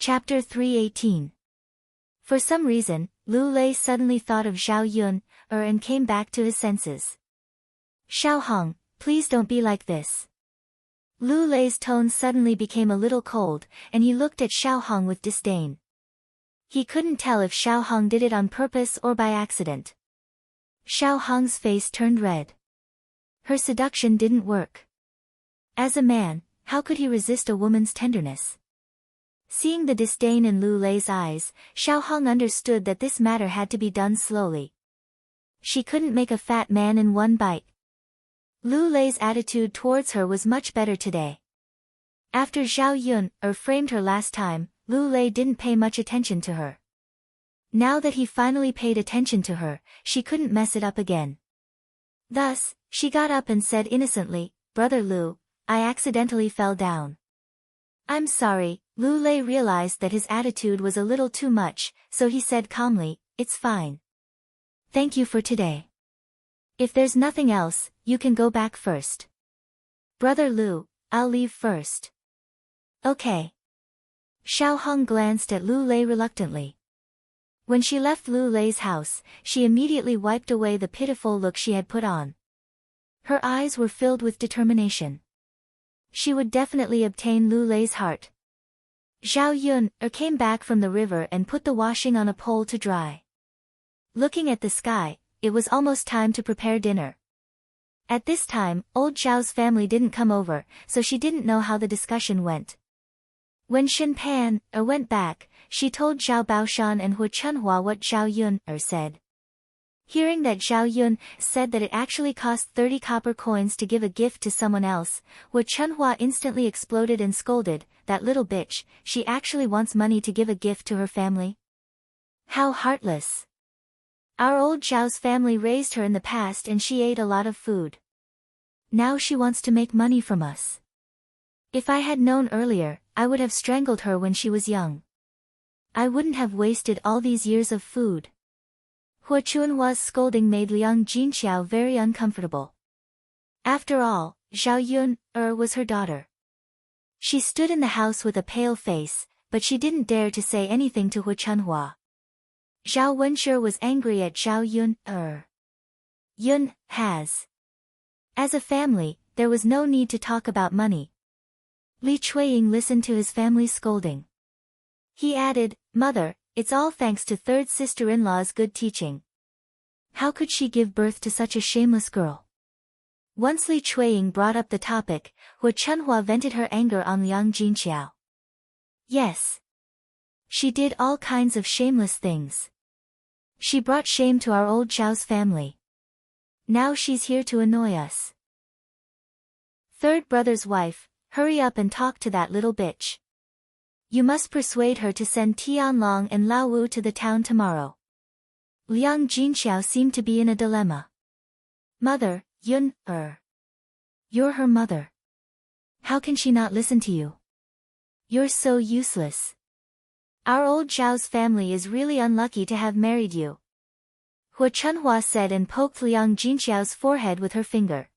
Chapter 318. For some reason, Lu Lei suddenly thought of Zhao Yun, and came back to his senses. Xiao Hong, please don't be like this. Lu Lei's tone suddenly became a little cold, and he looked at Xiao Hong with disdain. He couldn't tell if Xiao Hong did it on purpose or by accident. Xiao Hong's face turned red. Her seduction didn't work. As a man, how could he resist a woman's tenderness? Seeing the disdain in Lu Lei's eyes, Xiao Hong understood that this matter had to be done slowly. She couldn't make a fat man in one bite. Lu Lei's attitude towards her was much better today. After Zhao Yun framed her last time, Lu Lei didn't pay much attention to her. Now that he finally paid attention to her, she couldn't mess it up again. Thus, she got up and said innocently, "Brother Lu, I accidentally fell down." "I'm sorry." Lu Lei realized that his attitude was a little too much, so he said calmly, "It's fine. Thank you for today. If there's nothing else, you can go back first." "Brother Lu, I'll leave first." "Okay." Xiao Hong glanced at Lu Lei reluctantly. When she left Lu Lei's house, she immediately wiped away the pitiful look she had put on. Her eyes were filled with determination. She would definitely obtain Lu Lei's heart. Zhao Yun came back from the river and put the washing on a pole to dry. Looking at the sky, it was almost time to prepare dinner. At this time, old Zhao's family didn't come over, so she didn't know how the discussion went. When Shen Pan went back, she told Zhao Baoshan and Hu Chunhua what Zhao Yun said. Hearing that Zhao Yun said that it actually cost 30 copper coins to give a gift to someone else, Hu Chunhua instantly exploded and scolded, "That little bitch, she actually wants money to give a gift to her family? How heartless. Our old Zhao's family raised her in the past and she ate a lot of food. Now she wants to make money from us. If I had known earlier, I would have strangled her when she was young. I wouldn't have wasted all these years of food." Hu Chunhua's scolding made Liang Jinqiao very uncomfortable. After all, Zhao Yun was her daughter. She stood in the house with a pale face, but she didn't dare to say anything to Hu Chunhua. Zhao Wenshi was angry at Zhao Yun. Yun has. As a family, there was no need to talk about money. Li Chuiying listened to his family's scolding. He added, "Mother, it's all thanks to third sister-in-law's good teaching. How could she give birth to such a shameless girl?" Once Li Chuiying brought up the topic, Hu Chunhua vented her anger on Liang Jinqiao. "Yes. She did all kinds of shameless things. She brought shame to our old Zhao's family. Now she's here to annoy us. Third brother's wife, hurry up and talk to that little bitch. You must persuade her to send Tianlong and Lao Wu to the town tomorrow." Liang Jinqiao seemed to be in a dilemma. "Mother, Yun, you're her mother. How can she not listen to you? You're so useless. Our old Zhao's family is really unlucky to have married you," Hu Chunhua said and poked Liang Jinqiao's forehead with her finger.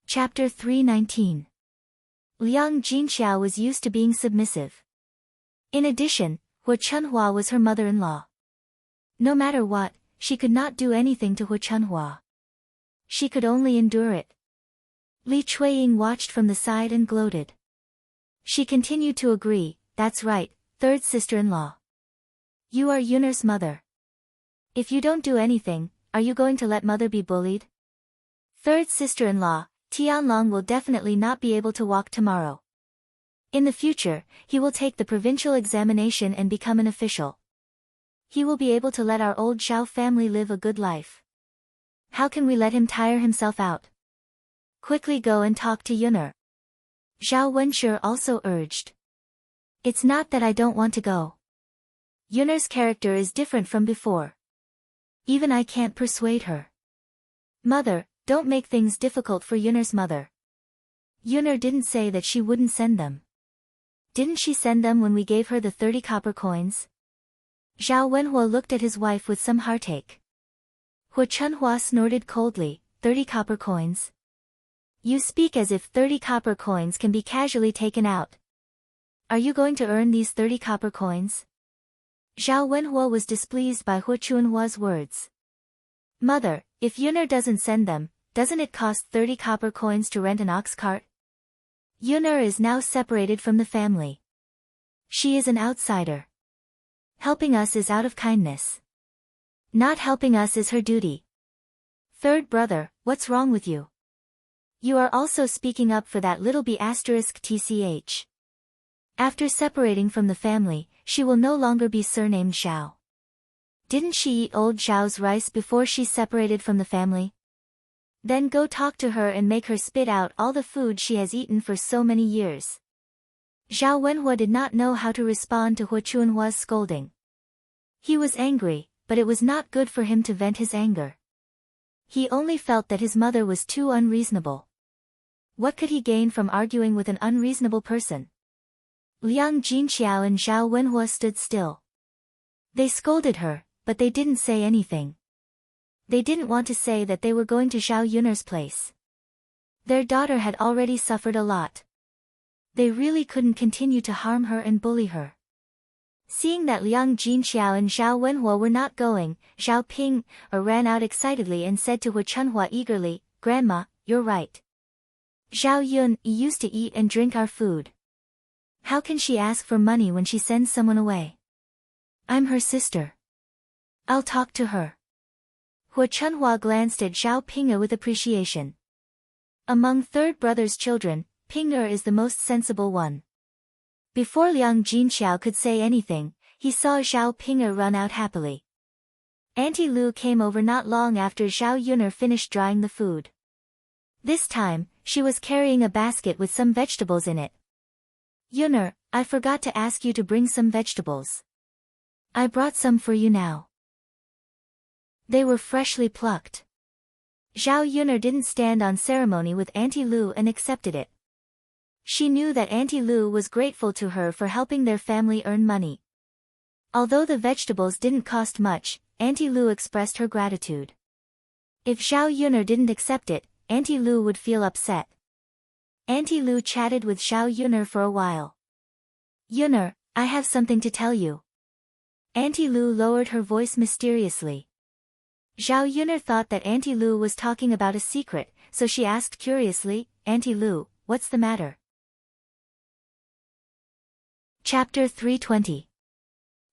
Chapter 319. Liang Jinqiao was used to being submissive. In addition, Hu Chunhua was her mother-in-law. No matter what, she could not do anything to Hu Chunhua. She could only endure it. Li Chuiying watched from the side and gloated. She continued to agree, "That's right, third sister-in-law. You are Yun'er's mother. If you don't do anything, are you going to let mother be bullied? Third sister-in-law, Tianlong will definitely not be able to walk tomorrow. In the future, he will take the provincial examination and become an official. He will be able to let our old Zhao family live a good life. How can we let him tire himself out? Quickly go and talk to Yun'er." Zhao Wenshi also urged. "It's not that I don't want to go. Yun'er's character is different from before. Even I can't persuade her. Mother, don't make things difficult for Yun'er's mother. Yun'er didn't say that she wouldn't send them. Didn't she send them when we gave her the 30 copper coins?" Zhao Wenhua looked at his wife with some heartache. Hu Chunhua snorted coldly, 30 copper coins? You speak as if 30 copper coins can be casually taken out. Are you going to earn these 30 copper coins? Zhao Wenhua was displeased by Hu Chunhua's words. Mother, if Yuner doesn't send them, doesn't it cost 30 copper coins to rent an ox cart? Yuner is now separated from the family. She is an outsider. Helping us is out of kindness. Not helping us is her duty. Third brother, what's wrong with you? You are also speaking up for that little b*tch. After separating from the family, she will no longer be surnamed Zhao. Didn't she eat old Zhao's rice before she separated from the family? Then go talk to her and make her spit out all the food she has eaten for so many years. Zhao Wenhua did not know how to respond to Hu Chunhua's scolding. He was angry, but it was not good for him to vent his anger. He only felt that his mother was too unreasonable. What could he gain from arguing with an unreasonable person? Liang Jinqiao and Zhao Wenhua stood still. They scolded her, but they didn't say anything. They didn't want to say that they were going to Zhao Yuner's place. Their daughter had already suffered a lot. They really couldn't continue to harm her and bully her. Seeing that Liang Jinqiao and Zhao Wenhua were not going, Zhao Ping ran out excitedly and said to Hu Chunhua eagerly, Grandma, you're right. Zhao Yun used to eat and drink our food. How can she ask for money when she sends someone away? I'm her sister. I'll talk to her. Hu Chunhua glanced at Zhao Ping'er with appreciation. Among third brother's children, Ping'er is the most sensible one. Before Liang Jinqiao could say anything, he saw Zhao Ping'er run out happily. Auntie Lu came over not long after Zhao Yuner finished drying the food. This time, she was carrying a basket with some vegetables in it. Yuner, I forgot to ask you to bring some vegetables. I brought some for you now. They were freshly plucked. Zhao Yuner didn't stand on ceremony with Auntie Lu and accepted it. She knew that Auntie Lu was grateful to her for helping their family earn money. Although the vegetables didn't cost much, Auntie Lu expressed her gratitude. If Zhao Yuner didn't accept it, Auntie Lu would feel upset. Auntie Lu chatted with Zhao Yuner for a while. Yuner, I have something to tell you. Auntie Lu lowered her voice mysteriously. Zhao Yuner thought that Auntie Lu was talking about a secret, so she asked curiously, Auntie Lu, what's the matter? Chapter 320.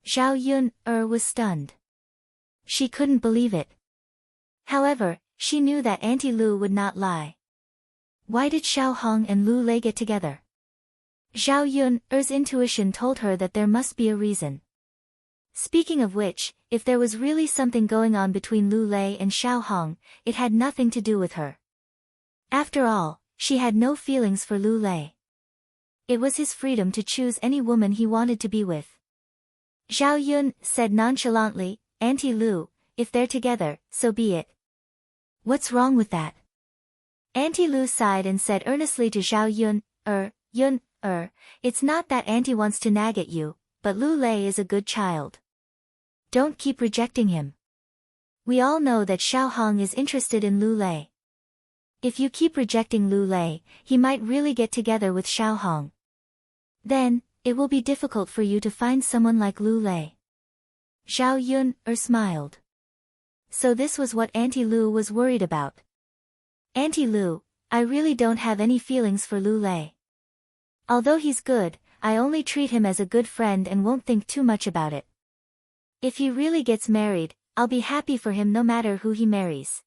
Zhao Yuner was stunned. She couldn't believe it. However, she knew that Auntie Lu would not lie. Why did Xiao Hong and Lu Lei get together? Zhao Yuner's intuition told her that there must be a reason. Speaking of which, if there was really something going on between Lu Lei and Xiao Hong, it had nothing to do with her. After all, she had no feelings for Lu Lei. It was his freedom to choose any woman he wanted to be with. Zhao Yun said nonchalantly, Auntie Lu, if they're together, so be it. What's wrong with that? Auntie Lu sighed and said earnestly to Zhao Yuner, it's not that Auntie wants to nag at you, but Lu Lei is a good child. Don't keep rejecting him. We all know that Xiao Hong is interested in Lu Lei. If you keep rejecting Lu Lei, he might really get together with Xiao Hong. Then, it will be difficult for you to find someone like Lu Lei. Zhao Yuner smiled. So this was what Auntie Lu was worried about. Auntie Lu, I really don't have any feelings for Lu Lei. Although he's good, I only treat him as a good friend and won't think too much about it. If he really gets married, I'll be happy for him no matter who he marries.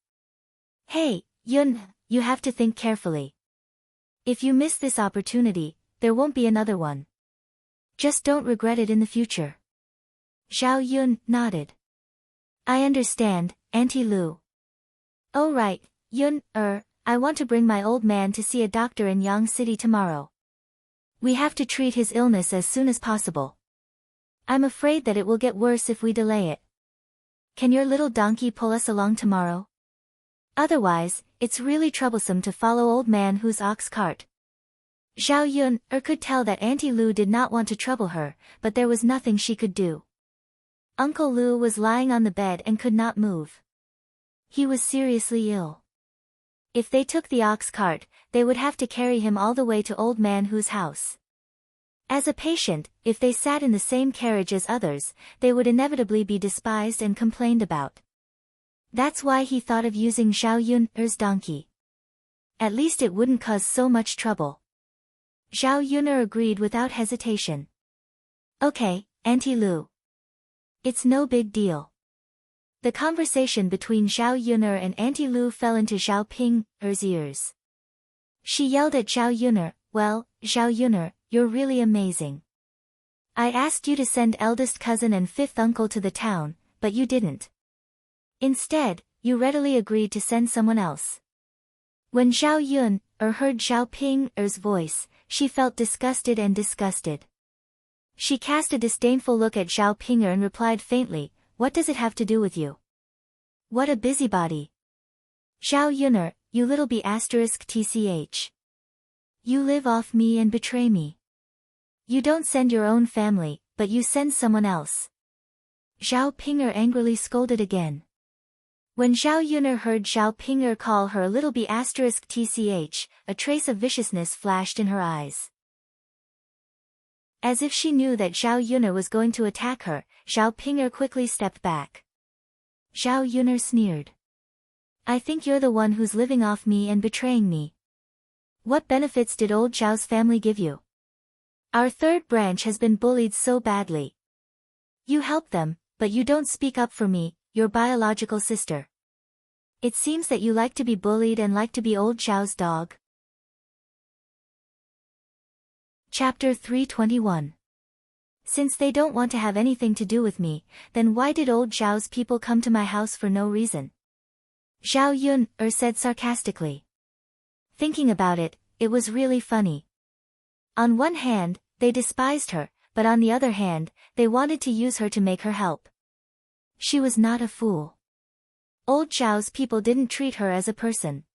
Hey, Yun, you have to think carefully. If you miss this opportunity, there won't be another one. Just don't regret it in the future. Zhao Yun nodded. I understand, Auntie Lu. Oh right, Yun, I want to bring my old man to see a doctor in Yang City tomorrow. We have to treat his illness as soon as possible. I'm afraid that it will get worse if we delay it. Can your little donkey pull us along tomorrow? Otherwise, it's really troublesome to follow old man whose ox cart. Zhao Yuner could tell that Auntie Lu did not want to trouble her, but there was nothing she could do. Uncle Lu was lying on the bed and could not move. He was seriously ill. If they took the ox cart, they would have to carry him all the way to old man whose house. As a patient, if they sat in the same carriage as others, they would inevitably be despised and complained about. That's why he thought of using Zhao Yun'er's donkey. At least it wouldn't cause so much trouble. Zhao Yun'er agreed without hesitation. Okay, Auntie Lu. It's no big deal. The conversation between Zhao Yun'er and Auntie Lu fell into Zhao Ping'er's ears. She yelled at Zhao Yun'er, well, Zhao Yun'er, you're really amazing. I asked you to send eldest cousin and fifth uncle to the town, but you didn't. Instead, you readily agreed to send someone else. When Zhao Yun'er heard Zhao Ping'er's voice, she felt disgusted and disgusted. She cast a disdainful look at Zhao Ping'er and replied faintly, what does it have to do with you? What a busybody. Zhao Yun'er, you little b*tch. You live off me and betray me. You don't send your own family, but you send someone else. Zhao Ping'er angrily scolded again. When Zhao Yun'er heard Zhao Ping'er call her a little b*tch, a trace of viciousness flashed in her eyes. As if she knew that Zhao Yun'er was going to attack her, Zhao Ping'er quickly stepped back. Zhao Yun'er sneered. I think you're the one who's living off me and betraying me. What benefits did old Zhao's family give you? Our third branch has been bullied so badly. You help them, but you don't speak up for me, your biological sister. It seems that you like to be bullied and like to be old Zhao's dog. Chapter 321. Since they don't want to have anything to do with me, then why did old Zhao's people come to my house for no reason? Zhao Yun'er said sarcastically. Thinking about it, it was really funny. On one hand, they despised her, but on the other hand, they wanted to use her to make her help. She was not a fool. Old Zhao's people didn't treat her as a person.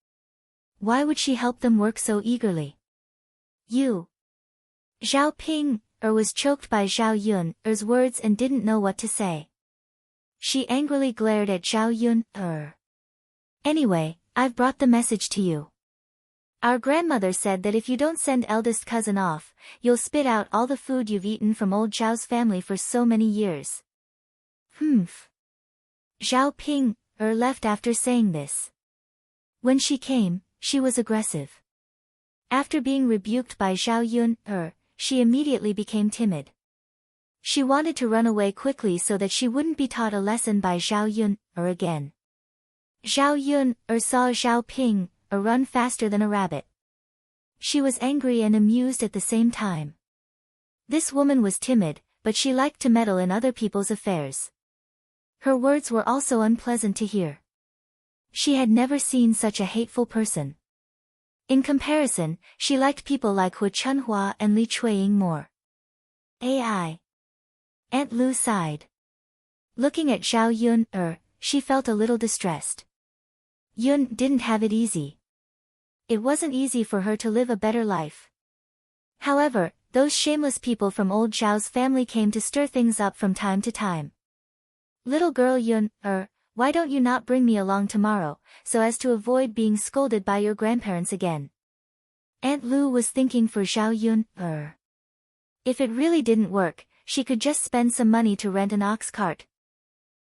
Why would she help them work so eagerly? You. Zhao Ping'er was choked by Zhao Yun'er's words and didn't know what to say. She angrily glared at Zhao Yun'er. Anyway, I've brought the message to you. Our grandmother said that if you don't send eldest cousin off, you'll spit out all the food you've eaten from old Zhao's family for so many years. Humph. Zhao Ping'er left after saying this. When she came, she was aggressive. After being rebuked by Zhao Yun'er, she immediately became timid. She wanted to run away quickly so that she wouldn't be taught a lesson by Zhao Yun'er again. Zhao Yun'er saw Zhao Ping'er run faster than a rabbit. She was angry and amused at the same time. This woman was timid, but she liked to meddle in other people's affairs. Her words were also unpleasant to hear. She had never seen such a hateful person. In comparison, she liked people like Hu Chunhua and Li Chuiying more. Ai. Aunt Lu sighed. Looking at Zhao Yun'er, she felt a little distressed. Yun didn't have it easy. It wasn't easy for her to live a better life. However, those shameless people from old Zhao's family came to stir things up from time to time. Little girl Yun'er, why don't you not bring me along tomorrow, so as to avoid being scolded by your grandparents again? Aunt Lu was thinking for Zhao Yun'er. If it really didn't work, she could just spend some money to rent an ox cart.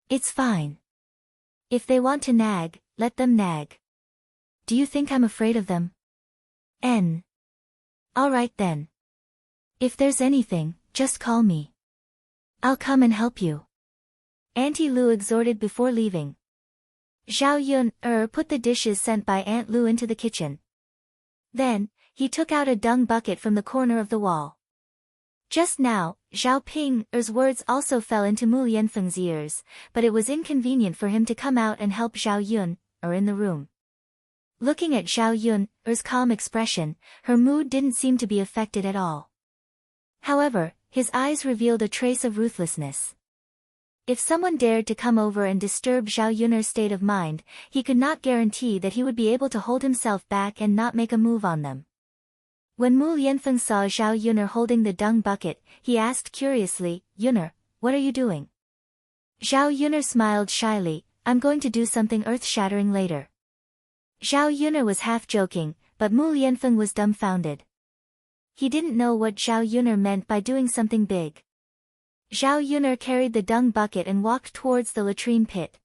It's fine. If they want to nag, let them nag. Do you think I'm afraid of them? All right then. If there's anything, just call me. I'll come and help you. Auntie Lu exhorted before leaving. Zhao Yun'er put the dishes sent by Aunt Lu into the kitchen. Then, he took out a dung bucket from the corner of the wall. Just now, Zhao Ping'er's words also fell into Mu Yanfeng's ears, but it was inconvenient for him to come out and help Zhao Yun'er in the room. Looking at Zhao Yun'er's calm expression, her mood didn't seem to be affected at all. However, his eyes revealed a trace of ruthlessness. If someone dared to come over and disturb Zhao Yun'er's state of mind, he could not guarantee that he would be able to hold himself back and not make a move on them. When Mu Yanfeng saw Zhao Yun'er holding the dung bucket, he asked curiously, Yun'er, what are you doing? Zhao Yun'er smiled shyly, I'm going to do something earth-shattering later. Zhao Yun'er was half joking, but Mu Yanfeng was dumbfounded. He didn't know what Zhao Yun'er meant by doing something big. Zhao Yun'er carried the dung bucket and walked towards the latrine pit.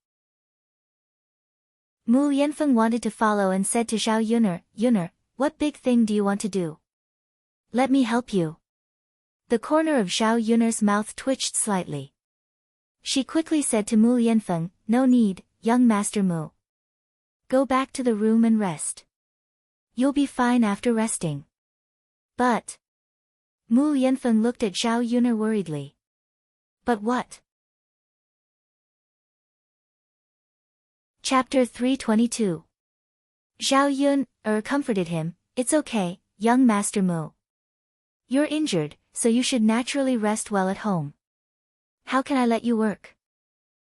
Mu Yanfeng wanted to follow and said to Zhao Yun'er, "Yun'er, what big thing do you want to do? Let me help you." The corner of Zhao Yun'er's mouth twitched slightly. She quickly said to Mu Yanfeng, "No need, young Master Mu. Go back to the room and rest. You'll be fine after resting." But Mu Yanfeng looked at Zhao Yun'er worriedly. "But what?" Chapter 322. Zhao Yun'er comforted him, "It's okay, young Master Mu. You're injured, so you should naturally rest well at home. How can I let you work?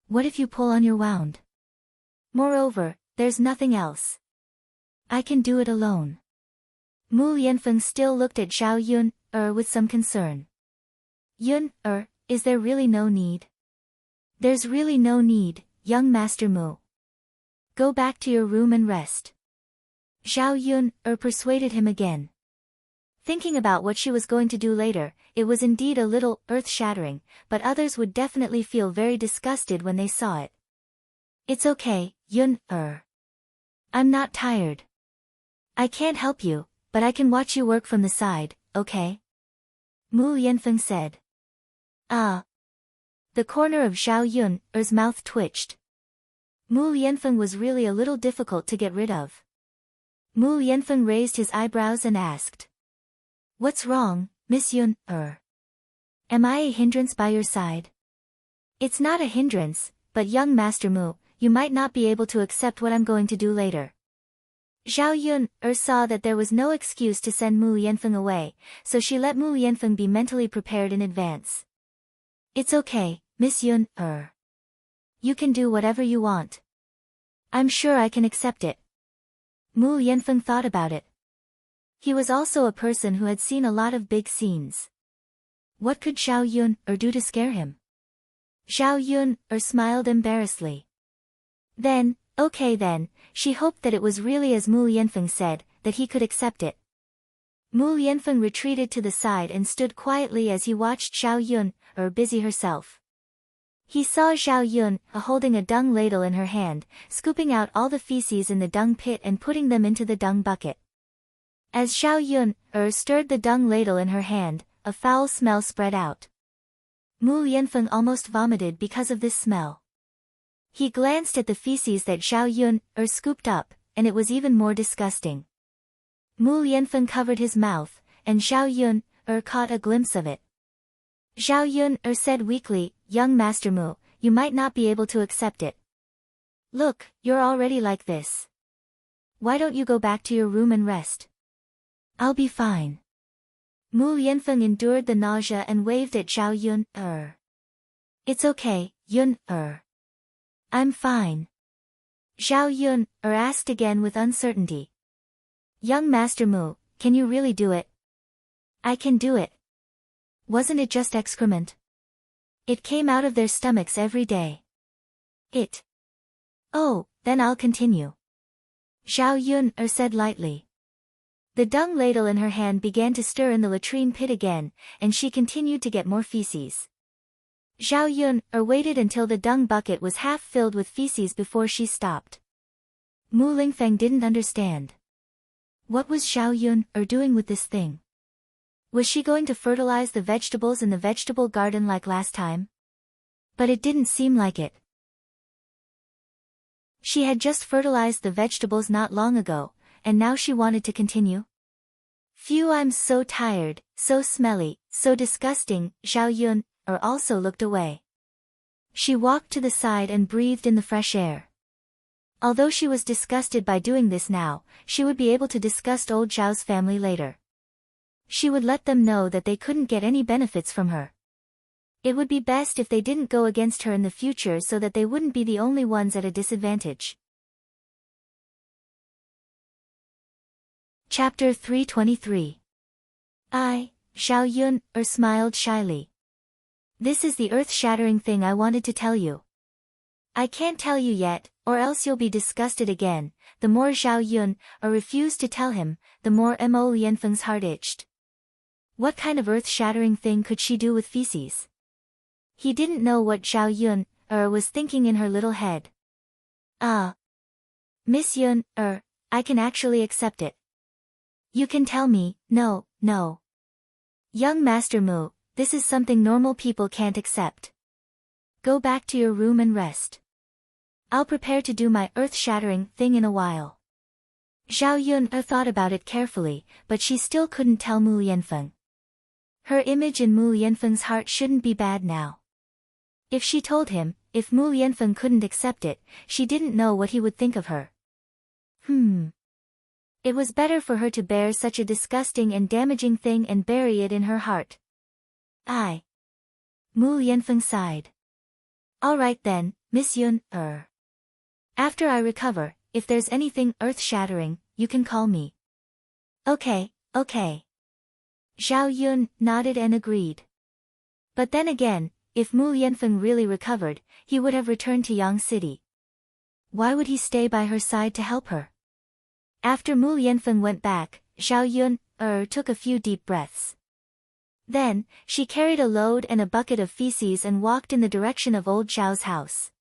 What if you pull on your wound? Moreover, there's nothing else. I can do it alone." Mu Yanfeng still looked at Zhao Yun'er with some concern. "Yun'er, is there really no need?" "There's really no need, young Master Mu. Go back to your room and rest." Zhao Yun'er persuaded him again. Thinking about what she was going to do later, it was indeed a little earth-shattering, but others would definitely feel very disgusted when they saw it. "It's okay, Yun'er. I'm not tired. I can't help you, but I can watch you work from the side, okay?" Mu Yanfeng said. "Ah." The corner of Zhao Yun'er's mouth twitched. Mu Yanfeng was really a little difficult to get rid of. Mu Yanfeng raised his eyebrows and asked, "What's wrong, Miss Yun'er? Am I a hindrance by your side?" "It's not a hindrance, but young Master Mu, you might not be able to accept what I'm going to do later." Zhao Yun'er saw that there was no excuse to send Mu Yanfeng away, so she let Mu Yanfeng be mentally prepared in advance. "It's okay, Miss Yun'er. You can do whatever you want. I'm sure I can accept it." Mu Yanfeng thought about it. He was also a person who had seen a lot of big scenes. What could Zhao Yun'er do to scare him? Zhao Yun'er smiled embarrassedly. Then, okay then, she hoped that it was really as Mu Yanfeng said, that he could accept it. Mu Yanfeng retreated to the side and stood quietly as he watched Zhao Yun'er busy herself. He saw Zhao Yun'er holding a dung ladle in her hand, scooping out all the feces in the dung pit and putting them into the dung bucket. As Zhao Yun'er stirred the dung ladle in her hand, a foul smell spread out. Mu Yanfeng almost vomited because of this smell. He glanced at the feces that Zhao Yun'er scooped up, and it was even more disgusting. Mu Yanfeng covered his mouth, and Zhao Yun'er caught a glimpse of it. Zhao Yun'er said weakly, "Young Master Mu, you might not be able to accept it. Look, you're already like this. Why don't you go back to your room and rest? I'll be fine." Mu Yanfeng endured the nausea and waved at Zhao Yun'er. "It's okay, Yun'er. I'm fine." Zhao Yun'er asked again with uncertainty. "Young Master Mu, can you really do it?" "I can do it. Wasn't it just excrement? It came out of their stomachs every day." "It? Oh, then I'll continue," Zhao Yun'er said lightly. The dung ladle in her hand began to stir in the latrine pit again, and she continued to get more feces. Zhao Yun'er waited until the dung bucket was half filled with feces before she stopped. Mu Lingfeng didn't understand. What was Zhao Yun'er doing with this thing? Was she going to fertilize the vegetables in the vegetable garden like last time? But it didn't seem like it. She had just fertilized the vegetables not long ago, and now she wanted to continue? "Phew, I'm so tired, so smelly, so disgusting." Zhao Yun'er also looked away. She walked to the side and breathed in the fresh air. Although she was disgusted by doing this now, she would be able to disgust old Zhao's family later. She would let them know that they couldn't get any benefits from her. It would be best if they didn't go against her in the future so that they wouldn't be the only ones at a disadvantage. Chapter 323. Zhao Yun'er smiled shyly. "This is the earth-shattering thing I wanted to tell you. I can't tell you yet, or else you'll be disgusted again." The more Zhao Yun'er refused to tell him, the more Mo Lianfeng's heart itched. What kind of earth-shattering thing could she do with feces? He didn't know what Zhao Yun was thinking in her little head. Ah. Miss Yun I can actually accept it. You can tell me, no. Young Master Mu, this is something normal people can't accept. Go back to your room and rest. I'll prepare to do my earth-shattering thing in a while. Zhao Yun thought about it carefully, but she still couldn't tell Mu Lianfeng. Her image in Mu Lianfeng's heart shouldn't be bad now. If she told him, if Mu Lianfeng couldn't accept it, she didn't know what he would think of her. It was better for her to bear such a disgusting and damaging thing and bury it in her heart. Mu Lianfeng sighed. All right then, Miss Yun, After I recover, if there's anything earth-shattering, you can call me. Okay. Zhao Yun nodded and agreed. But then again, if Mu Lianfeng really recovered, he would have returned to Yang City. Why would he stay by her side to help her? After Mu Lianfeng went back, Zhao Yun took a few deep breaths. Then, she carried a load and a bucket of feces and walked in the direction of old Zhao's house.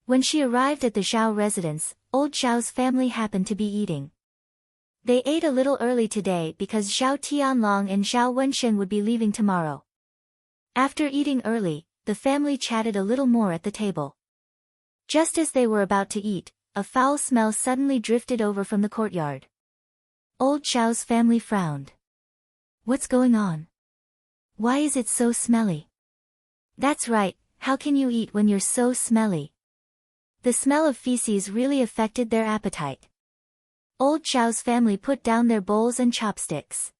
When she arrived at the Zhao residence, old Zhao's family happened to be eating. They ate a little early today because Zhao Tianlong and Zhao Wensheng would be leaving tomorrow. After eating early, the family chatted a little more at the table. Just as they were about to eat, a foul smell suddenly drifted over from the courtyard. Old Zhao's family frowned. What's going on? Why is it so smelly? That's right, how can you eat when you're so smelly? The smell of feces really affected their appetite. Old Zhao's family put down their bowls and chopsticks.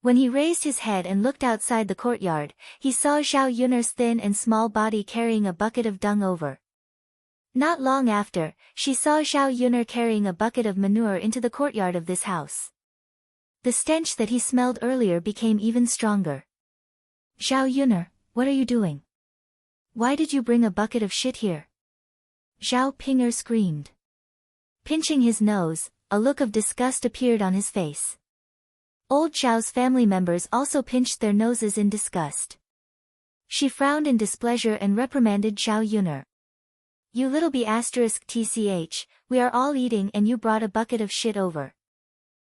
When he raised his head and looked outside the courtyard, he saw Zhao Yun'er's thin and small body carrying a bucket of dung over. Not long after, she saw Zhao Yun'er carrying a bucket of manure into the courtyard of this house. The stench that he smelled earlier became even stronger. Zhao Yun'er, what are you doing? Why did you bring a bucket of shit here? Zhao Ping'er screamed. Pinching his nose, a look of disgust appeared on his face. Old Zhao's family members also pinched their noses in disgust. She frowned in displeasure and reprimanded Zhao Yun'er. You little b*tch, we are all eating and you brought a bucket of shit over.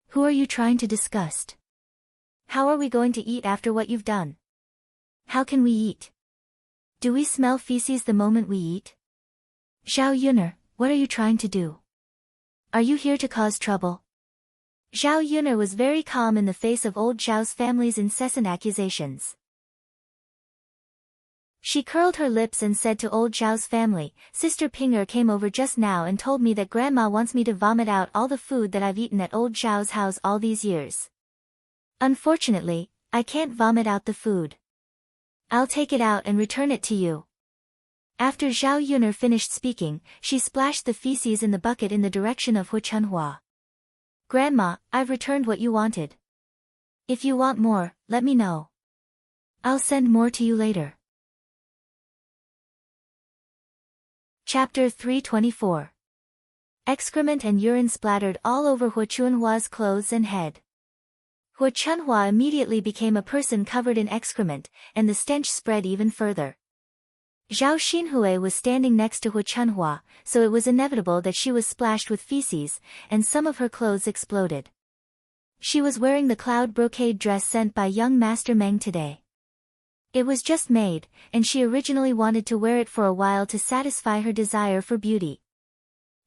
Who are you trying to disgust? How are we going to eat after what you've done? How can we eat? Do we smell feces the moment we eat? Zhao Yun'er, what are you trying to do? Are you here to cause trouble? Zhao Yun'er was very calm in the face of old Zhao's family's incessant accusations. She curled her lips and said to old Zhao's family, Sister Ping'er came over just now and told me that Grandma wants me to vomit out all the food that I've eaten at old Zhao's house all these years. Unfortunately, I can't vomit out the food. I'll take it out and return it to you. After Zhao Yun'er finished speaking, she splashed the feces in the bucket in the direction of Hu Chunhua. Grandma, I've returned what you wanted. If you want more, let me know. I'll send more to you later. Chapter 324. Excrement and urine splattered all over Hu Chunhua's clothes and head. Hu Chunhua immediately became a person covered in excrement, and the stench spread even further. Zhao Xinhui was standing next to Hu Chunhua, so it was inevitable that she was splashed with feces, and some of her clothes exploded. She was wearing the cloud brocade dress sent by young Master Meng today. It was just made, and she originally wanted to wear it for a while to satisfy her desire for beauty.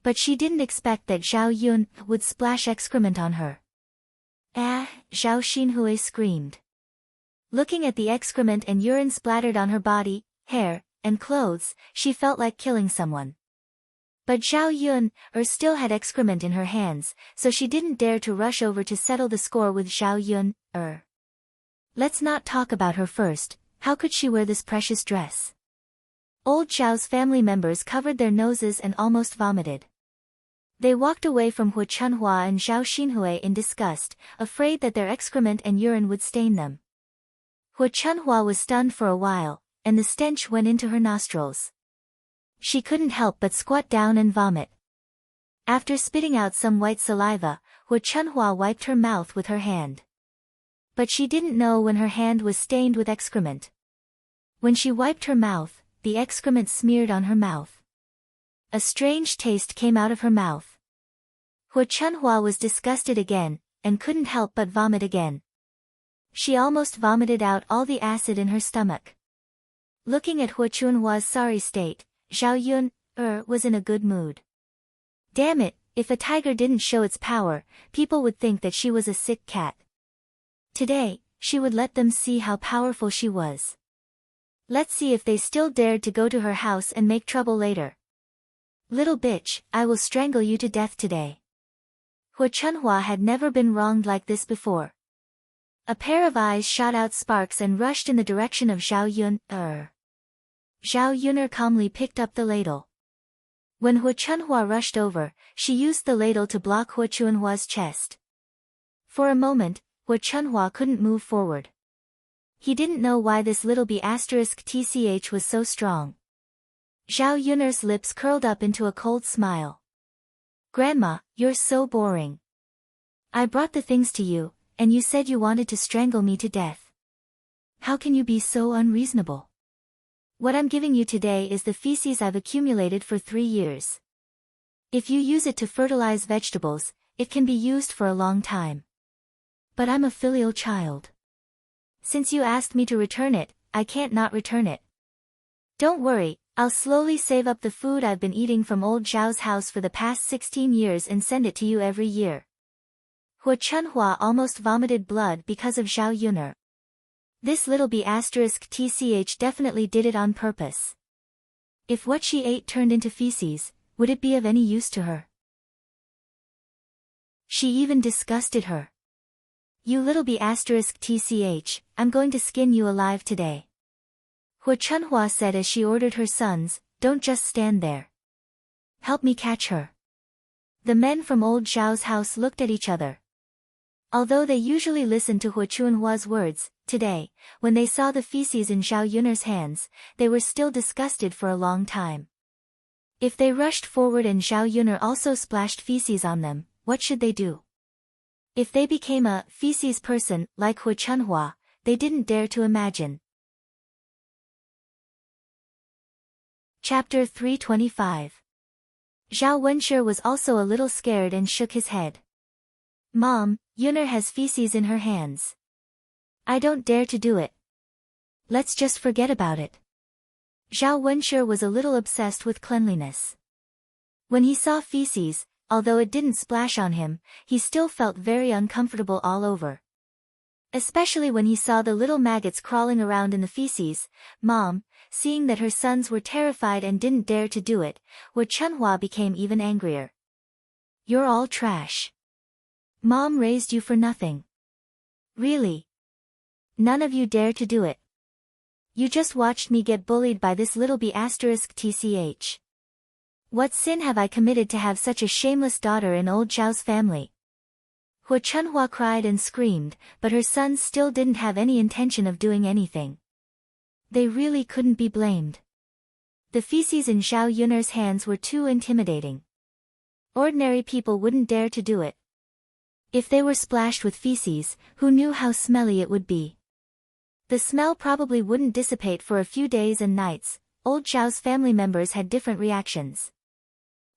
But she didn't expect that Zhao Yun would splash excrement on her. Ah! Zhao Xinhui screamed. Looking at the excrement and urine splattered on her body, hair, and clothes, she felt like killing someone. But Zhao Yun still had excrement in her hands, so she didn't dare to rush over to settle the score with Zhao Yun. Let's not talk about her first. How could she wear this precious dress? Old Zhao's family members covered their noses and almost vomited. They walked away from Hu Chunhua and Zhao Xinhui in disgust, afraid that their excrement and urine would stain them. Hu Chunhua was stunned for a while, and the stench went into her nostrils. She couldn't help but squat down and vomit. After spitting out some white saliva, Hu Chunhua wiped her mouth with her hand. But she didn't know when her hand was stained with excrement. When she wiped her mouth, the excrement smeared on her mouth. A strange taste came out of her mouth. Hu Chunhua was disgusted again, and couldn't help but vomit again. She almost vomited out all the acid in her stomach. Looking at Hu Chunhua's sorry state, Zhao Yun was in a good mood. Damn it, if a tiger didn't show its power, people would think that she was a sick cat. Today, she would let them see how powerful she was. Let's see if they still dared to go to her house and make trouble later. Little bitch, I will strangle you to death today. Hu Chunhua had never been wronged like this before. A pair of eyes shot out sparks and rushed in the direction of Zhao Yun. Zhao Yun calmly picked up the ladle. When Hu Chunhua rushed over, she used the ladle to block Hu Chunhua's chest. For a moment, Hu Chunhua couldn't move forward. He didn't know why this little B***tch was so strong. Zhao Yun's lips curled up into a cold smile. Grandma, you're so boring. I brought the things to you, and you said you wanted to strangle me to death. How can you be so unreasonable? What I'm giving you today is the feces I've accumulated for 3 years. If you use it to fertilize vegetables, it can be used for a long time. But I'm a filial child. Since you asked me to return it, I can't not return it. Don't worry, I'll slowly save up the food I've been eating from old Zhao's house for the past 16 years and send it to you every year. Hu Chunhua almost vomited blood because of Zhao Yun. This little B***tch definitely did it on purpose. If what she ate turned into feces, would it be of any use to her? She even disgusted her. You little B***tch, I'm going to skin you alive today. Hu Chunhua said as she ordered her sons, don't just stand there. Help me catch her. The men from old Zhao's house looked at each other. Although they usually listened to Hu Chunhua's words, today, when they saw the feces in Zhao Yun's hands, they were still disgusted for a long time. If they rushed forward and Zhao Yun also splashed feces on them, what should they do? If they became a feces person, like Hu Chunhua, they didn't dare to imagine. Chapter 325. Zhao Wenshi was also a little scared and shook his head. Mom, Yun'er has feces in her hands. I don't dare to do it. Let's just forget about it. Zhao Wenshi was a little obsessed with cleanliness. When he saw feces, although it didn't splash on him, he still felt very uncomfortable all over. Especially when he saw the little maggots crawling around in the feces. Mom, seeing that her sons were terrified and didn't dare to do it, Hu Chunhua became even angrier. You're all trash. Mom raised you for nothing. Really? None of you dare to do it. You just watched me get bullied by this little B***tch. What sin have I committed to have such a shameless daughter in old Zhao's family? Hu Chunhua cried and screamed, but her sons still didn't have any intention of doing anything. They really couldn't be blamed. The feces in Zhao Yun'er's hands were too intimidating. Ordinary people wouldn't dare to do it. If they were splashed with feces, who knew how smelly it would be? The smell probably wouldn't dissipate for a few days and nights. Old Zhao's family members had different reactions.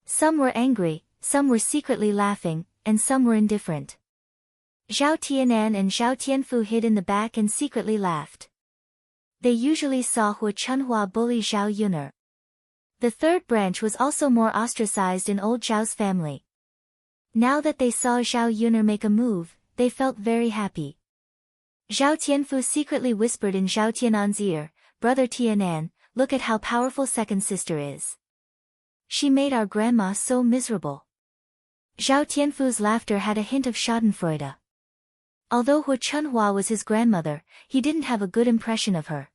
Some were angry, some were secretly laughing, and some were indifferent. Zhao Tianan and Zhao Tianfu hid in the back and secretly laughed. They usually saw Hu Chunhua bully Zhao Yun. The third branch was also more ostracized in old Zhao's family. Now that they saw Zhao Yun make a move, they felt very happy. Zhao Tianfu secretly whispered in Zhao Tianan's ear, Brother Tianan, look at how powerful second sister is. She made our grandma so miserable. Zhao Tianfu's laughter had a hint of schadenfreude. Although Hu Chunhua was his grandmother, he didn't have a good impression of her.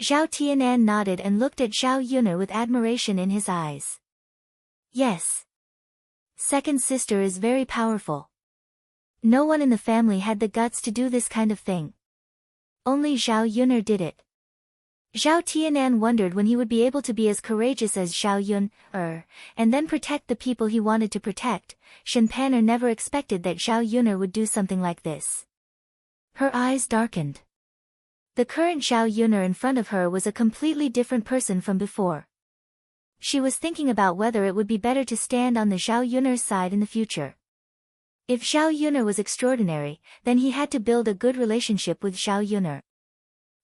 Zhao Tianan nodded and looked at Zhao Yun with admiration in his eyes. Yes. Second sister is very powerful. No one in the family had the guts to do this kind of thing. Only Zhao Yun did it. Zhao Tianan wondered when he would be able to be as courageous as Zhao Yun, and then protect the people he wanted to protect. Shen Pan'er never expected that Zhao Yun would do something like this. Her eyes darkened. The current Zhao Yuner in front of her was a completely different person from before. She was thinking about whether it would be better to stand on the Zhao Yuner's side in the future. If Zhao Yuner was extraordinary, then he had to build a good relationship with Zhao Yuner.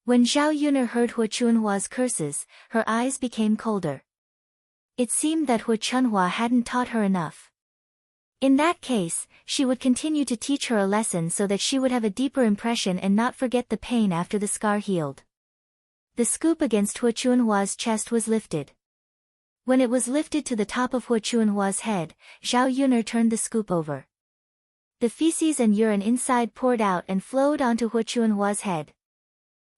When Zhao Yuner heard Hu Chunhua's curses, her eyes became colder. It seemed that Hu Chunhua hadn't taught her enough. In that case, she would continue to teach her a lesson so that she would have a deeper impression and not forget the pain after the scar healed. The scoop against Hu Chunhua's chest was lifted. When it was lifted to the top of Hu Chunhua's head, Zhao Yuner turned the scoop over. The feces and urine inside poured out and flowed onto Hu Chunhua's head.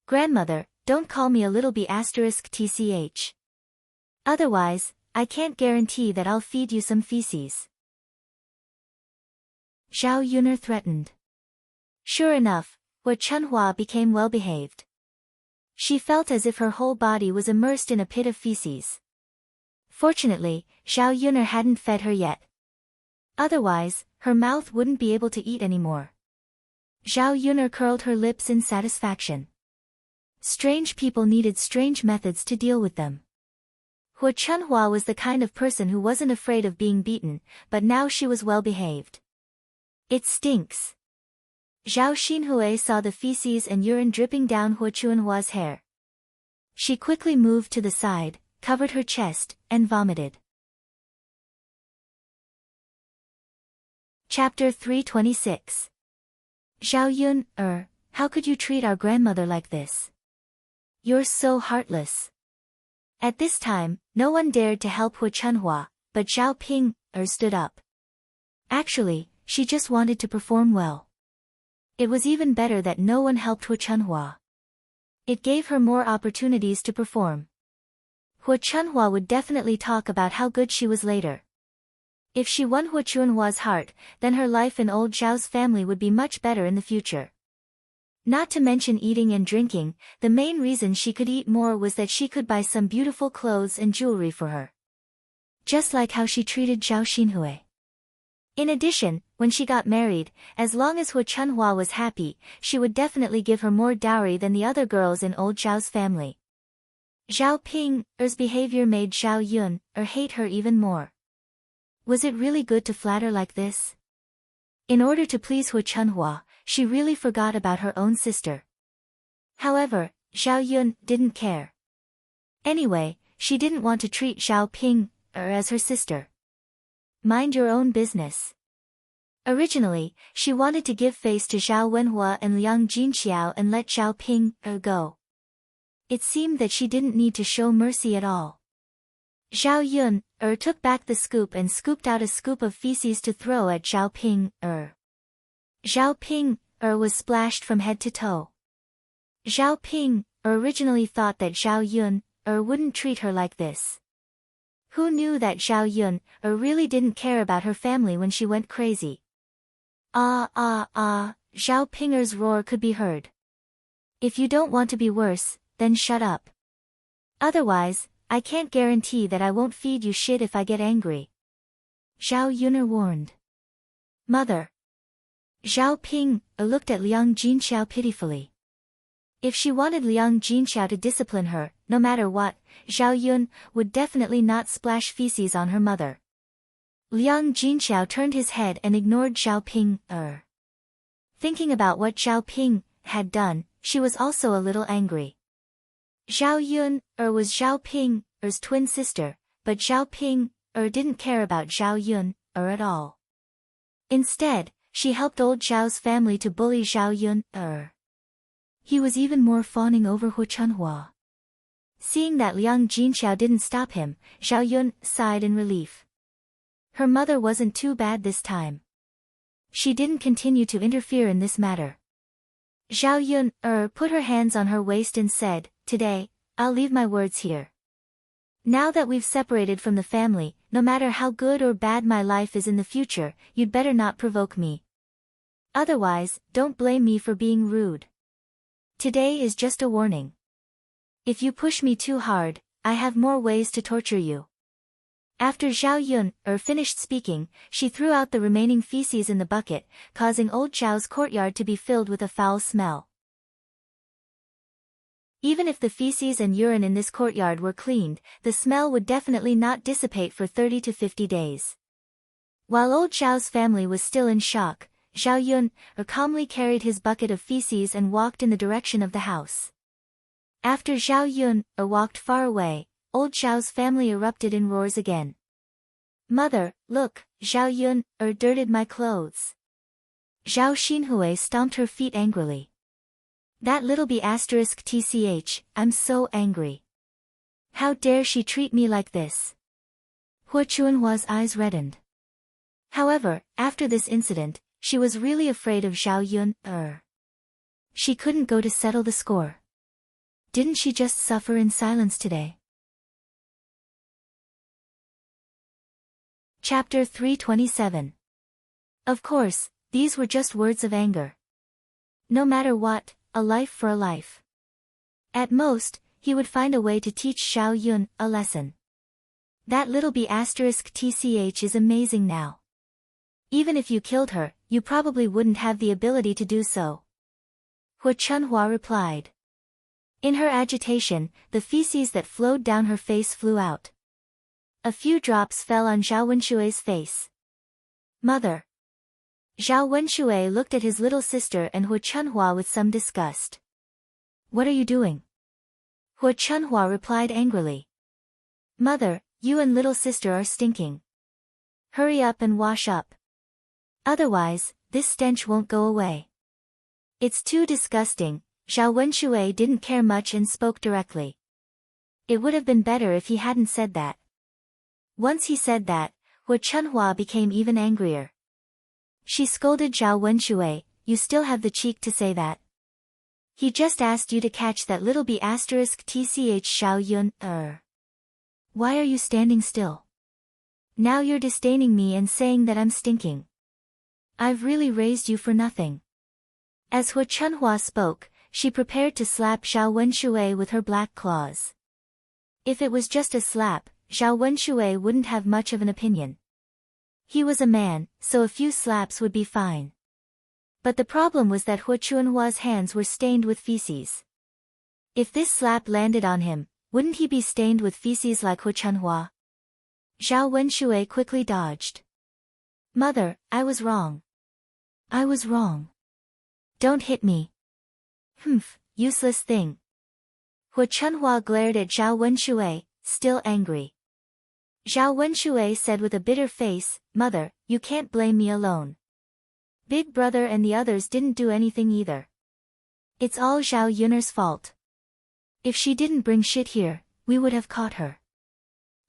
"Grandmother, don't call me a little b***tch. Otherwise, I can't guarantee that I'll feed you some feces." Zhao Yuner threatened. Sure enough, Hu Chunhua became well-behaved. She felt as if her whole body was immersed in a pit of feces. Fortunately, Zhao Yuner hadn't fed her yet. Otherwise, her mouth wouldn't be able to eat anymore. Zhao Yuner curled her lips in satisfaction. Strange people needed strange methods to deal with them. Hu Chunhua was the kind of person who wasn't afraid of being beaten, but now she was well-behaved. "It stinks." Zhao Xinhui saw the feces and urine dripping down Hu Chunhua's hair. She quickly moved to the side, covered her chest, and vomited. Chapter 326. Zhao Yun, how could you treat our grandmother like this? You're so heartless. At this time, no one dared to help Hu Chunhua, but Zhao Ping, stood up. Actually, she just wanted to perform well. It was even better that no one helped Hu Chunhua. It gave her more opportunities to perform. Hu Chunhua would definitely talk about how good she was later. If she won Hu Chunhua's heart, then her life in old Zhao's family would be much better in the future. Not to mention eating and drinking, the main reason she could eat more was that she could buy some beautiful clothes and jewelry for her. Just like how she treated Zhao Xinhui. In addition, when she got married, as long as Hu Chunhua was happy, she would definitely give her more dowry than the other girls in old Zhao's family. Zhao Ping's behavior made Zhao Yun hate her even more. Was it really good to flatter like this? In order to please Hu Chunhua, she really forgot about her own sister. However, Zhao Yun didn't care. Anyway, she didn't want to treat Zhao Ping as her sister. Mind your own business. Originally, she wanted to give face to Zhao Wenhua and Liang Jinxiao and let Zhao Ping go. It seemed that she didn't need to show mercy at all. Zhao Yun took back the scoop and scooped out a scoop of feces to throw at Zhao Ping. Zhao Ping was splashed from head to toe. Zhao Ping originally thought that Zhao Yun wouldn't treat her like this. Who knew that Zhao Yun really didn't care about her family when she went crazy? Zhao Pinger's roar could be heard. If you don't want to be worse, then shut up. Otherwise, I can't guarantee that I won't feed you shit if I get angry. Zhao Yuner warned. Mother. Zhao Ping looked at Liang Jinxiao pitifully. If she wanted Liang Jinxiao to discipline her, no matter what, Zhao Yun would definitely not splash feces on her mother. Liang Jinxiao turned his head and ignored Zhao Ping. Thinking about what Zhao Ping had done, she was also a little angry. Zhao Yun was Zhao Ping's twin sister, but Zhao Ping didn't care about Zhao Yun at all. Instead, she helped old Zhao's family to bully Zhao Yun. He was even more fawning over Hu Chunhua. Seeing that Liang Jinxiao didn't stop him, Zhao Yun sighed in relief. Her mother wasn't too bad this time. She didn't continue to interfere in this matter. Zhao Yun put her hands on her waist and said, "Today, I'll leave my words here. Now that we've separated from the family, no matter how good or bad my life is in the future, you'd better not provoke me. Otherwise, don't blame me for being rude. Today is just a warning. If you push me too hard, I have more ways to torture you." After Zhao Yun finished speaking, she threw out the remaining feces in the bucket, causing old Zhao's courtyard to be filled with a foul smell. Even if the feces and urine in this courtyard were cleaned, the smell would definitely not dissipate for 30 to 50 days. While old Zhao's family was still in shock, Zhao Yun calmly carried his bucket of feces and walked in the direction of the house. After Zhao Yun walked far away, old Zhao's family erupted in roars again. Mother, look, Zhao Yun dirted my clothes. Zhao Xinhui stomped her feet angrily. That little b****, I'm so angry. How dare she treat me like this? Hua Chuanhua's eyes reddened. However, after this incident, she was really afraid of Zhao Yun. She couldn't go to settle the score. Didn't she just suffer in silence today? Chapter 327. Of course, these were just words of anger. No matter what, a life for a life. At most, he would find a way to teach Zhao Yun a lesson. That little b**** is amazing now. Even if you killed her, you probably wouldn't have the ability to do so. Hua Chunhua replied. In her agitation, the feces that flowed down her face flew out. A few drops fell on Zhao Wenshui's face. Mother. Zhao Wenshui looked at his little sister and Hua Chunhua with some disgust. What are you doing? Hua Chunhua replied angrily. Mother, you and little sister are stinking. Hurry up and wash up. Otherwise, this stench won't go away. It's too disgusting. Zhao Wenshui didn't care much and spoke directly. It would have been better if he hadn't said that. Once he said that, Hua Chunhua became even angrier. She scolded Zhao Wenshui, you still have the cheek to say that. He just asked you to catch that little b*** Zhao Yun. Why are you standing still? Now you're disdaining me and saying that I'm stinking. I've really raised you for nothing. As Hua Chunhua spoke, she prepared to slap Zhao Wenshui with her black claws. If it was just a slap, Zhao Wenshui wouldn't have much of an opinion. He was a man, so a few slaps would be fine. But the problem was that Hua Chunhua's hands were stained with feces. If this slap landed on him, wouldn't he be stained with feces like Hua Chunhua? Zhao Wenshui quickly dodged. Mother, I was wrong. I was wrong. Don't hit me. Humph, useless thing. Hua Chunhua glared at Zhao Wenshui, still angry. Zhao Wenshui said with a bitter face, Mother, you can't blame me alone. Big brother and the others didn't do anything either. It's all Zhao Yun's fault. If she didn't bring shit here, we would have caught her.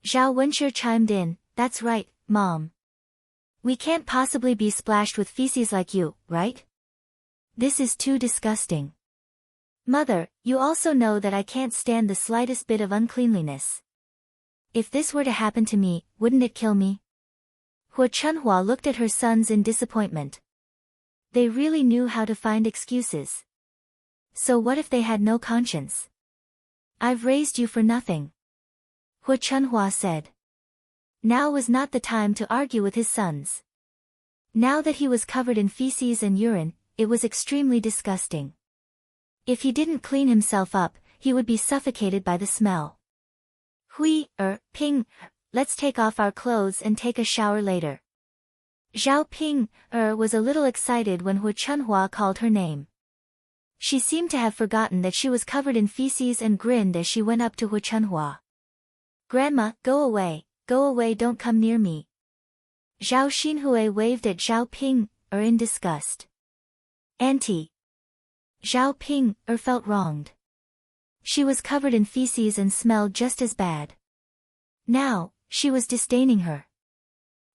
Zhao Wenshi chimed in, that's right, Mom. We can't possibly be splashed with feces like you, right? This is too disgusting. Mother, you also know that I can't stand the slightest bit of uncleanliness. If this were to happen to me, wouldn't it kill me? Hua Chunhua looked at her sons in disappointment. They really knew how to find excuses. So what if they had no conscience? I've raised you for nothing. Hua Chunhua said. Now was not the time to argue with his sons. Now that he was covered in feces and urine, it was extremely disgusting. If he didn't clean himself up, he would be suffocated by the smell. Ping, let's take off our clothes and take a shower later. Zhao Ping, was a little excited when Hua Chunhua called her name. She seemed to have forgotten that she was covered in feces and grinned as she went up to Hua Chunhua. Grandma, go away, don't come near me. Zhao Xinhui waved at Zhao Ping, in disgust. Auntie. Zhao Ping, felt wronged. She was covered in feces and smelled just as bad. Now, she was disdaining her.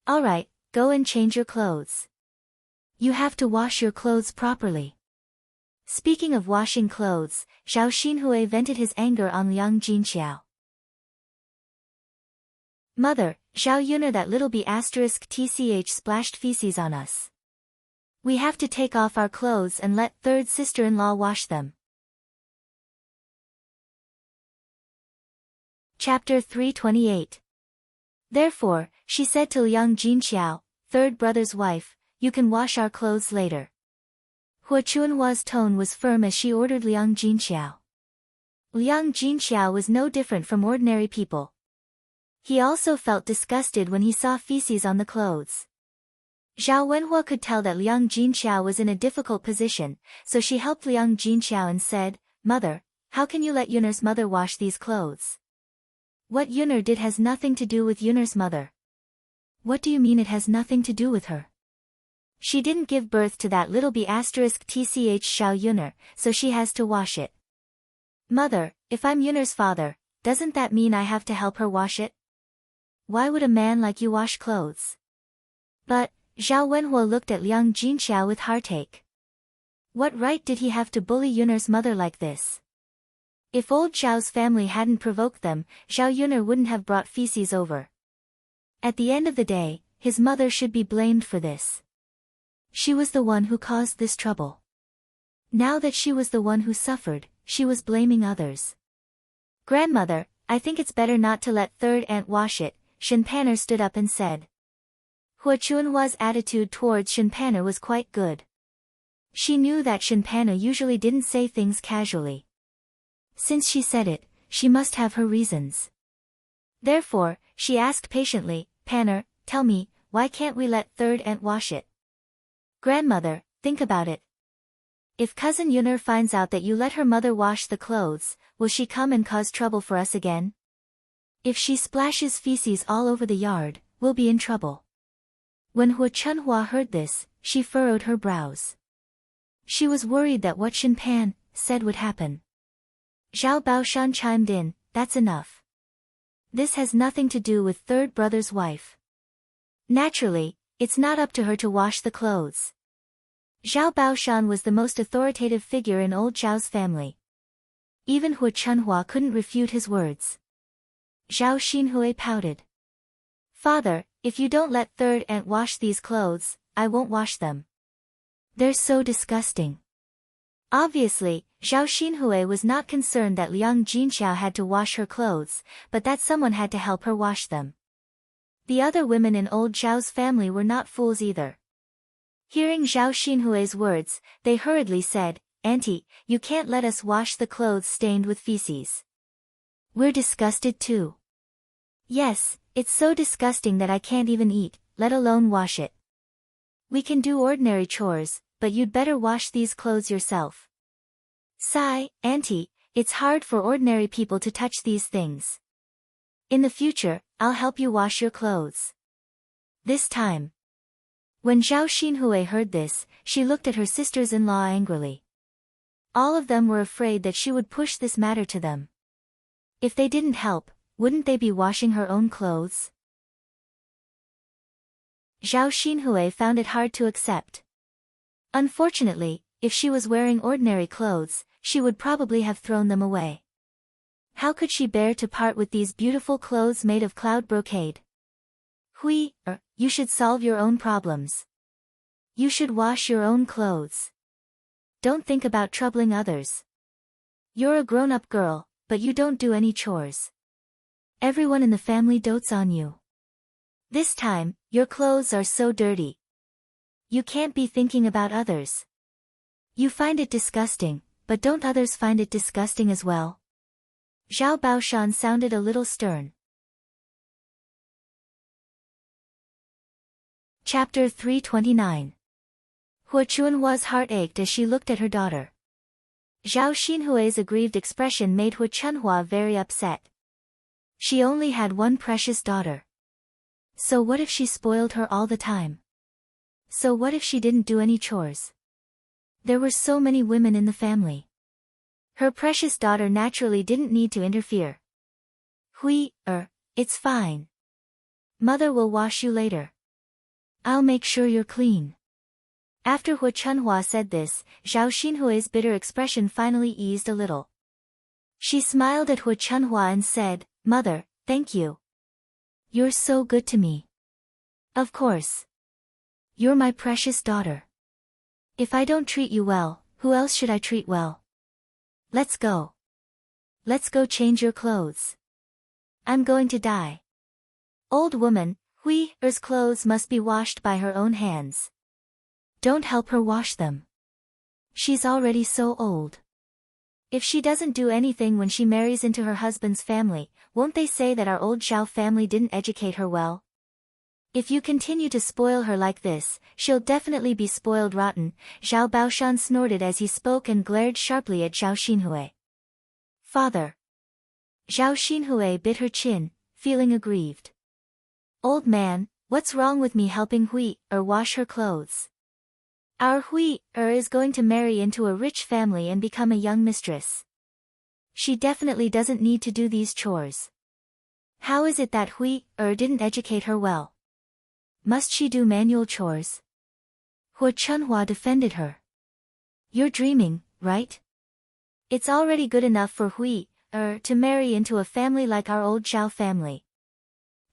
Alright, go and change your clothes. You have to wash your clothes properly. Speaking of washing clothes, Zhao Xinhui vented his anger on Liang Jinqiao. Mother, Zhao Yun that little b*** splashed feces on us. We have to take off our clothes and let third sister-in-law wash them. Chapter 328. Therefore, she said to Liang Jinqiao, third brother's wife, you can wash our clothes later. Hua Chuanhua's tone was firm as she ordered Liang Jinqiao. Liang Jinqiao was no different from ordinary people. He also felt disgusted when he saw feces on the clothes. Zhao Wenhua could tell that Liang Jinqiao was in a difficult position, so she helped Liang Jinqiao and said, Mother, how can you let Yun'er's mother wash these clothes? What Yun'er did has nothing to do with Yun'er's mother. What do you mean it has nothing to do with her? She didn't give birth to that little tch Xiao Yun'er, so she has to wash it. Mother, if I'm Yun'er's father, doesn't that mean I have to help her wash it? Why would a man like you wash clothes? But, Zhao Wenhua looked at Liang Jinqiao with heartache. What right did he have to bully Yun'er's mother like this? If old Zhao's family hadn't provoked them, Zhao Yun'er wouldn't have brought feces over. At the end of the day, his mother should be blamed for this. She was the one who caused this trouble. Now that she was the one who suffered, she was blaming others. Grandmother, I think it's better not to let third aunt wash it, Shen Pan'er stood up and said. Hua Chuanhua's attitude towards Shen Pan'er was quite good. She knew that Shen Pan'er usually didn't say things casually. Since she said it, she must have her reasons. Therefore, she asked patiently, Pan'er, tell me, why can't we let third aunt wash it? Grandmother, think about it. If cousin Yun'er finds out that you let her mother wash the clothes, will she come and cause trouble for us again? If she splashes feces all over the yard, we'll be in trouble. When Hua Chunhua heard this, she furrowed her brows. She was worried that what Shen Pan said would happen. Zhao Baoshan chimed in, that's enough. This has nothing to do with third brother's wife. Naturally, it's not up to her to wash the clothes. Zhao Baoshan was the most authoritative figure in old Zhao's family. Even Hua Chunhua couldn't refute his words. Zhao Xinhui pouted. Father, if you don't let third aunt wash these clothes, I won't wash them. They're so disgusting. Obviously, Zhao Xinhui was not concerned that Liang Jinqiao had to wash her clothes, but that someone had to help her wash them. The other women in old Zhao's family were not fools either. Hearing Zhao Xinhui's words, they hurriedly said, Auntie, you can't let us wash the clothes stained with feces. We're disgusted too. Yes, it's so disgusting that I can't even eat, let alone wash it. We can do ordinary chores, but you'd better wash these clothes yourself. Sigh, Auntie, it's hard for ordinary people to touch these things. In the future, I'll help you wash your clothes. This time. When Zhao Xinhui heard this, she looked at her sisters-in-law angrily. All of them were afraid that she would push this matter to them. If they didn't help, wouldn't they be washing her own clothes? Zhao Xinhui found it hard to accept. Unfortunately, if she was wearing ordinary clothes, she would probably have thrown them away. How could she bear to part with these beautiful clothes made of cloud brocade? You should solve your own problems. You should wash your own clothes. Don't think about troubling others. You're a grown-up girl, but you don't do any chores. Everyone in the family dotes on you. This time, your clothes are so dirty. You can't be thinking about others. You find it disgusting, but don't others find it disgusting as well? Zhao Baoshan sounded a little stern. Chapter 329. Hua Chunhua's heart ached as she looked at her daughter. Zhao Xinhui's aggrieved expression made Hua Chunhua very upset. She only had one precious daughter. So what if she spoiled her all the time? So what if she didn't do any chores? There were so many women in the family. Her precious daughter naturally didn't need to interfere. It's fine. Mother will wash you later. I'll make sure you're clean. After Hua Chunhua said this, Zhao Xinhui's bitter expression finally eased a little. She smiled at Hua Chunhua and said, Mother, thank you. You're so good to me. Of course. You're my precious daughter. If I don't treat you well, who else should I treat well? Let's go. Let's go change your clothes. I'm going to die. Old woman, Hui-er's clothes must be washed by her own hands. Don't help her wash them. She's already so old. If she doesn't do anything when she marries into her husband's family, won't they say that our old Zhao family didn't educate her well? If you continue to spoil her like this, she'll definitely be spoiled rotten. Zhao Baoshan snorted as he spoke and glared sharply at Zhao Xinhui. Father. Zhao Xinhui bit her chin, feeling aggrieved. Old man, what's wrong with me helping Hui-er wash her clothes? Our Hui-er is going to marry into a rich family and become a young mistress. She definitely doesn't need to do these chores. How is it that Hui-er didn't educate her well? Must she do manual chores? Hu Chunhua defended her. You're dreaming, right? It's already good enough for Hui-er to marry into a family like our old Zhao family.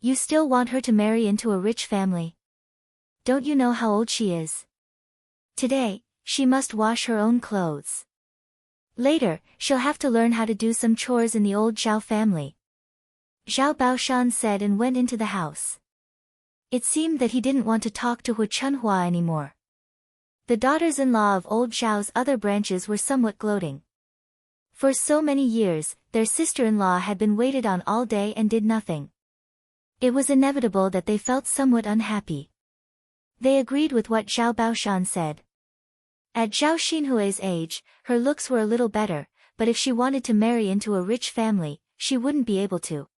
You still want her to marry into a rich family? Don't you know how old she is? Today, she must wash her own clothes. Later, she'll have to learn how to do some chores in the old Zhao family. Zhao Baoshan said and went into the house. It seemed that he didn't want to talk to Hu Chunhua anymore. The daughters-in-law of old Zhao's other branches were somewhat gloating. For so many years, their sister-in-law had been waited on all day and did nothing. It was inevitable that they felt somewhat unhappy. They agreed with what Zhao Baoshan said. At Zhao Xinhui's age, her looks were a little better, but if she wanted to marry into a rich family, she wouldn't be able to.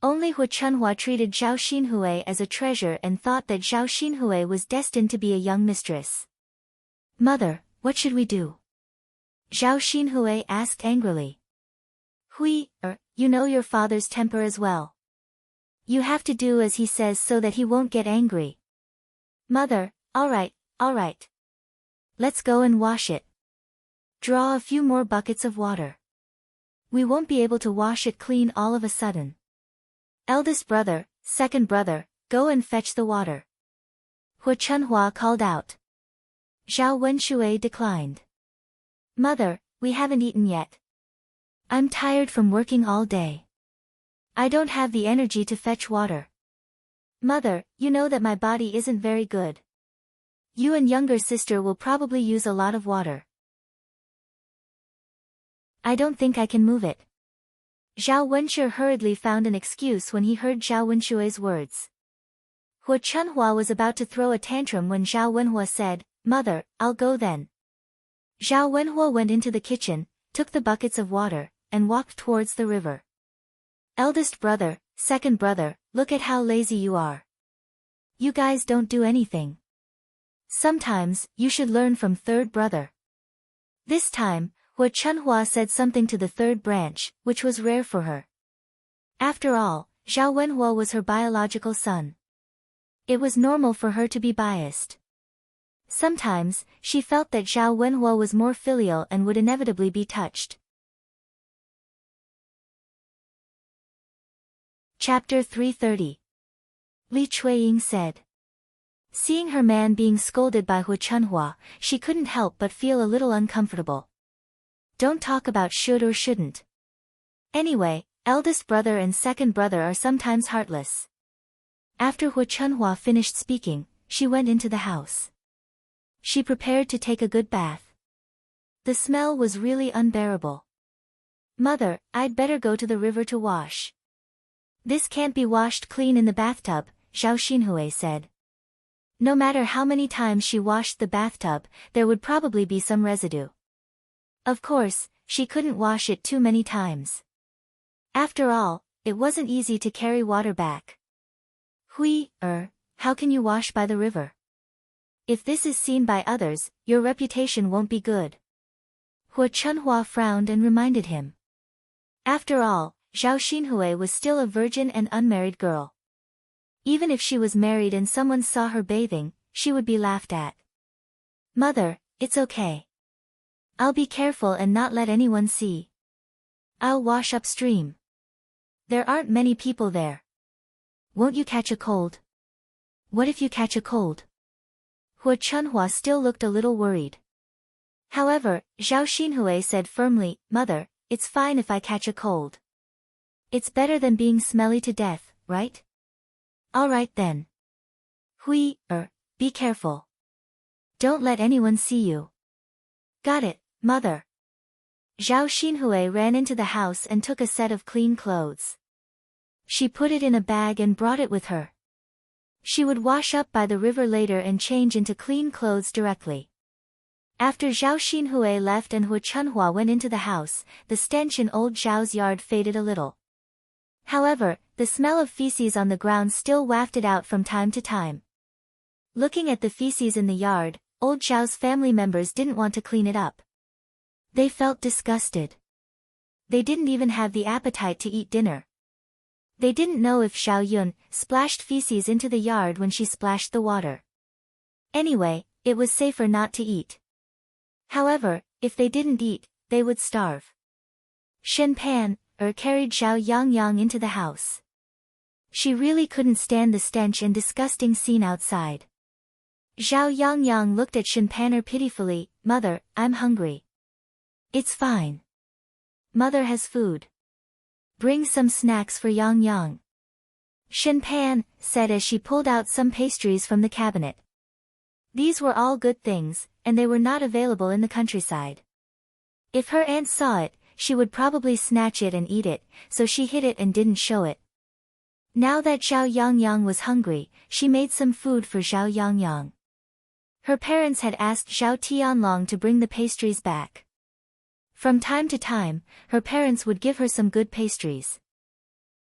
Only Hu Chunhua treated Zhao Xinhui as a treasure and thought that Zhao Xinhui was destined to be a young mistress. Mother, what should we do? Zhao Xinhui asked angrily. Hui-er, you know your father's temper as well. You have to do as he says so that he won't get angry. Mother, all right. Let's go and wash it. Draw a few more buckets of water. We won't be able to wash it clean all of a sudden. Eldest brother, second brother, go and fetch the water. Hu Chunhua called out. Zhao Wenshui declined. Mother, we haven't eaten yet. I'm tired from working all day. I don't have the energy to fetch water. Mother, you know that my body isn't very good. You and younger sister will probably use a lot of water. I don't think I can move it. Zhao Wenshui hurriedly found an excuse when he heard Zhao Wenshui's words. Hu Chunhua was about to throw a tantrum when Zhao Wenhua said, Mother, I'll go then. Zhao Wenhua went into the kitchen, took the buckets of water, and walked towards the river. Eldest brother, second brother, look at how lazy you are. You guys don't do anything. Sometimes, you should learn from third brother. This time, Hu Chunhua said something to the third branch, which was rare for her. After all, Zhao Wenhua was her biological son. It was normal for her to be biased. Sometimes, she felt that Zhao Wenhua was more filial and would inevitably be touched. Chapter 330. Li Chuiying said. Seeing her man being scolded by Hu Chunhua, she couldn't help but feel a little uncomfortable. Don't talk about should or shouldn't. Anyway, eldest brother and second brother are sometimes heartless. After Hu Chunhua finished speaking, she went into the house. She prepared to take a good bath. The smell was really unbearable. Mother, I'd better go to the river to wash. This can't be washed clean in the bathtub, Zhao Xinhui said. No matter how many times she washed the bathtub, there would probably be some residue. Of course, she couldn't wash it too many times. After all, it wasn't easy to carry water back. Hui-er, how can you wash by the river? If this is seen by others, your reputation won't be good. Hu Chunhua frowned and reminded him. After all, Zhao Xinhui was still a virgin and unmarried girl. Even if she was married and someone saw her bathing, she would be laughed at. Mother, it's okay. I'll be careful and not let anyone see. I'll wash upstream. There aren't many people there. Won't you catch a cold? What if you catch a cold? Hu Chunhua still looked a little worried. However, Zhao Xinhui said firmly, Mother, it's fine if I catch a cold. It's better than being smelly to death, right? All right then. Be careful. Don't let anyone see you. Got it, mother. Zhao Xinhui ran into the house and took a set of clean clothes. She put it in a bag and brought it with her. She would wash up by the river later and change into clean clothes directly. After Zhao Xinhui left and Hu Chunhua went into the house, the stench in old Zhao's yard faded a little. However, the smell of feces on the ground still wafted out from time to time. Looking at the feces in the yard, old Zhao's family members didn't want to clean it up. They felt disgusted. They didn't even have the appetite to eat dinner. They didn't know if Xiao Yun splashed feces into the yard when she splashed the water. Anyway, it was safer not to eat. However, if they didn't eat, they would starve. Shen Pan carried Zhao Yangyang into the house. She really couldn't stand the stench and disgusting scene outside. Zhao Yangyang looked at Shen Pan pitifully. Mother, I'm hungry. It's fine. Mother has food. Bring some snacks for Yang Yang. Shen Pan said as she pulled out some pastries from the cabinet. These were all good things, and they were not available in the countryside. If her aunt saw it, she would probably snatch it and eat it, so she hid it and didn't show it. Now that Zhao Yangyang was hungry, she made some food for Zhao Yangyang. Her parents had asked Zhao Tianlong to bring the pastries back. From time to time, her parents would give her some good pastries.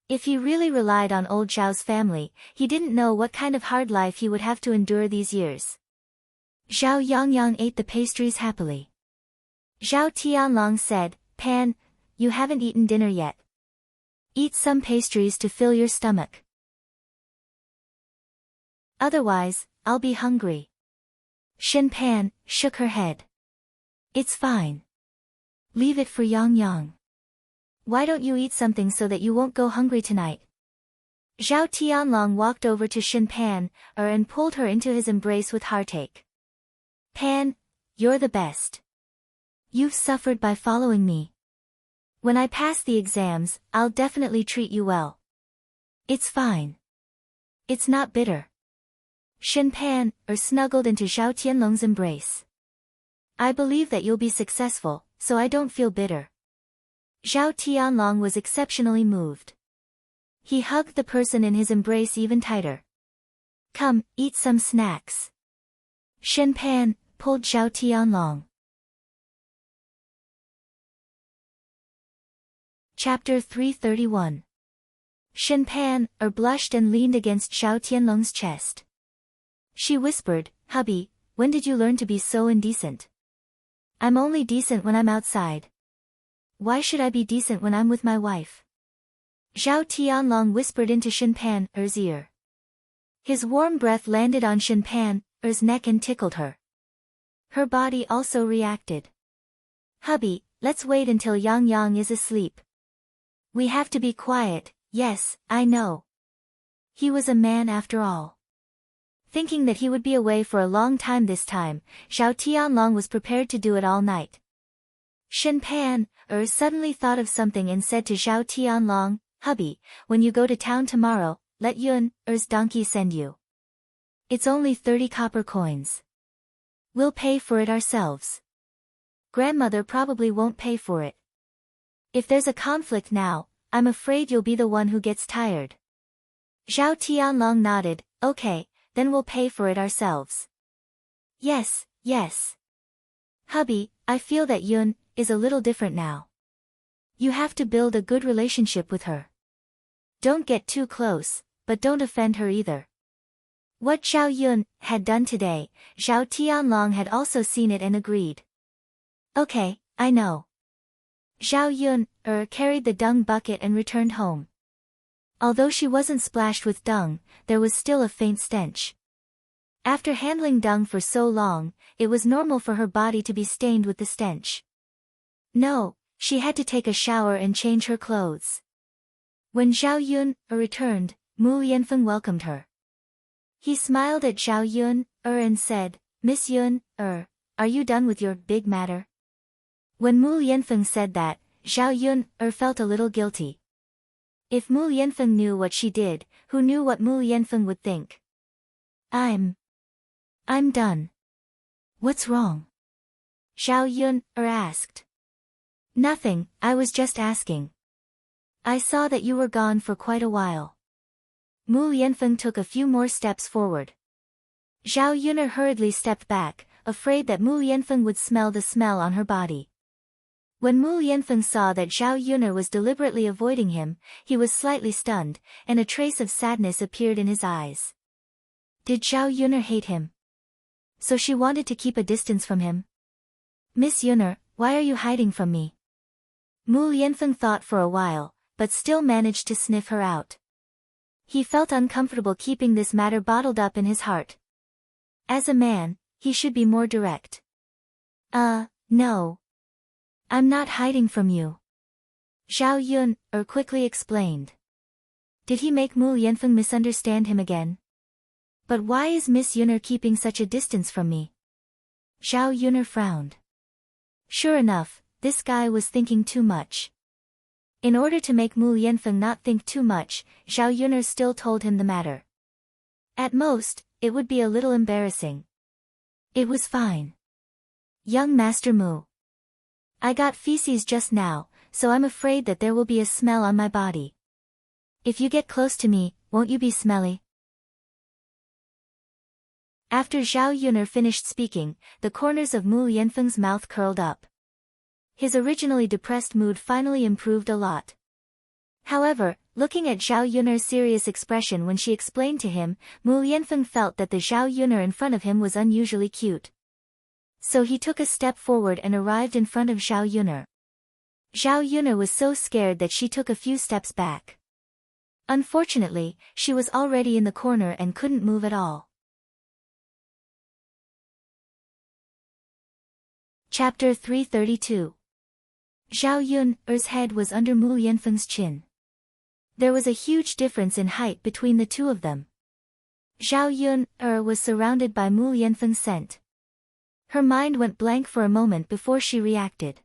If he really relied on old Zhao's family, he didn't know what kind of hard life he would have to endure these years. Zhao Yangyang ate the pastries happily. Zhao Tianlong said, Pan, you haven't eaten dinner yet. Eat some pastries to fill your stomach. Otherwise, I'll be hungry. Shen Pan shook her head. It's fine. Leave it for Yang Yang. Why don't you eat something so that you won't go hungry tonight? Zhao Tianlong walked over to Shen Pan and pulled her into his embrace with heartache. Pan, you're the best. You've suffered by following me. When I pass the exams, I'll definitely treat you well. It's fine. It's not bitter. Shen Pan snuggled into Zhao Tianlong's embrace. I believe that you'll be successful, so I don't feel bitter. Zhao Tianlong was exceptionally moved. He hugged the person in his embrace even tighter. Come, eat some snacks. Shen Pan pulled Zhao Tianlong. Chapter 331. Shen Pan blushed and leaned against Zhao Tianlong's chest. She whispered, Hubby, when did you learn to be so indecent? I'm only decent when I'm outside. Why should I be decent when I'm with my wife? Zhao Tianlong whispered into Shen Pan's ear. His warm breath landed on Shen Pan's neck and tickled her. Her body also reacted. Hubby, let's wait until Yang Yang is asleep. We have to be quiet. Yes, I know. He was a man after all. Thinking that he would be away for a long time this time, Zhao Tianlong was prepared to do it all night. Shen Pan suddenly thought of something and said to Zhao Tianlong, Hubby, when you go to town tomorrow, let Yun's donkey send you. It's only 30 copper coins. We'll pay for it ourselves. Grandmother probably won't pay for it. If there's a conflict now, I'm afraid you'll be the one who gets tired. Zhao Tianlong nodded, okay, then we'll pay for it ourselves. Yes, yes. Hubby, I feel that Yun is a little different now. You have to build a good relationship with her. Don't get too close, but don't offend her either. What Zhao Yun had done today, Zhao Tianlong had also seen it and agreed. Okay, I know. Zhao Yun carried the dung bucket and returned home. Although she wasn't splashed with dung, there was still a faint stench. After handling dung for so long, it was normal for her body to be stained with the stench. No, she had to take a shower and change her clothes. When Zhao Yun returned, Mu Yanfeng welcomed her. He smiled at Zhao Yun and said, Miss Yun, are you done with your big matter? When Mu Yanfeng said that, Zhao Yun felt a little guilty. If Mu Yanfeng knew what she did, who knew what Mu Yanfeng would think? I'm done. What's wrong? Zhao Yun asked. Nothing, I was just asking. I saw that you were gone for quite a while. Mu Yanfeng took a few more steps forward. Zhao Yun hurriedly stepped back, afraid that Mu Yanfeng would smell the smell on her body. When Mu Yanfeng saw that Zhao Yun was deliberately avoiding him, he was slightly stunned, and a trace of sadness appeared in his eyes. Did Zhao Yun hate him? So she wanted to keep a distance from him? Miss Yun, why are you hiding from me? Mu Yanfeng thought for a while, but still managed to sniff her out. He felt uncomfortable keeping this matter bottled up in his heart. As a man, he should be more direct. No. I'm not hiding from you. Zhao Yun quickly explained. Did he make Mu Yanfeng misunderstand him again? But why is Miss Yun keeping such a distance from me? Zhao Yun frowned. Sure enough, this guy was thinking too much. In order to make Mu Yanfeng not think too much, Zhao Yun still told him the matter. At most, it would be a little embarrassing. It was fine. Young Master Mu. I got feces just now, so I'm afraid that there will be a smell on my body. If you get close to me, won't you be smelly? After Zhao Yun finished speaking, the corners of Mu Yanfeng's mouth curled up. His originally depressed mood finally improved a lot. However, looking at Zhao Yun's serious expression when she explained to him, Mu Yanfeng felt that the Zhao Yun in front of him was unusually cute. So he took a step forward and arrived in front of Zhao Yun. Zhao Yun was so scared that she took a few steps back. Unfortunately, she was already in the corner and couldn't move at all. Chapter 332. Zhao Yun's head was under Mu Yanfeng's chin. There was a huge difference in height between the two of them. Zhao Yun was surrounded by Mu Yanfeng's scent. Her mind went blank for a moment before she reacted.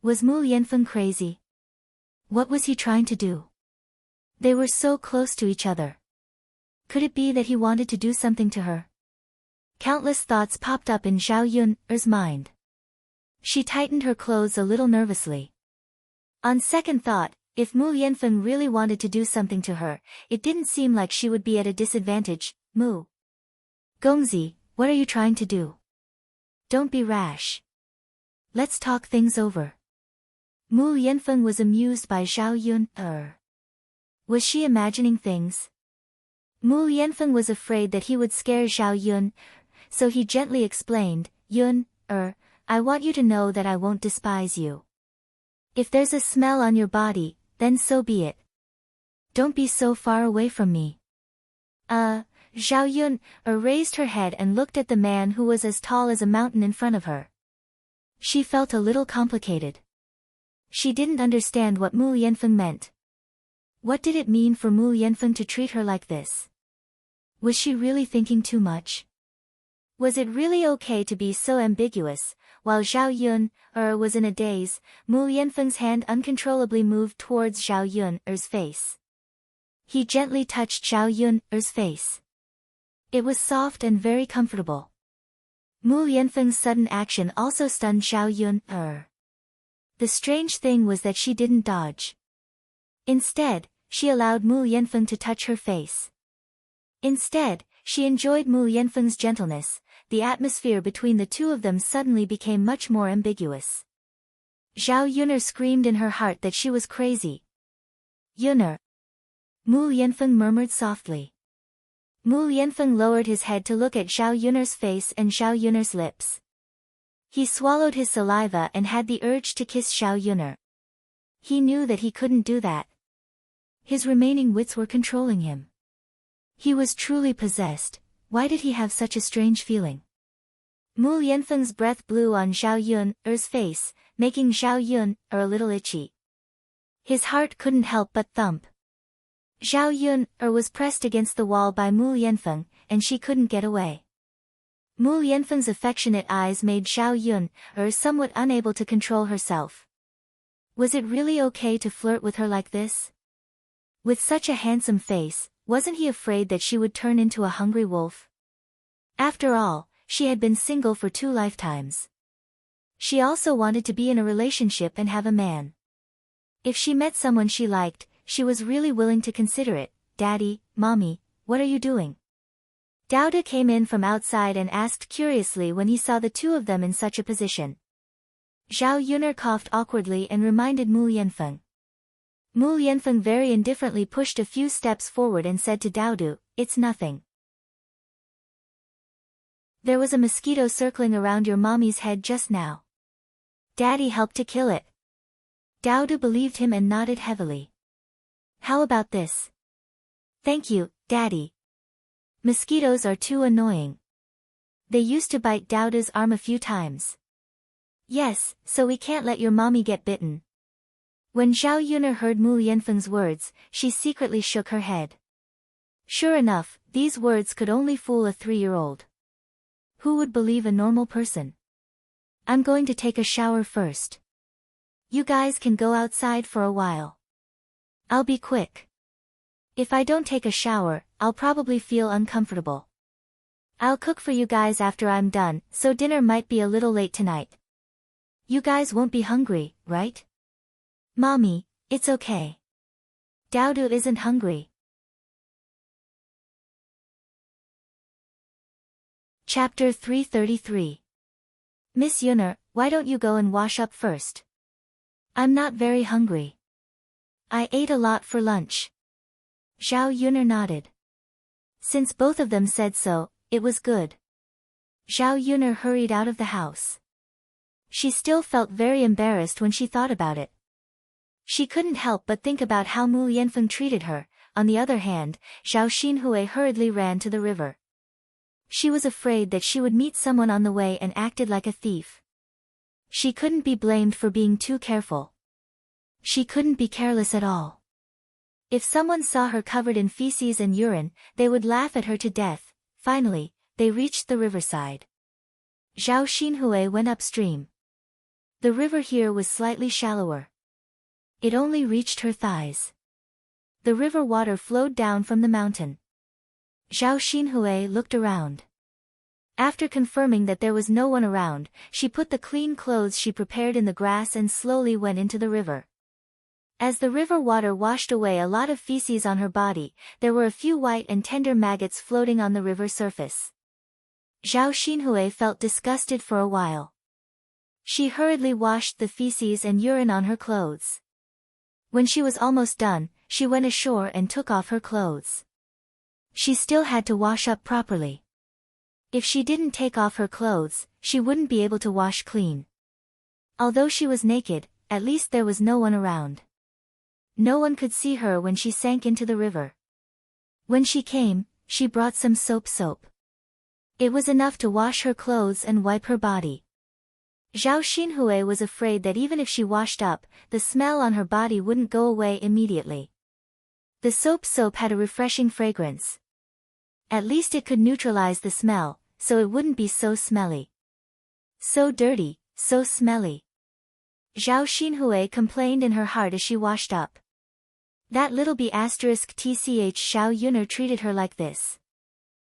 Was Mu Yanfeng crazy? What was he trying to do? They were so close to each other. Could it be that he wanted to do something to her? Countless thoughts popped up in Zhao Yun's mind. She tightened her clothes a little nervously. On second thought, if Mu Yanfeng really wanted to do something to her, it didn't seem like she would be at a disadvantage. Mu Gongzi, what are you trying to do? Don't be rash. Let's talk things over. Mu Yanfeng was amused by Zhao Yun. Was she imagining things? Mu Yanfeng was afraid that he would scare Zhao Yun, so he gently explained, Yun, I want you to know that I won't despise you. If there's a smell on your body, then so be it. Don't be so far away from me. Zhao Yun raised her head and looked at the man who was as tall as a mountain in front of her. She felt a little complicated. She didn't understand what Mu Yanfeng meant. What did it mean for Mu Yanfeng to treat her like this? Was she really thinking too much? Was it really okay to be so ambiguous? While Zhao Yun was in a daze, Mu Yanfeng's hand uncontrollably moved towards Zhao Yun's face. He gently touched Zhao Yun's face. It was soft and very comfortable. Mu Yanfeng's sudden action also stunned Zhao Yun. The strange thing was that she didn't dodge. Instead, she allowed Mu Yanfeng to touch her face. Instead, she enjoyed Mu Yanfeng's gentleness. The atmosphere between the two of them suddenly became much more ambiguous. Zhao Yun screamed in her heart that she was crazy. Yun. Mu Yanfeng murmured softly. Mu Yanfeng lowered his head to look at Zhao Yun's face and Zhao Yun's lips. He swallowed his saliva and had the urge to kiss Zhao Yun. He knew that he couldn't do that. His remaining wits were controlling him. He was truly possessed. Why did he have such a strange feeling? Mu Yanfeng's breath blew on Zhao Yun's face, making Zhao Yun a little itchy. His heart couldn't help but thump. Zhao Yun was pressed against the wall by Mu Yanfeng, and she couldn't get away. Mu Yanfeng's affectionate eyes made Zhao Yun somewhat unable to control herself. Was it really okay to flirt with her like this? With such a handsome face, wasn't he afraid that she would turn into a hungry wolf? After all, she had been single for 2 lifetimes. She also wanted to be in a relationship and have a man. If she met someone she liked, she was really willing to consider it. Daddy, Mommy, what are you doing? Dauda came in from outside and asked curiously when he saw the two of them in such a position. Zhao Yuner coughed awkwardly and reminded Mu Yanfeng. Mu Yanfeng very indifferently pushed a few steps forward and said to Daudu, "It's nothing. There was a mosquito circling around your mommy's head just now. Daddy helped to kill it." Daudu believed him and nodded heavily. "How about this?" "Thank you, Daddy. Mosquitoes are too annoying. They used to bite Dauda's arm a few times." "Yes, so we can't let your mommy get bitten." When Zhao Yuner heard Mu Yanfeng's words, she secretly shook her head. Sure enough, these words could only fool a 3-year-old. Who would believe a normal person? "I'm going to take a shower first. You guys can go outside for a while. I'll be quick. If I don't take a shower, I'll probably feel uncomfortable. I'll cook for you guys after I'm done, so dinner might be a little late tonight. You guys won't be hungry, right?" "Mommy, it's okay. Daudu isn't hungry." Chapter 333. "Miss Yuner, why don't you go and wash up first? I'm not very hungry. I ate a lot for lunch." Zhao Yuner nodded. Since both of them said so, it was good. Zhao Yuner hurried out of the house. She still felt very embarrassed when she thought about it. She couldn't help but think about how Mu Yanfeng treated her. On the other hand, Zhao Xinhui hurriedly ran to the river. She was afraid that she would meet someone on the way and acted like a thief. She couldn't be blamed for being too careful. She couldn't be careless at all. If someone saw her covered in feces and urine, they would laugh at her to death. Finally, they reached the riverside. Zhao Xinhui went upstream. The river here was slightly shallower. It only reached her thighs. The river water flowed down from the mountain. Zhao Xinhui looked around. After confirming that there was no one around, she put the clean clothes she prepared in the grass and slowly went into the river. As the river water washed away a lot of feces on her body, there were a few white and tender maggots floating on the river surface. Zhao Xinhui felt disgusted for a while. She hurriedly washed the feces and urine on her clothes. When she was almost done, she went ashore and took off her clothes. She still had to wash up properly. If she didn't take off her clothes, she wouldn't be able to wash clean. Although she was naked, at least there was no one around. No one could see her when she sank into the river. When she came, she brought some soap. It was enough to wash her clothes and wipe her body. Zhao Xinhui was afraid that even if she washed up, the smell on her body wouldn't go away immediately. The soap had a refreshing fragrance. At least it could neutralize the smell, so it wouldn't be so smelly. So dirty, so smelly. Zhao Xinhui complained in her heart as she washed up. That little b*tch Zhao Yuner treated her like this.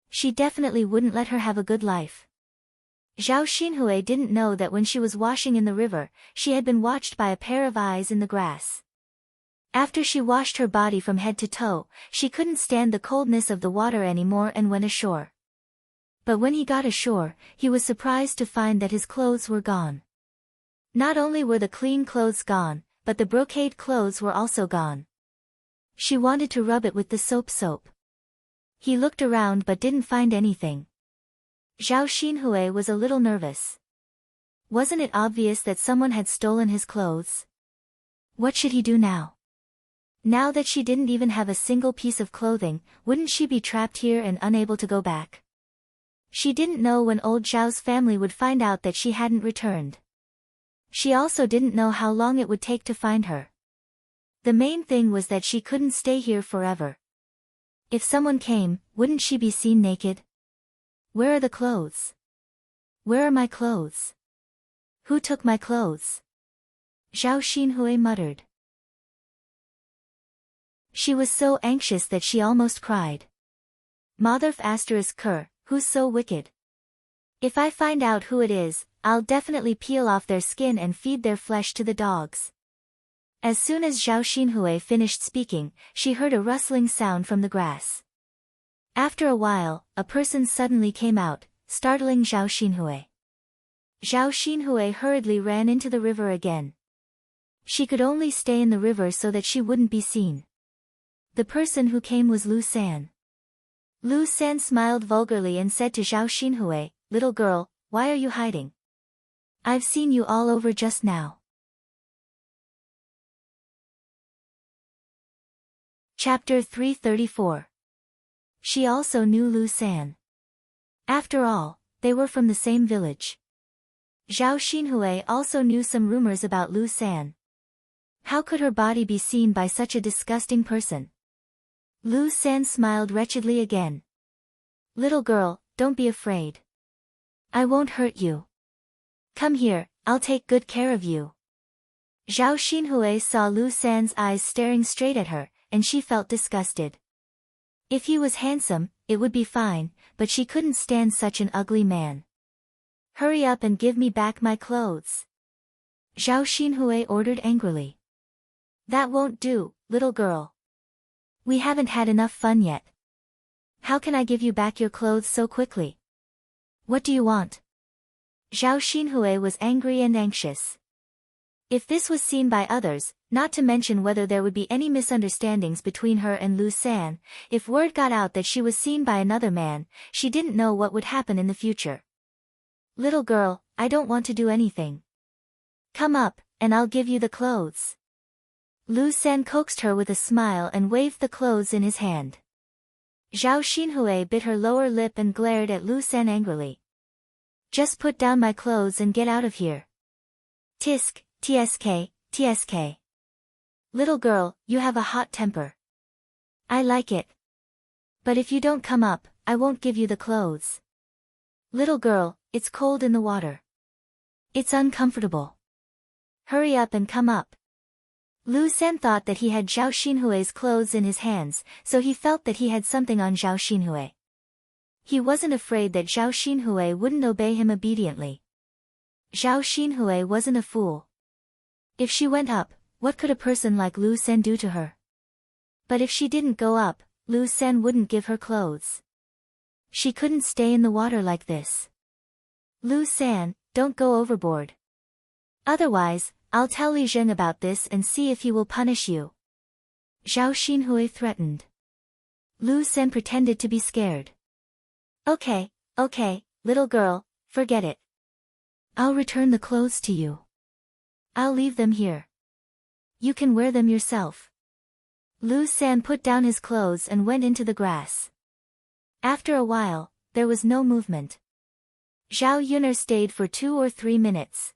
She definitely wouldn't let her have a good life. Zhao Xinhui didn't know that when she was washing in the river, she had been watched by a pair of eyes in the grass. After she washed her body from head to toe, she couldn't stand the coldness of the water anymore and went ashore. But when he got ashore, he was surprised to find that his clothes were gone. Not only were the clean clothes gone, but the brocade clothes were also gone. She wanted to rub it with the soap. He looked around but didn't find anything. Zhao Xinhui was a little nervous. Wasn't it obvious that someone had stolen his clothes? What should he do now? Now that she didn't even have a single piece of clothing, wouldn't she be trapped here and unable to go back? She didn't know when old Zhao's family would find out that she hadn't returned. She also didn't know how long it would take to find her. The main thing was that she couldn't stay here forever. If someone came, wouldn't she be seen naked? Where are the clothes? Where are my clothes? Who took my clothes? Zhao Xinhui muttered. She was so anxious that she almost cried. Motherf *, who's so wicked? If I find out who it is, I'll definitely peel off their skin and feed their flesh to the dogs. As soon as Zhao Xinhui finished speaking, she heard a rustling sound from the grass. After a while, a person suddenly came out, startling Zhao Xinhui. Zhao Xinhui hurriedly ran into the river again. She could only stay in the river so that she wouldn't be seen. The person who came was Lu San. Lu San smiled vulgarly and said to Zhao Xinhui, "Little girl, why are you hiding? I've seen you all over just now." Chapter 334. She also knew Lu San. After all, they were from the same village. Zhao Xinhui also knew some rumors about Lu San. How could her body be seen by such a disgusting person? Lu San smiled wretchedly again. "Little girl, don't be afraid. I won't hurt you. Come here, I'll take good care of you." Zhao Xinhui saw Lu San's eyes staring straight at her, and she felt disgusted. If he was handsome, it would be fine, but she couldn't stand such an ugly man. "Hurry up and give me back my clothes," Zhao Xinhui ordered angrily. "That won't do, little girl. We haven't had enough fun yet. How can I give you back your clothes so quickly? What do you want?" Zhao Xinhui was angry and anxious. If this was seen by others, not to mention whether there would be any misunderstandings between her and Lu San, if word got out that she was seen by another man, she didn't know what would happen in the future. "Little girl, I don't want to do anything. Come up, and I'll give you the clothes." Lu San coaxed her with a smile and waved the clothes in his hand. Zhao Xinhui bit her lower lip and glared at Lu San angrily. "Just put down my clothes and get out of here." "Tisk, tsk, tsk. Little girl, you have a hot temper. I like it. But if you don't come up, I won't give you the clothes." "Little girl, it's cold in the water. It's uncomfortable. Hurry up and come up." Lu San thought that he had Zhao Xinhui's clothes in his hands, so he felt that he had something on Zhao Xinhui. He wasn't afraid that Zhao Xinhui wouldn't obey him obediently. Zhao Xinhui wasn't a fool. If she went up, what could a person like Lu San do to her? But if she didn't go up, Lu San wouldn't give her clothes. She couldn't stay in the water like this. "Lu San, don't go overboard. Otherwise, I'll tell Li Zheng about this and see if he will punish you," Zhao Xinhui threatened. Lu San pretended to be scared. Okay, little girl, forget it. I'll return the clothes to you. I'll leave them here. You can wear them yourself." Lu San put down his clothes and went into the grass. After a while, there was no movement. Zhao Yuner stayed for 2 or 3 minutes.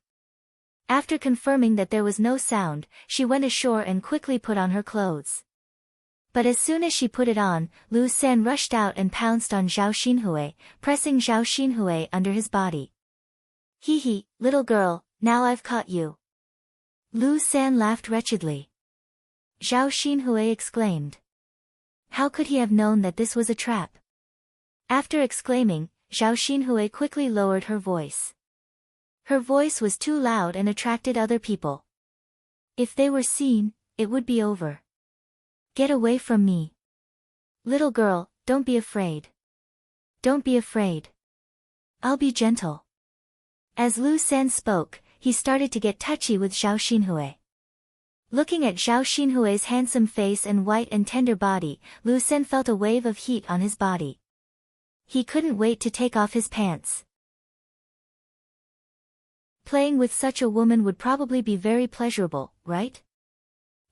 After confirming that there was no sound, she went ashore and quickly put on her clothes. But as soon as she put it on, Lu San rushed out and pounced on Zhao Xinhui, pressing Zhao Xinhui under his body. "Hee, little girl, now I've caught you." Lu San laughed wretchedly. Zhao Xinhui exclaimed. How could he have known that this was a trap? After exclaiming, Zhao Xinhui quickly lowered her voice. Her voice was too loud and attracted other people. If they were seen, it would be over. "Get away from me. Little girl, don't be afraid. Don't be afraid. I'll be gentle." As Lu San spoke, he started to get touchy with Zhao Xinhui. Looking at Zhao Xinhui's handsome face and white and tender body, Lu San felt a wave of heat on his body. He couldn't wait to take off his pants. Playing with such a woman would probably be very pleasurable, right?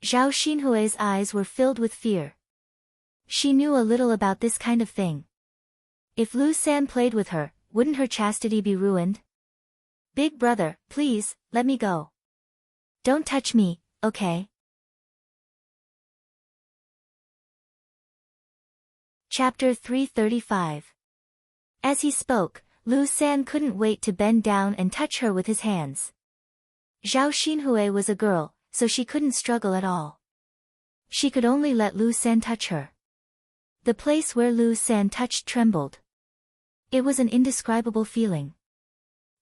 Zhao Xinhui's eyes were filled with fear. She knew a little about this kind of thing. If Lu San played with her, wouldn't her chastity be ruined? "Big brother, please, let me go. Don't touch me, okay?" Chapter 335. As he spoke, Lu San couldn't wait to bend down and touch her with his hands. Zhao Xinhui was a girl, so she couldn't struggle at all. She could only let Lu San touch her. The place where Lu San touched trembled. It was an indescribable feeling.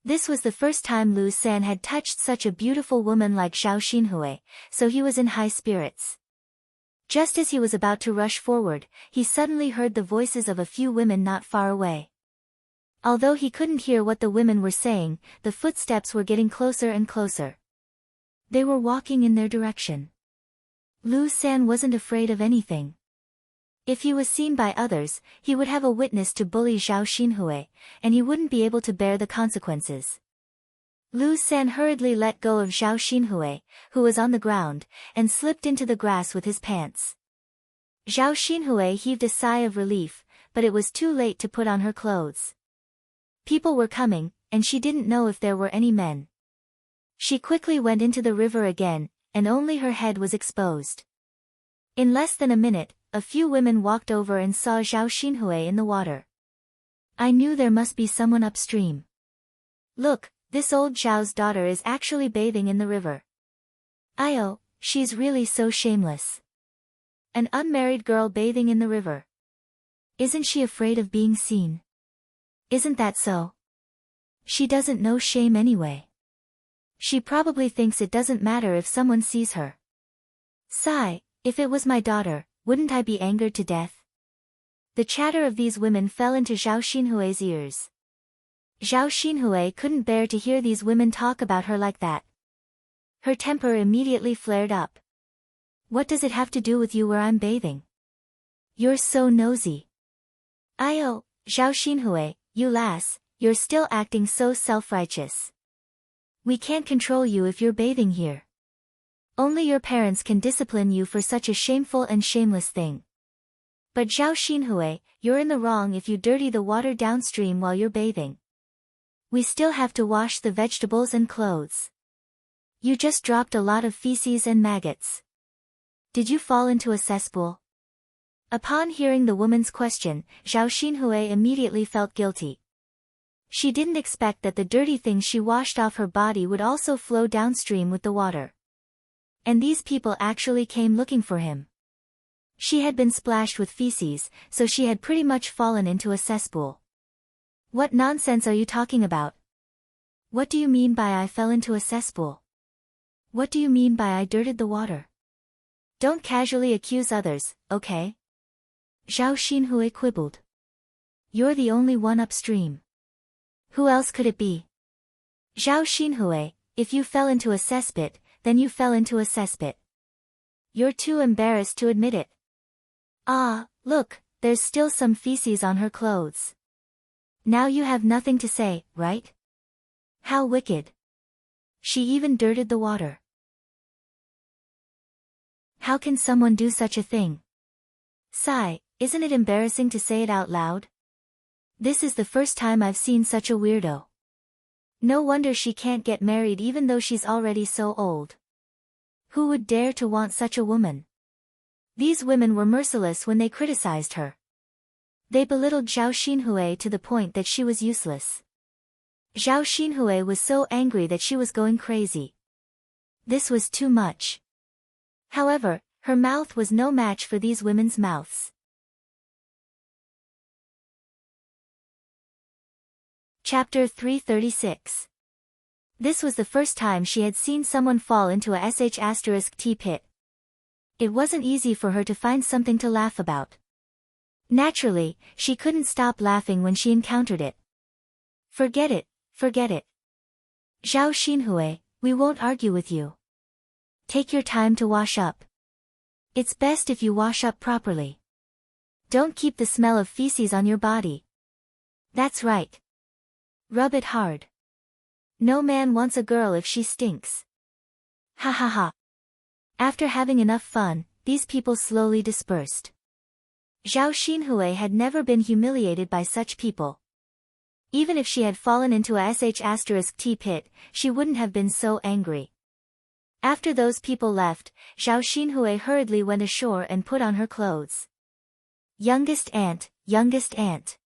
This was the first time Lu San had touched such a beautiful woman like Zhao Xinhui, so he was in high spirits. Just as he was about to rush forward, he suddenly heard the voices of a few women not far away. Although he couldn't hear what the women were saying, the footsteps were getting closer and closer. They were walking in their direction. Lu San wasn't afraid of anything. If he was seen by others, he would have a witness to bully Zhao Xinhui, and he wouldn't be able to bear the consequences. Lu San hurriedly let go of Zhao Xinhui, who was on the ground, and slipped into the grass with his pants. Zhao Xinhui heaved a sigh of relief, but it was too late to put on her clothes. People were coming, and she didn't know if there were any men. She quickly went into the river again, and only her head was exposed. In less than a minute, a few women walked over and saw Zhao Xinhui in the water. I knew there must be someone upstream. Look, this old Zhao's daughter is actually bathing in the river. Io, she's really so shameless. An unmarried girl bathing in the river. Isn't she afraid of being seen? Isn't that so? She doesn't know shame anyway. She probably thinks it doesn't matter if someone sees her. Sigh, if it was my daughter, wouldn't I be angered to death? The chatter of these women fell into Zhao Xinhui's ears. Zhao Xinhui couldn't bear to hear these women talk about her like that. Her temper immediately flared up. What does it have to do with you where I'm bathing? You're so nosy. Io, Zhao Xinhui, you lass, you're still acting so self-righteous. We can't control you if you're bathing here. Only your parents can discipline you for such a shameful and shameless thing. But Zhao Xinhui, you're in the wrong if you dirty the water downstream while you're bathing. We still have to wash the vegetables and clothes. You just dropped a lot of feces and maggots. Did you fall into a cesspool? Upon hearing the woman's question, Zhao Xinhui immediately felt guilty. She didn't expect that the dirty things she washed off her body would also flow downstream with the water. And these people actually came looking for him. She had been splashed with feces, so she had pretty much fallen into a cesspool. What nonsense are you talking about? What do you mean by I fell into a cesspool? What do you mean by I dirted the water? Don't casually accuse others, okay? Zhao Xinhui quibbled. You're the only one upstream. Who else could it be? Zhao Xinhui, if you fell into a cesspit, then you fell into a cesspit. You're too embarrassed to admit it. Ah, look, there's still some feces on her clothes. Now you have nothing to say, right? How wicked. She even dirted the water. How can someone do such a thing? Sigh, isn't it embarrassing to say it out loud? This is the first time I've seen such a weirdo. No wonder she can't get married even though she's already so old. Who would dare to want such a woman? These women were merciless when they criticized her. They belittled Zhao Xinhui to the point that she was useless. Zhao Xinhui was so angry that she was going crazy. This was too much. However, her mouth was no match for these women's mouths. Chapter 336. This was the first time she had seen someone fall into a **T pit. It wasn't easy for her to find something to laugh about. Naturally, she couldn't stop laughing when she encountered it. Forget it, forget it. Zhao Xinhui, we won't argue with you. Take your time to wash up. It's best if you wash up properly. Don't keep the smell of feces on your body. That's right. Rub it hard. No man wants a girl if she stinks. Ha ha ha. After having enough fun, these people slowly dispersed. Zhao Xinhui had never been humiliated by such people. Even if she had fallen into a **T pit, she wouldn't have been so angry. After those people left, Zhao Xinhui hurriedly went ashore and put on her clothes. Youngest aunt, youngest aunt.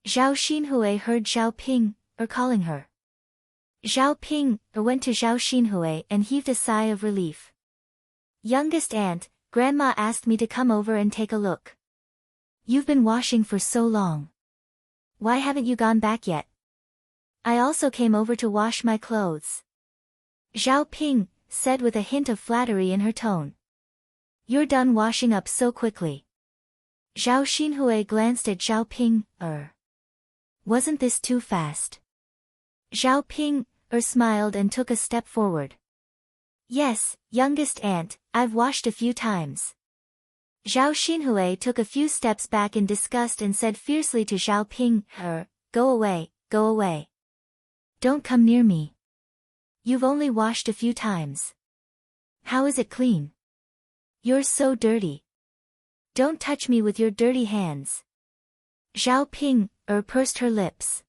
Zhao Xinhui heard Zhao Ping, calling her. Zhao Ping, went to Zhao Xinhui and heaved a sigh of relief. Youngest aunt, Grandma asked me to come over and take a look. You've been washing for so long. Why haven't you gone back yet? I also came over to wash my clothes. Zhao Ping said with a hint of flattery in her tone. You're done washing up so quickly. Zhao Xinhui glanced at Zhao Ping. Wasn't this too fast? Zhao Ping smiled and took a step forward. Yes, youngest aunt, I've washed a few times. Zhao Xinhui took a few steps back in disgust and said fiercely to Zhao Ping, go away, go away. Don't come near me. You've only washed a few times. How is it clean? You're so dirty. Don't touch me with your dirty hands. Zhao Ping pursed her lips.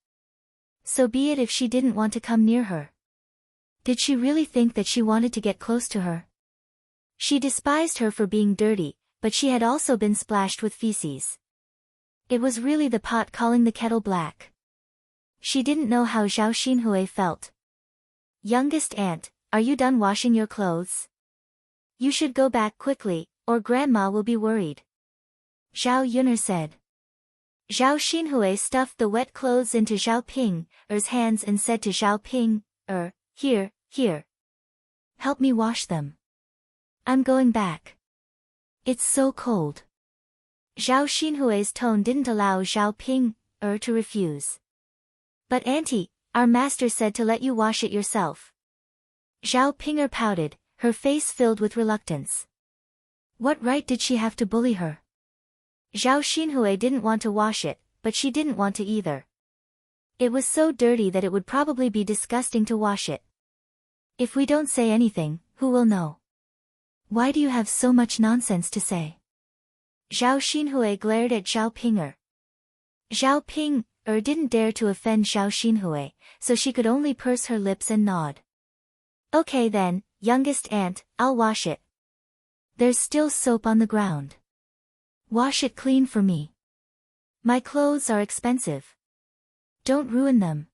So be it if she didn't want to come near her. Did she really think that she wanted to get close to her? She despised her for being dirty, but she had also been splashed with feces. It was really the pot calling the kettle black. She didn't know how Zhao Xinhui felt. Youngest aunt, are you done washing your clothes? You should go back quickly, or Grandma will be worried. Zhao Yun'er said. Zhao Xinhui stuffed the wet clothes into Zhao Ping's hands and said to Zhao Ping, Here. Help me wash them. I'm going back. It's so cold. Zhao Xinhui's tone didn't allow Zhao Ping to refuse. But auntie, our master said to let you wash it yourself. Zhao Ping pouted, her face filled with reluctance. What right did she have to bully her? Zhao Xinhui didn't want to wash it, but she didn't want to either. It was so dirty that it would probably be disgusting to wash it. If we don't say anything, who will know? Why do you have so much nonsense to say? Zhao Xinhui glared at Zhao Ping. Zhao Ping didn't dare to offend Zhao Xinhui, so she could only purse her lips and nod. Okay then, youngest aunt, I'll wash it. There's still soap on the ground. Wash it clean for me. My clothes are expensive. Don't ruin them.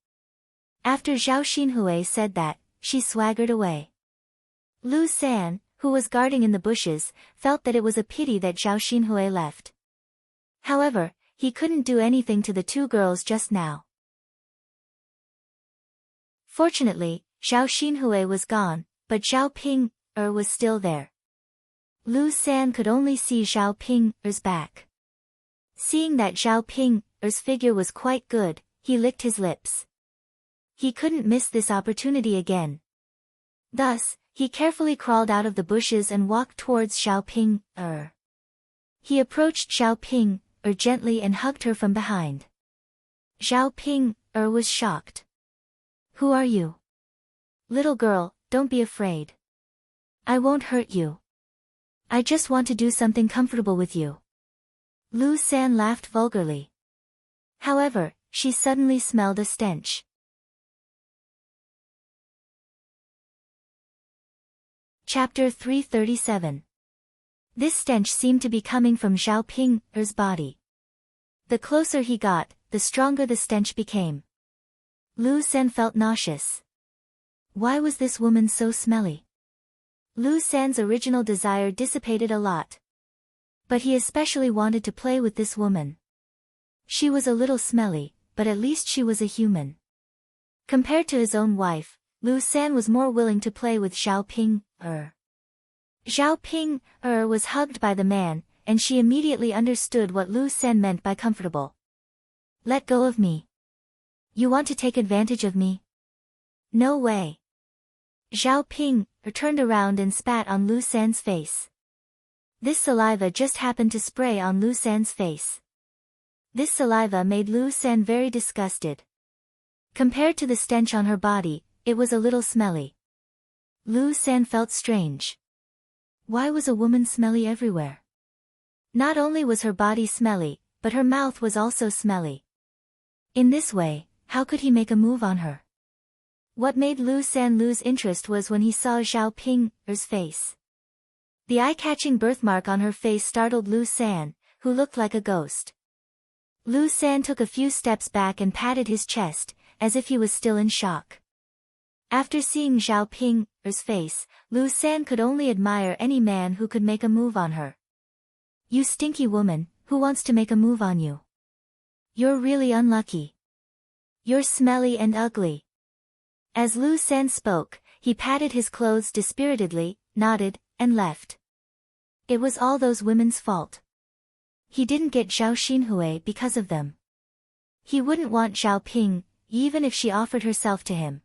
After Zhao Xinhui said that, she swaggered away. Lu San, who was guarding in the bushes, felt that it was a pity that Zhao Xinhui left. However, he couldn't do anything to the two girls just now. Fortunately, Zhao Xinhui was gone, but Zhao Ping was still there. Lu San could only see Zhao Ping's back. Seeing that Zhao Ping's figure was quite good, he licked his lips. He couldn't miss this opportunity again. Thus, he carefully crawled out of the bushes and walked towards Zhao Ping. He approached Zhao Ping gently and hugged her from behind. Zhao Ping was shocked. Who are you? Little girl, don't be afraid. I won't hurt you. I just want to do something comfortable with you. Lu San laughed vulgarly. However, she suddenly smelled a stench. Chapter 337. This stench seemed to be coming from Zhao Ping's body. The closer he got, the stronger the stench became. Lu San felt nauseous. Why was this woman so smelly? Lu San's original desire dissipated a lot. But he especially wanted to play with this woman. She was a little smelly, but at least she was a human. Compared to his own wife, Lu San was more willing to play with Zhao Ping. Zhao Ping was hugged by the man, and she immediately understood what Lu San meant by comfortable. Let go of me. You want to take advantage of me? No way. Zhao Ping turned around and spat on Lu San's face. This saliva just happened to spray on Lu San's face. This saliva made Lu San very disgusted. Compared to the stench on her body, it was a little smelly. Lu San felt strange. Why was a woman smelly everywhere? Not only was her body smelly, but her mouth was also smelly. In this way, how could he make a move on her? What made Lu San lose interest was when he saw Zhao Ping's face. The eye-catching birthmark on her face startled Lu San, who looked like a ghost. Lu San took a few steps back and patted his chest, as if he was still in shock. After seeing Zhao Ping's face, Lu San could only admire any man who could make a move on her. You stinky woman, who wants to make a move on you? You're really unlucky. You're smelly and ugly. As Lu San spoke, he patted his clothes dispiritedly, nodded, and left. It was all those women's fault. He didn't get Zhao Xinhui because of them. He wouldn't want Zhao Ping, even if she offered herself to him.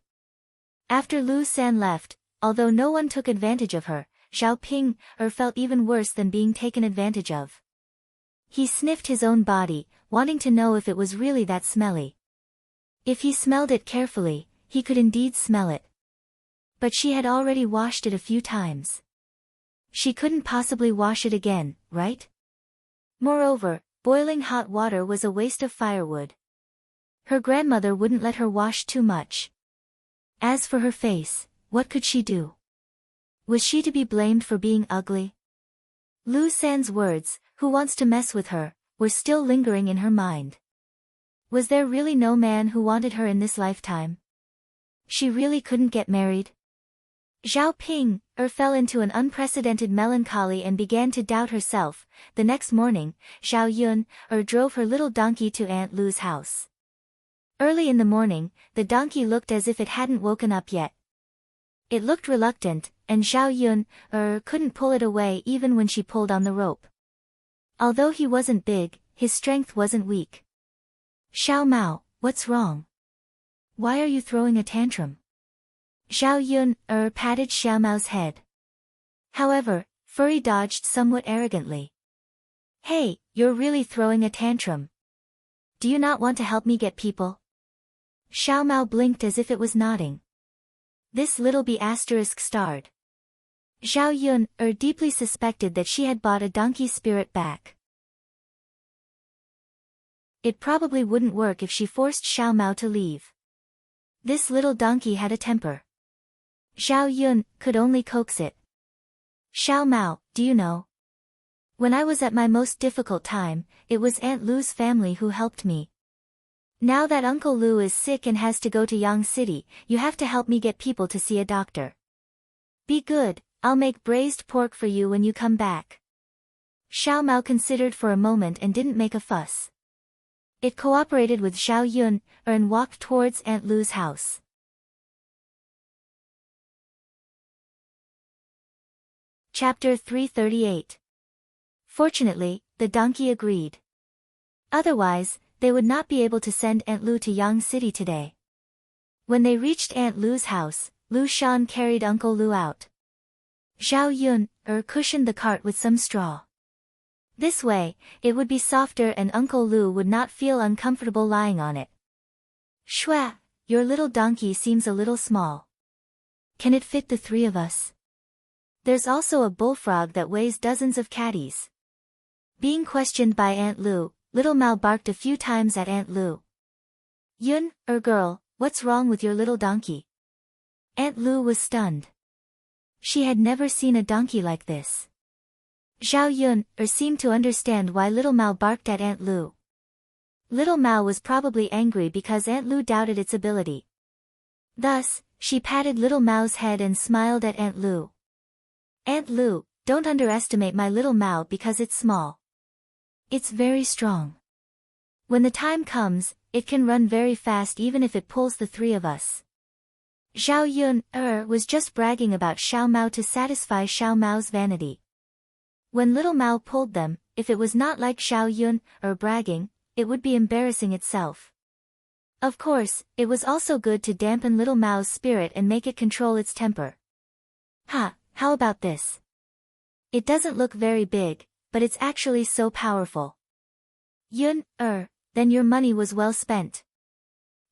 After Lu San left, although no one took advantage of her, Zhao Ping felt even worse than being taken advantage of. He sniffed his own body, wanting to know if it was really that smelly. If he smelled it carefully, he could indeed smell it. But she had already washed it a few times. She couldn't possibly wash it again, right? Moreover, boiling hot water was a waste of firewood. Her grandmother wouldn't let her wash too much. As for her face, what could she do? Was she to be blamed for being ugly? Lu San's words, "Who wants to mess with her," were still lingering in her mind. Was there really no man who wanted her in this lifetime? She really couldn't get married? Zhao Ping fell into an unprecedented melancholy and began to doubt herself. The next morning, Zhao Yun drove her little donkey to Aunt Lu's house. Early in the morning, the donkey looked as if it hadn't woken up yet. It looked reluctant, and Zhao Yun couldn't pull it away even when she pulled on the rope. Although he wasn't big, his strength wasn't weak. "Xiao Mao, what's wrong? Why are you throwing a tantrum?" Zhao Yun patted Xiao Mao's head. However, Furry dodged somewhat arrogantly. "Hey, you're really throwing a tantrum. Do you not want to help me get people?" Xiao Mao blinked as if it was nodding. This little bee asterisk starred. Zhao Yun deeply suspected that she had bought a donkey spirit back. It probably wouldn't work if she forced Xiao Mao to leave. This little donkey had a temper. Zhao Yun could only coax it. "Xiao Mao, do you know? When I was at my most difficult time, it was Aunt Lu's family who helped me. Now that Uncle Lu is sick and has to go to Yang City, you have to help me get people to see a doctor. Be good, I'll make braised pork for you when you come back." Xiao Mao considered for a moment and didn't make a fuss. It cooperated with Zhao Yun and walked towards Aunt Lu's house. Chapter 338. Fortunately, the donkey agreed. Otherwise, they would not be able to send Aunt Lu to Yang City today. When they reached Aunt Lu's house, Lu Shan carried Uncle Lu out. Zhao Yun cushioned the cart with some straw. This way, it would be softer and Uncle Lu would not feel uncomfortable lying on it. "Shua, your little donkey seems a little small. Can it fit the three of us? There's also a bullfrog that weighs dozens of catties." Being questioned by Aunt Lu, little Mao barked a few times at Aunt Lu. "Yun, girl, what's wrong with your little donkey?" Aunt Lu was stunned. She had never seen a donkey like this. Zhao Yun seemed to understand why little Mao barked at Aunt Lu. Little Mao was probably angry because Aunt Lu doubted its ability. Thus, she patted little Mao's head and smiled at Aunt Lu. "Aunt Lu, don't underestimate my little Mao because it's small. It's very strong. When the time comes, it can run very fast even if it pulls the three of us." Zhao Yun was just bragging about Xiao Mao to satisfy Xiao Mao's vanity. When little Mao pulled them, if it was not like Zhao Yun bragging, it would be embarrassing itself. Of course, it was also good to dampen little Mao's spirit and make it control its temper. "Ha, how about this? It doesn't look very big, but it's actually so powerful." "Yun, then your money was well spent."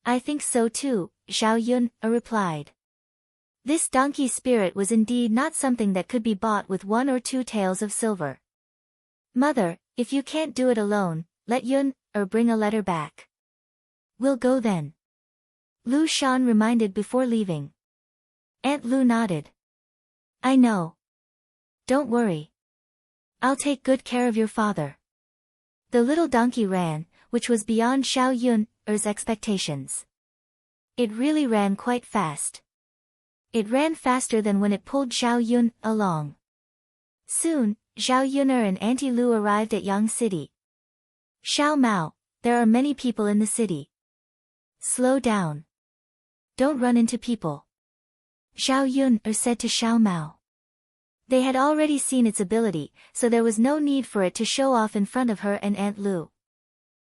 "I think so too," Zhao Yun replied. This donkey spirit was indeed not something that could be bought with 1 or 2 taels of silver. "Mother, if you can't do it alone, let Yun bring a letter back." "We'll go then," Lu Shan reminded before leaving. Aunt Lu nodded. "I know. Don't worry. I'll take good care of your father." The little donkey ran, which was beyond Xiao Yun's expectations. It really ran quite fast. It ran faster than when it pulled Zhao Yun along. Soon, Zhao Yuner and Auntie Lu arrived at Yang City. Xiao Mao, there are many people in the city. Slow down. Don't run into people. Zhao Yun said to Xiao Mao. They had already seen its ability, so there was no need for it to show off in front of her and Aunt Lu.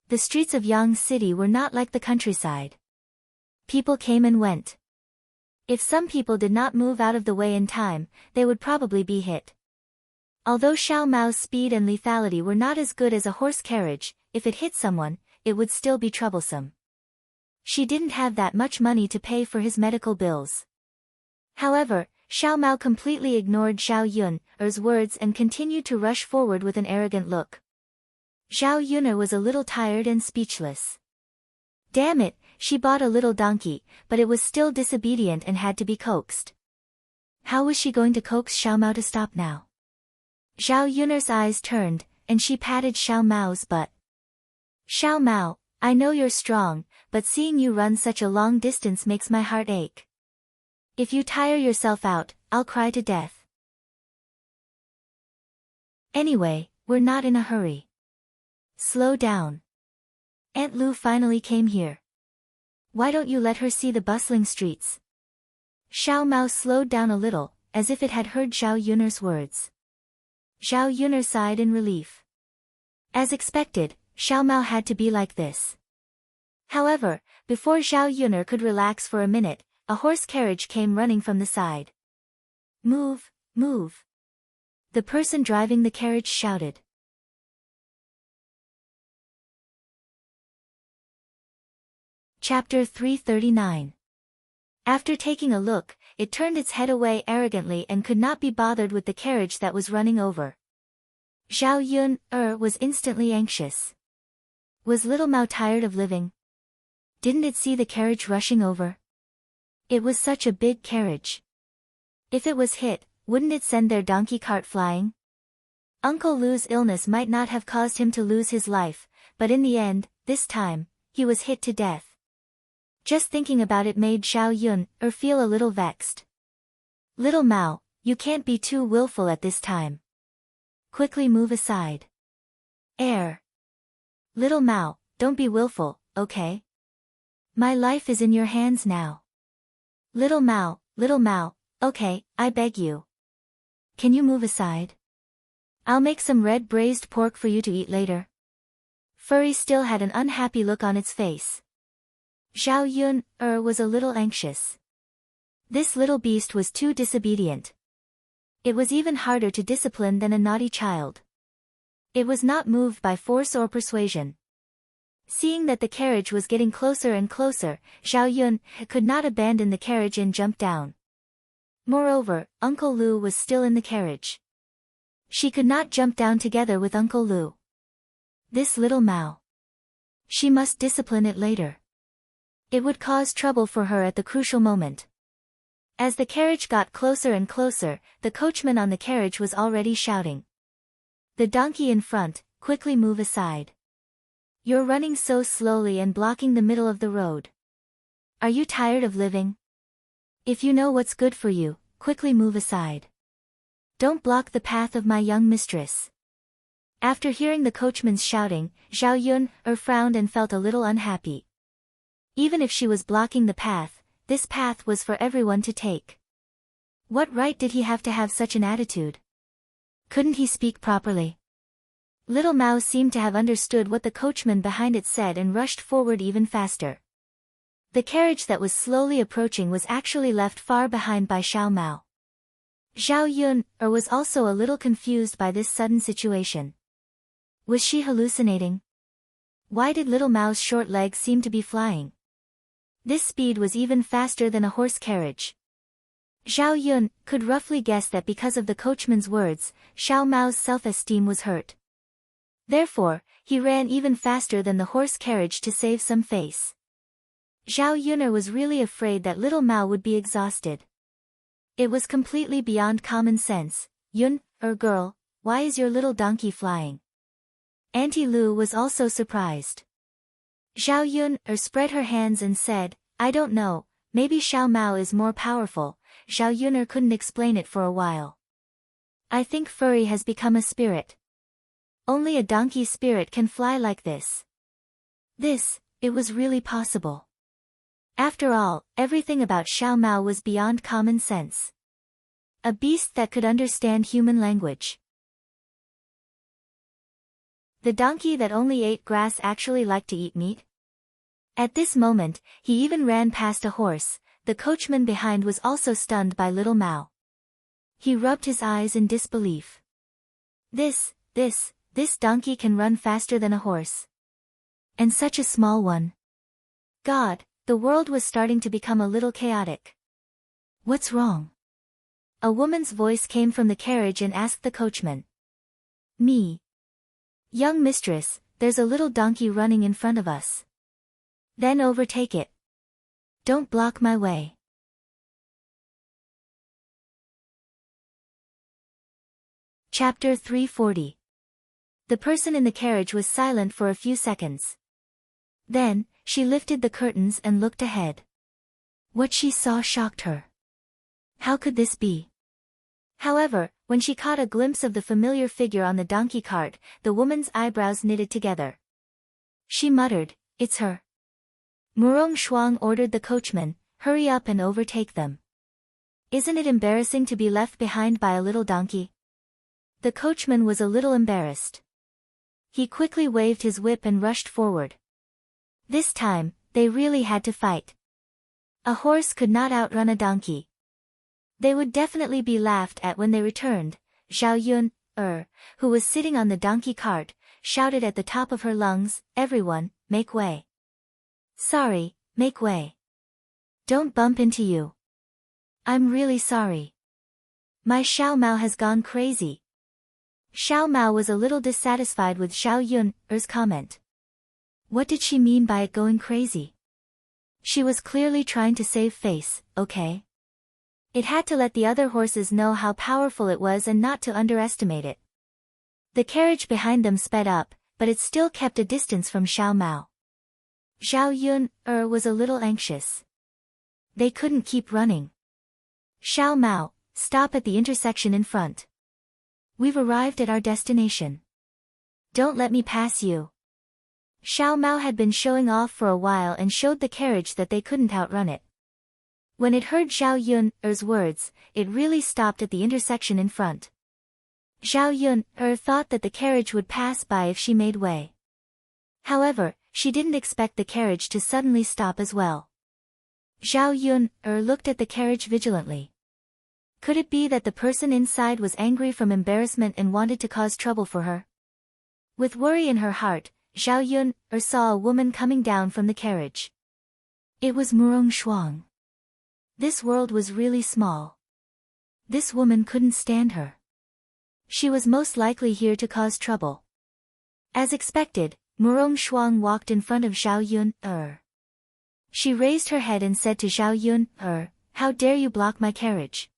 The streets of Yang City were not like the countryside. People came and went. If some people did not move out of the way in time, they would probably be hit. Although Xiao Mao's speed and lethality were not as good as a horse carriage, if it hit someone, it would still be troublesome. She didn't have that much money to pay for his medical bills. However, Xiao Mao completely ignored Zhao Yun's words and continued to rush forward with an arrogant look. Zhao Yuner was a little tired and speechless. Damn it, she bought a little donkey, but it was still disobedient and had to be coaxed. How was she going to coax Xiao Mao to stop now? Zhao Yuner's eyes turned, and she patted Xiao Mao's butt. Xiao Mao, I know you're strong, but seeing you run such a long distance makes my heart ache. If you tire yourself out, I'll cry to death. Anyway, we're not in a hurry. Slow down. Aunt Lu finally came here. Why don't you let her see the bustling streets? Xiao Mao slowed down a little, as if it had heard Zhao Yuner's words. Zhao Yuner sighed in relief. As expected, Xiao Mao had to be like this. However, before Zhao Yuner could relax for a minute, a horse carriage came running from the side. Move, move. The person driving the carriage shouted. Chapter 339. After taking a look, it turned its head away arrogantly and could not be bothered with the carriage that was running over. Zhao Yun was instantly anxious. Was little Mao tired of living? Didn't it see the carriage rushing over? It was such a big carriage. If it was hit, wouldn't it send their donkey cart flying? Uncle Lu's illness might not have caused him to lose his life, but in the end, this time, he was hit to death. Just thinking about it made Zhao Yun feel a little vexed. Little Mao, you can't be too willful at this time. Quickly move aside. Air. Little Mao, don't be willful, okay? My life is in your hands now. Little Mao, okay, I beg you. Can you move aside? I'll make some red braised pork for you to eat later. Furry still had an unhappy look on its face. Zhao Yun was a little anxious. This little beast was too disobedient. It was even harder to discipline than a naughty child. It was not moved by force or persuasion. Seeing that the carriage was getting closer and closer, Zhao Yun could not abandon the carriage and jump down. Moreover, Uncle Lu was still in the carriage. She could not jump down together with Uncle Lu. This little Mao. She must discipline it later. It would cause trouble for her at the crucial moment. As the carriage got closer and closer, the coachman on the carriage was already shouting. The donkey in front, quickly move aside. You're running so slowly and blocking the middle of the road. Are you tired of living? If you know what's good for you, quickly move aside. Don't block the path of my young mistress. After hearing the coachman's shouting, Zhao Yun frowned and felt a little unhappy. Even if she was blocking the path, this path was for everyone to take. What right did he have to have such an attitude? Couldn't he speak properly? Little Mao seemed to have understood what the coachman behind it said and rushed forward even faster. The carriage that was slowly approaching was actually left far behind by Xiao Mao. Zhao Yun was also a little confused by this sudden situation. Was she hallucinating? Why did little Mao's short legs seem to be flying? This speed was even faster than a horse carriage. Zhao Yun could roughly guess that because of the coachman's words, Xiao Mao's self-esteem was hurt. Therefore, he ran even faster than the horse carriage to save some face. Zhao Yuner was really afraid that little Mao would be exhausted. It was completely beyond common sense. Yun, girl, why is your little donkey flying? Auntie Lu was also surprised. Zhao Yun spread her hands and said, I don't know, maybe Xiao Mao is more powerful. Zhao Yun'er couldn't explain it for a while. I think furry has become a spirit. Only a donkey spirit can fly like this. It was really possible. After all, everything about Xiao Mao was beyond common sense. A beast that could understand human language. The donkey that only ate grass actually liked to eat meat? At this moment, he even ran past a horse. The coachman behind was also stunned by little Mao. He rubbed his eyes in disbelief. This donkey can run faster than a horse. And such a small one. God, the world was starting to become a little chaotic. What's wrong? A woman's voice came from the carriage and asked the coachman. Me. Young mistress, there's a little donkey running in front of us. Then overtake it. Don't block my way. Chapter 340. The person in the carriage was silent for a few seconds. Then, she lifted the curtains and looked ahead. What she saw shocked her. How could this be? However, when she caught a glimpse of the familiar figure on the donkey cart, the woman's eyebrows knitted together. She muttered, "It's her." Murong Shuang ordered the coachman, "Hurry up and overtake them. Isn't it embarrassing to be left behind by a little donkey?" The coachman was a little embarrassed. He quickly waved his whip and rushed forward. This time, they really had to fight. A horse could not outrun a donkey. They would definitely be laughed at when they returned. Zhao Yun'er, who was sitting on the donkey cart, shouted at the top of her lungs, "Everyone, make way. Sorry, make way. Don't bump into you. I'm really sorry. My Xiao Mao has gone crazy." Xiao Mao was a little dissatisfied with Zhao Yun'er's comment. What did she mean by it going crazy? She was clearly trying to save face, okay? It had to let the other horses know how powerful it was and not to underestimate it. The carriage behind them sped up, but it still kept a distance from Xiao Mao. Zhao Yun'er was a little anxious. They couldn't keep running. "Xiao Mao, stop at the intersection in front. We've arrived at our destination. Don't let me pass you." Xiao Mao had been showing off for a while and showed the carriage that they couldn't outrun it. When it heard Zhao Yun'er's words, it really stopped at the intersection in front. Zhao Yun'er thought that the carriage would pass by if she made way. However, she didn't expect the carriage to suddenly stop as well. Zhao Yun'er looked at the carriage vigilantly. Could it be that the person inside was angry from embarrassment and wanted to cause trouble for her? With worry in her heart, Zhao Yun'er saw a woman coming down from the carriage. It was Murong Shuang. This world was really small. This woman couldn't stand her. She was most likely here to cause trouble. As expected, Murong Shuang walked in front of Zhao Yun'er. She raised her head and said to Zhao Yun'er, "How dare you block my carriage?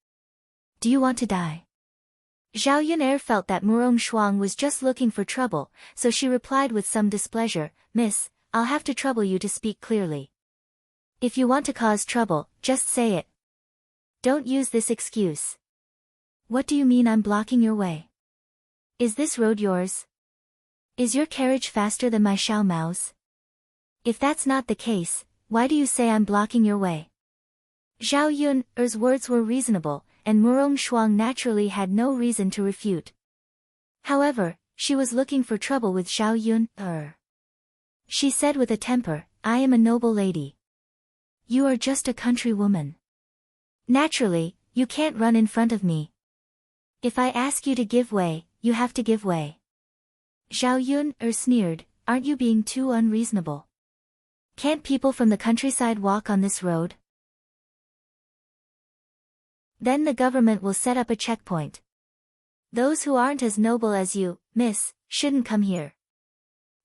Do you want to die?" Zhao Yun'er felt that Murong Shuang was just looking for trouble, so she replied with some displeasure, "Miss, I'll have to trouble you to speak clearly. If you want to cause trouble, just say it. Don't use this excuse." "What do you mean I'm blocking your way? Is this road yours? Is your carriage faster than my Xiao Mao's? If that's not the case, why do you say I'm blocking your way?" Zhao Yun'er's words were reasonable, and Murong Shuang naturally had no reason to refute. However, she was looking for trouble with Zhao Yun'er. She said with a temper, "I am a noble lady. You are just a country woman. Naturally, you can't run in front of me. If I ask you to give way, you have to give way." Zhao Yun'er sneered, "Aren't you being too unreasonable? Can't people from the countryside walk on this road? Then the government will set up a checkpoint. Those who aren't as noble as you, miss, shouldn't come here."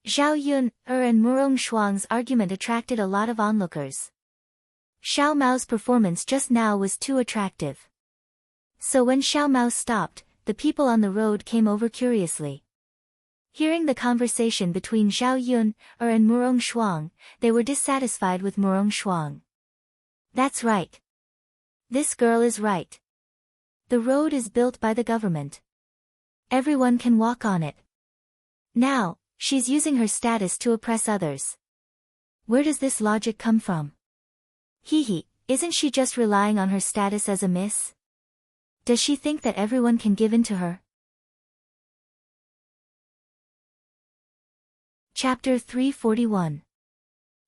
Zhao Yun'er and Murong Shuang's argument attracted a lot of onlookers. Xiao Mao's performance just now was too attractive. So when Xiao Mao stopped, the people on the road came over curiously. Hearing the conversation between Zhao Yun'er and Murong Shuang, they were dissatisfied with Murong Shuang. "That's right. This girl is right. The road is built by the government. Everyone can walk on it. Now, she's using her status to oppress others. Where does this logic come from? Hee, isn't she just relying on her status as a miss? Does she think that everyone can give in to her? Chapter 341.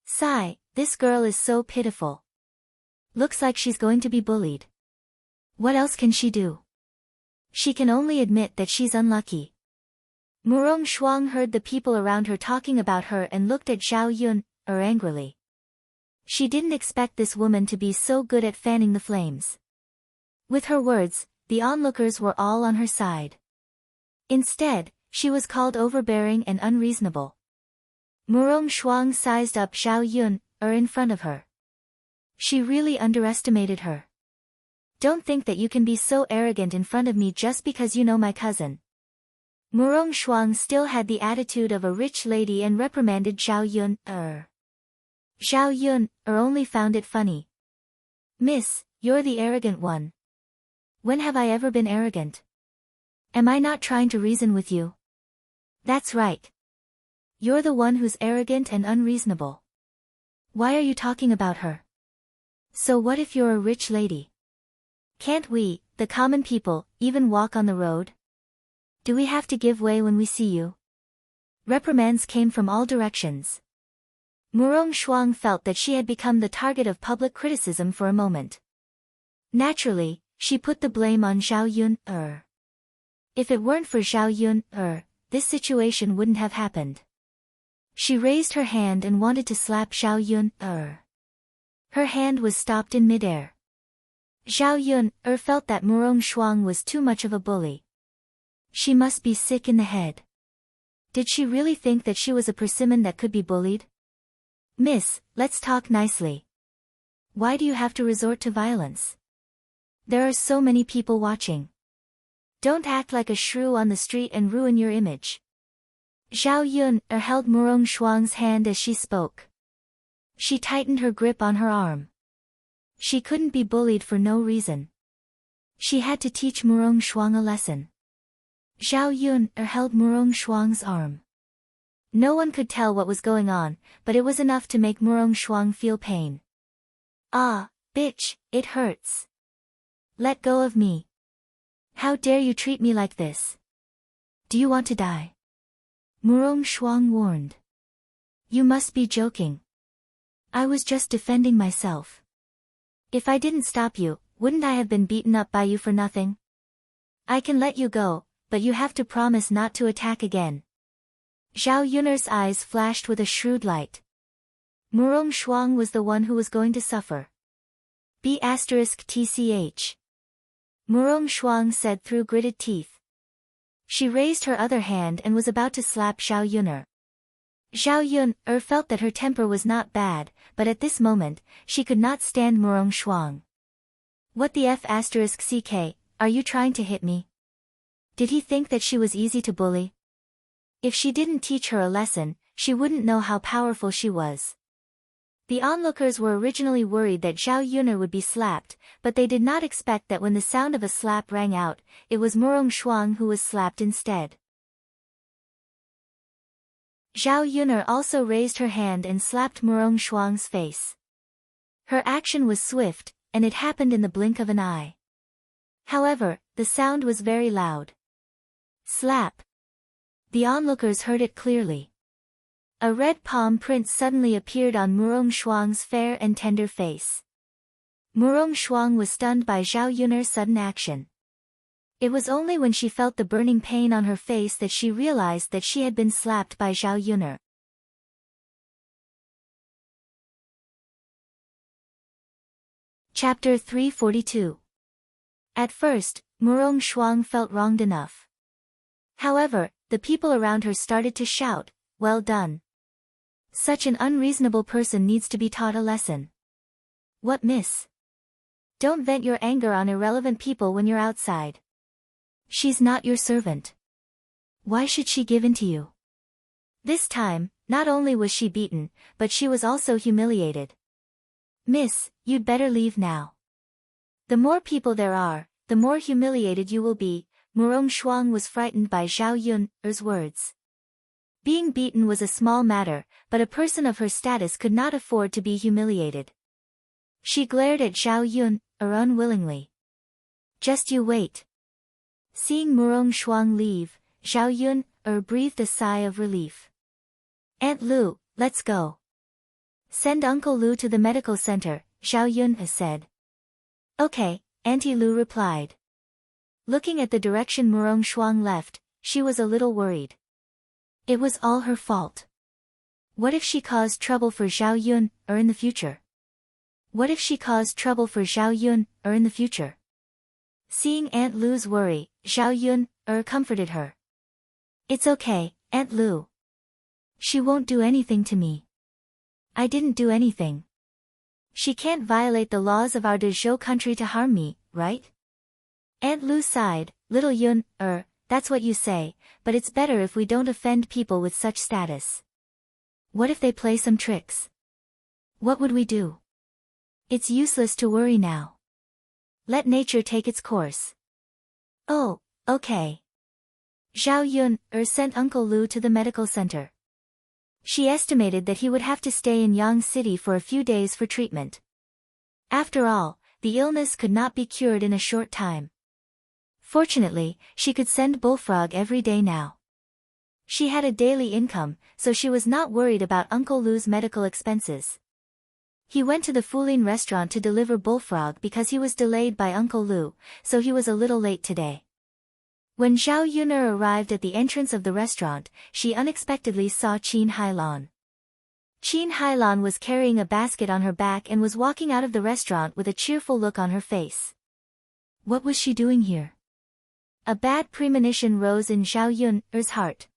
Sigh, this girl is so pitiful. Looks like she's going to be bullied. What else can she do? She can only admit that she's unlucky. Murong Shuang heard the people around her talking about her and looked at Zhao Yun, angrily. She didn't expect this woman to be so good at fanning the flames. With her words, the onlookers were all on her side. Instead, she was called overbearing and unreasonable. Murong Shuang sized up Zhao Yun, in front of her. She really underestimated her. Don't think that you can be so arrogant in front of me just because you know my cousin. Murong Shuang still had the attitude of a rich lady and reprimanded Zhao Yun, Zhao Yun, only found it funny. Miss, you're the arrogant one. When have I ever been arrogant? Am I not trying to reason with you? That's right. You're the one who's arrogant and unreasonable. Why are you talking about her? So what if you're a rich lady? Can't we, the common people, even walk on the road? Do we have to give way when we see you? Reprimands came from all directions. Murong Shuang felt that she had become the target of public criticism for a moment. Naturally, she put the blame on Zhao Yun, If it weren't for Zhao Yun, this situation wouldn't have happened. She raised her hand and wanted to slap Zhao Yun, Her hand was stopped in midair. Zhao Yun, felt that Murong Shuang was too much of a bully. She must be sick in the head. Did she really think that she was a persimmon that could be bullied? Miss, let's talk nicely. Why do you have to resort to violence? There are so many people watching. Don't act like a shrew on the street and ruin your image. Zhao Yun, held Murong Shuang's hand as she spoke. She tightened her grip on her arm. She couldn't be bullied for no reason. She had to teach Murong Shuang a lesson. Zhao Yun, held Murong Shuang's arm. No one could tell what was going on, but it was enough to make Murong Shuang feel pain. Ah, bitch, it hurts. Let go of me. How dare you treat me like this? Do you want to die? Murong Shuang warned. You must be joking. I was just defending myself. If I didn't stop you, wouldn't I have been beaten up by you for nothing? I can let you go, but you have to promise not to attack again. Zhao Yun's eyes flashed with a shrewd light. Murong Shuang was the one who was going to suffer. B*TCH. Murong Shuang said through gritted teeth. She raised her other hand and was about to slap Zhao Yun. Zhao Yun felt that her temper was not bad, but at this moment, she could not stand Murong Shuang. What the F***, are you trying to hit me? Did he think that she was easy to bully? If she didn't teach her a lesson, she wouldn't know how powerful she was. The onlookers were originally worried that Zhao Yun would be slapped, but they did not expect that when the sound of a slap rang out, it was Murong Shuang who was slapped instead. Zhao Yun also raised her hand and slapped Murong Shuang's face. Her action was swift, and it happened in the blink of an eye. However, the sound was very loud. Slap. The onlookers heard it clearly. A red palm print suddenly appeared on Murong Shuang's fair and tender face. Murong Shuang was stunned by Zhao Yun's sudden action. It was only when she felt the burning pain on her face that she realized that she had been slapped by Zhao Yun. Chapter 342. At first, Murong Shuang felt wronged enough. However, the people around her started to shout, "Well done. Such an unreasonable person needs to be taught a lesson." What, miss? Don't vent your anger on irrelevant people when you're outside. She's not your servant. Why should she give in to you? This time, not only was she beaten, but she was also humiliated. Miss, you'd better leave now. The more people there are, the more humiliated you will be. Murong Shuang was frightened by Zhao Yun's words. Being beaten was a small matter, but a person of her status could not afford to be humiliated. She glared at Zhao Yun, unwillingly. Just you wait. Seeing Murong Shuang leave, Zhao Yun, breathed a sigh of relief. Aunt Lu, let's go. Send Uncle Lu to the medical center, Zhao Yun said. Okay, Auntie Lu replied. Looking at the direction Murong Shuang left, she was a little worried. It was all her fault. What if she caused trouble for Zhao Yun, in the future? What if she caused trouble for Zhao Yun, in the future? Seeing Aunt Lu's worry, Zhao Yun, comforted her. It's okay, Aunt Lu. She won't do anything to me. I didn't do anything. She can't violate the laws of our Dezhou country to harm me, right? Aunt Lu sighed. Little Yun, that's what you say, but it's better if we don't offend people with such status. What if they play some tricks? What would we do? It's useless to worry now. Let nature take its course. Oh, okay. Zhao Yun, sent Uncle Lu to the medical center. She estimated that he would have to stay in Yang City for a few days for treatment. After all, the illness could not be cured in a short time. Fortunately, she could send Bullfrog every day now. She had a daily income, so she was not worried about Uncle Lu's medical expenses. He went to the Fulin restaurant to deliver Bullfrog because he was delayed by Uncle Lu, so he was a little late today. When Zhao Yuner arrived at the entrance of the restaurant, she unexpectedly saw Qin Hailan. Qin Hailan was carrying a basket on her back and was walking out of the restaurant with a cheerful look on her face. What was she doing here? A bad premonition rose in Zhao Yun's heart.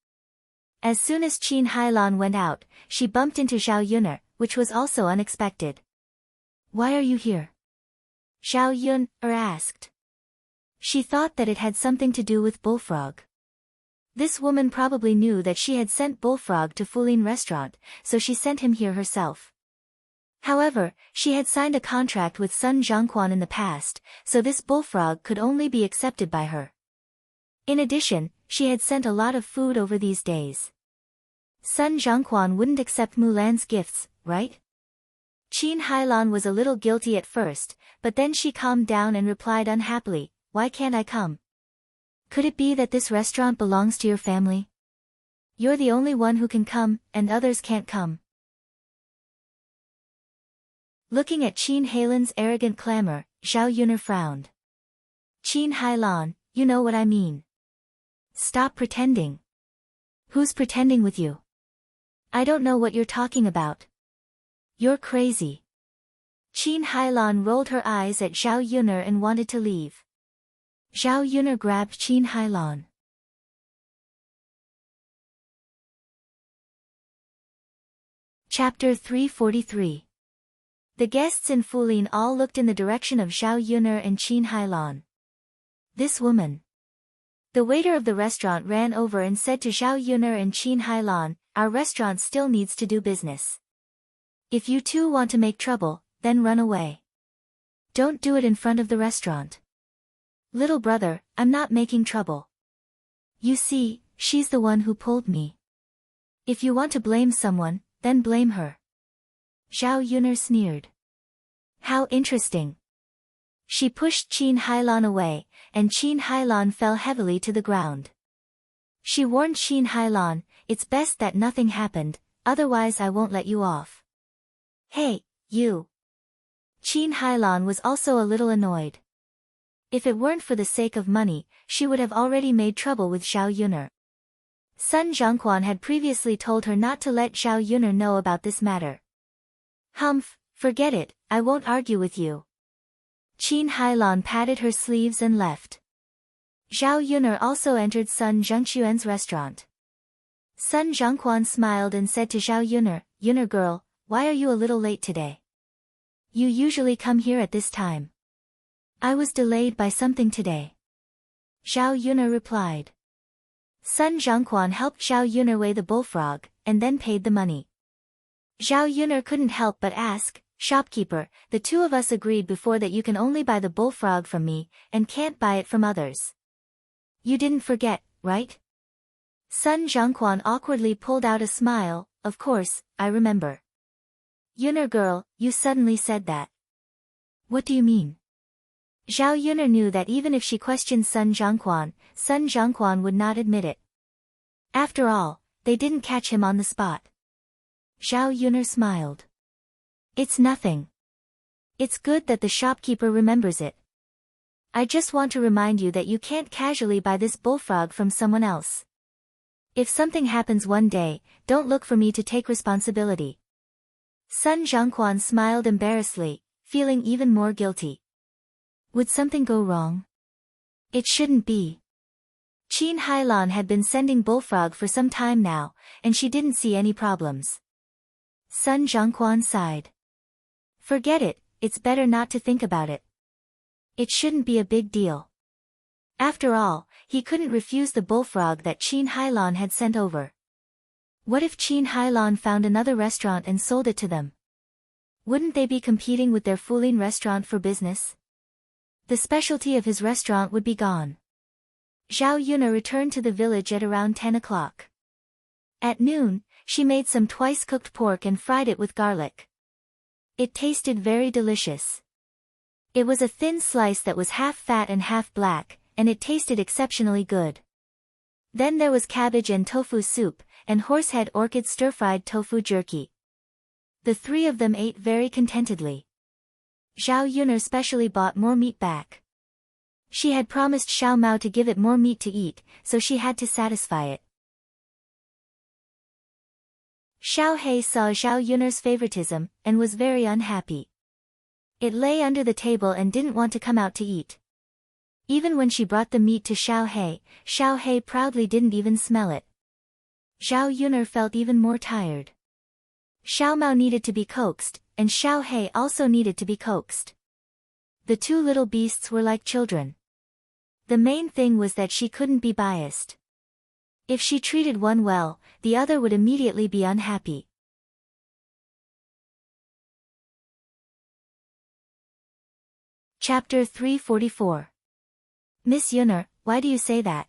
As soon as Qin Hailan went out, she bumped into Zhao Yuner, which was also unexpected. Why are you here? Zhao Yun asked. She thought that it had something to do with Bullfrog. This woman probably knew that she had sent Bullfrog to Fulin restaurant, so she sent him here herself. However, she had signed a contract with Sun Zhongquan in the past, so this Bullfrog could only be accepted by her. In addition, she had sent a lot of food over these days. Sun Zhongquan wouldn't accept Mulan's gifts, right? Qin Hailan was a little guilty at first, but then she calmed down and replied unhappily, why can't I come? Could it be that this restaurant belongs to your family? You're the only one who can come, and others can't come. Looking at Qin Hailan's arrogant clamor, Zhao Yuner frowned. Qin Hailan, you know what I mean. Stop pretending. Who's pretending with you? I don't know what you're talking about. You're crazy. Qin Hailan rolled her eyes at Zhao Yuner and wanted to leave. Zhao Yuner grabbed Qin Hailan. Chapter 343. The guests in Fulin all looked in the direction of Zhao Yuner and Qin Hailan. This woman. The waiter of the restaurant ran over and said to Zhao Yuner and Qin Hailan, our restaurant still needs to do business. If you two want to make trouble, then run away. Don't do it in front of the restaurant. Little brother, I'm not making trouble. You see, she's the one who pulled me. If you want to blame someone, then blame her. Zhao Yuner sneered. How interesting. She pushed Qin Hailan away, and Qin Hailan fell heavily to the ground. She warned Qin Hailan, it's best that nothing happened, otherwise I won't let you off. Hey, you. Qin Hailan was also a little annoyed. If it weren't for the sake of money, she would have already made trouble with Zhao Yuner. Sun Zhongquan had previously told her not to let Zhao Yuner know about this matter. Humph, forget it, I won't argue with you. Qin Hailan patted her sleeves and left. Zhao Yuner also entered Sun Zhongquan's restaurant. Sun Zhongquan smiled and said to Zhao Yuner, Yuner girl, why are you a little late today? You usually come here at this time. I was delayed by something today. Zhao Yuner replied. Sun Zhongquan helped Zhao Yuner weigh the bullfrog, and then paid the money. Zhao Yuner couldn't help but ask, Shopkeeper, the two of us agreed before that you can only buy the bullfrog from me, and can't buy it from others. You didn't forget, right? Sun Zhongquan awkwardly pulled out a smile. Of course, I remember. Yuner girl, you suddenly said that. What do you mean? Zhao Yuner knew that even if she questioned Sun Zhongquan would not admit it. After all, they didn't catch him on the spot. Zhao Yuner smiled. It's nothing. It's good that the shopkeeper remembers it. I just want to remind you that you can't casually buy this bullfrog from someone else. If something happens one day, don't look for me to take responsibility. Sun Zhongquan smiled embarrassedly, feeling even more guilty. Would something go wrong? It shouldn't be. Qin Hailan had been sending bullfrog for some time now, and she didn't see any problems. Sun Zhongquan sighed. Forget it, it's better not to think about it. It shouldn't be a big deal. After all, he couldn't refuse the bullfrog that Qin Hailan had sent over. What if Qin Hailan found another restaurant and sold it to them? Wouldn't they be competing with their Fulin restaurant for business? The specialty of his restaurant would be gone. Zhao Yuna returned to the village at around 10 o'clock. At noon, she made some twice-cooked pork and fried it with garlic. It tasted very delicious. It was a thin slice that was half fat and half black, and it tasted exceptionally good. Then there was cabbage and tofu soup, and horsehead orchid stir-fried tofu jerky. The three of them ate very contentedly. Zhao Yuner specially bought more meat back. She had promised Xiao Mao to give it more meat to eat, so she had to satisfy it. Xiao He saw Zhao Yuner's favoritism, and was very unhappy. It lay under the table and didn't want to come out to eat. Even when she brought the meat to Xiao He proudly didn't even smell it. Zhao Yuner felt even more tired. Xiao Mao needed to be coaxed, and Xiao He also needed to be coaxed. The two little beasts were like children. The main thing was that she couldn't be biased. If she treated one well, the other would immediately be unhappy. Chapter 344. Miss Yuner, why do you say that?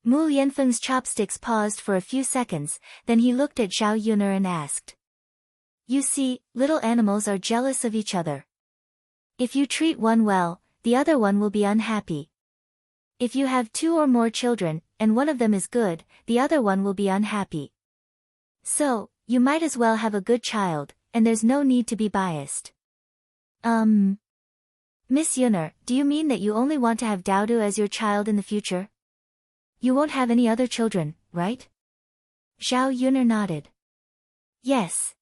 Mu Yanfeng's chopsticks paused for a few seconds, then he looked at Zhao Yuner and asked. You see, little animals are jealous of each other. If you treat one well, the other one will be unhappy. If you have two or more children, and one of them is good, the other one will be unhappy. So, you might as well have a good child, and there's no need to be biased. Miss Yuner, do you mean that you only want to have Daodu as your child in the future? You won't have any other children, right? Zhao Yuner nodded. Yes.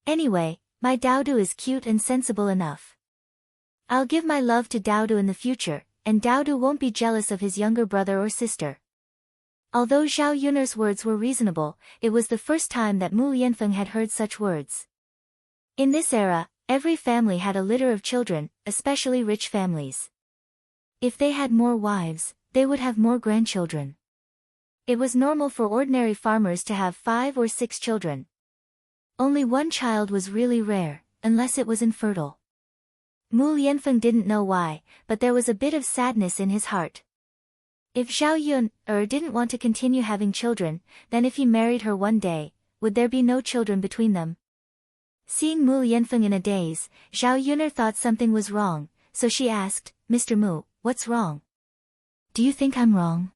Anyway, my Daodu is cute and sensible enough. I'll give my love to Daodu in the future, and Daodu won't be jealous of his younger brother or sister. Although Zhao Yuner's words were reasonable, it was the first time that Mu Yanfeng had heard such words. In this era, every family had a litter of children, especially rich families. If they had more wives, they would have more grandchildren. It was normal for ordinary farmers to have 5 or 6 children. Only one child was really rare, unless it was infertile. Mu Yanfeng didn't know why, but there was a bit of sadness in his heart. If Zhao Yuner didn't want to continue having children, then if he married her one day, would there be no children between them? Seeing Mu Yanfeng in a daze, Zhao Yuner thought something was wrong, so she asked, Mr. Mu, what's wrong? Do you think I'm wrong?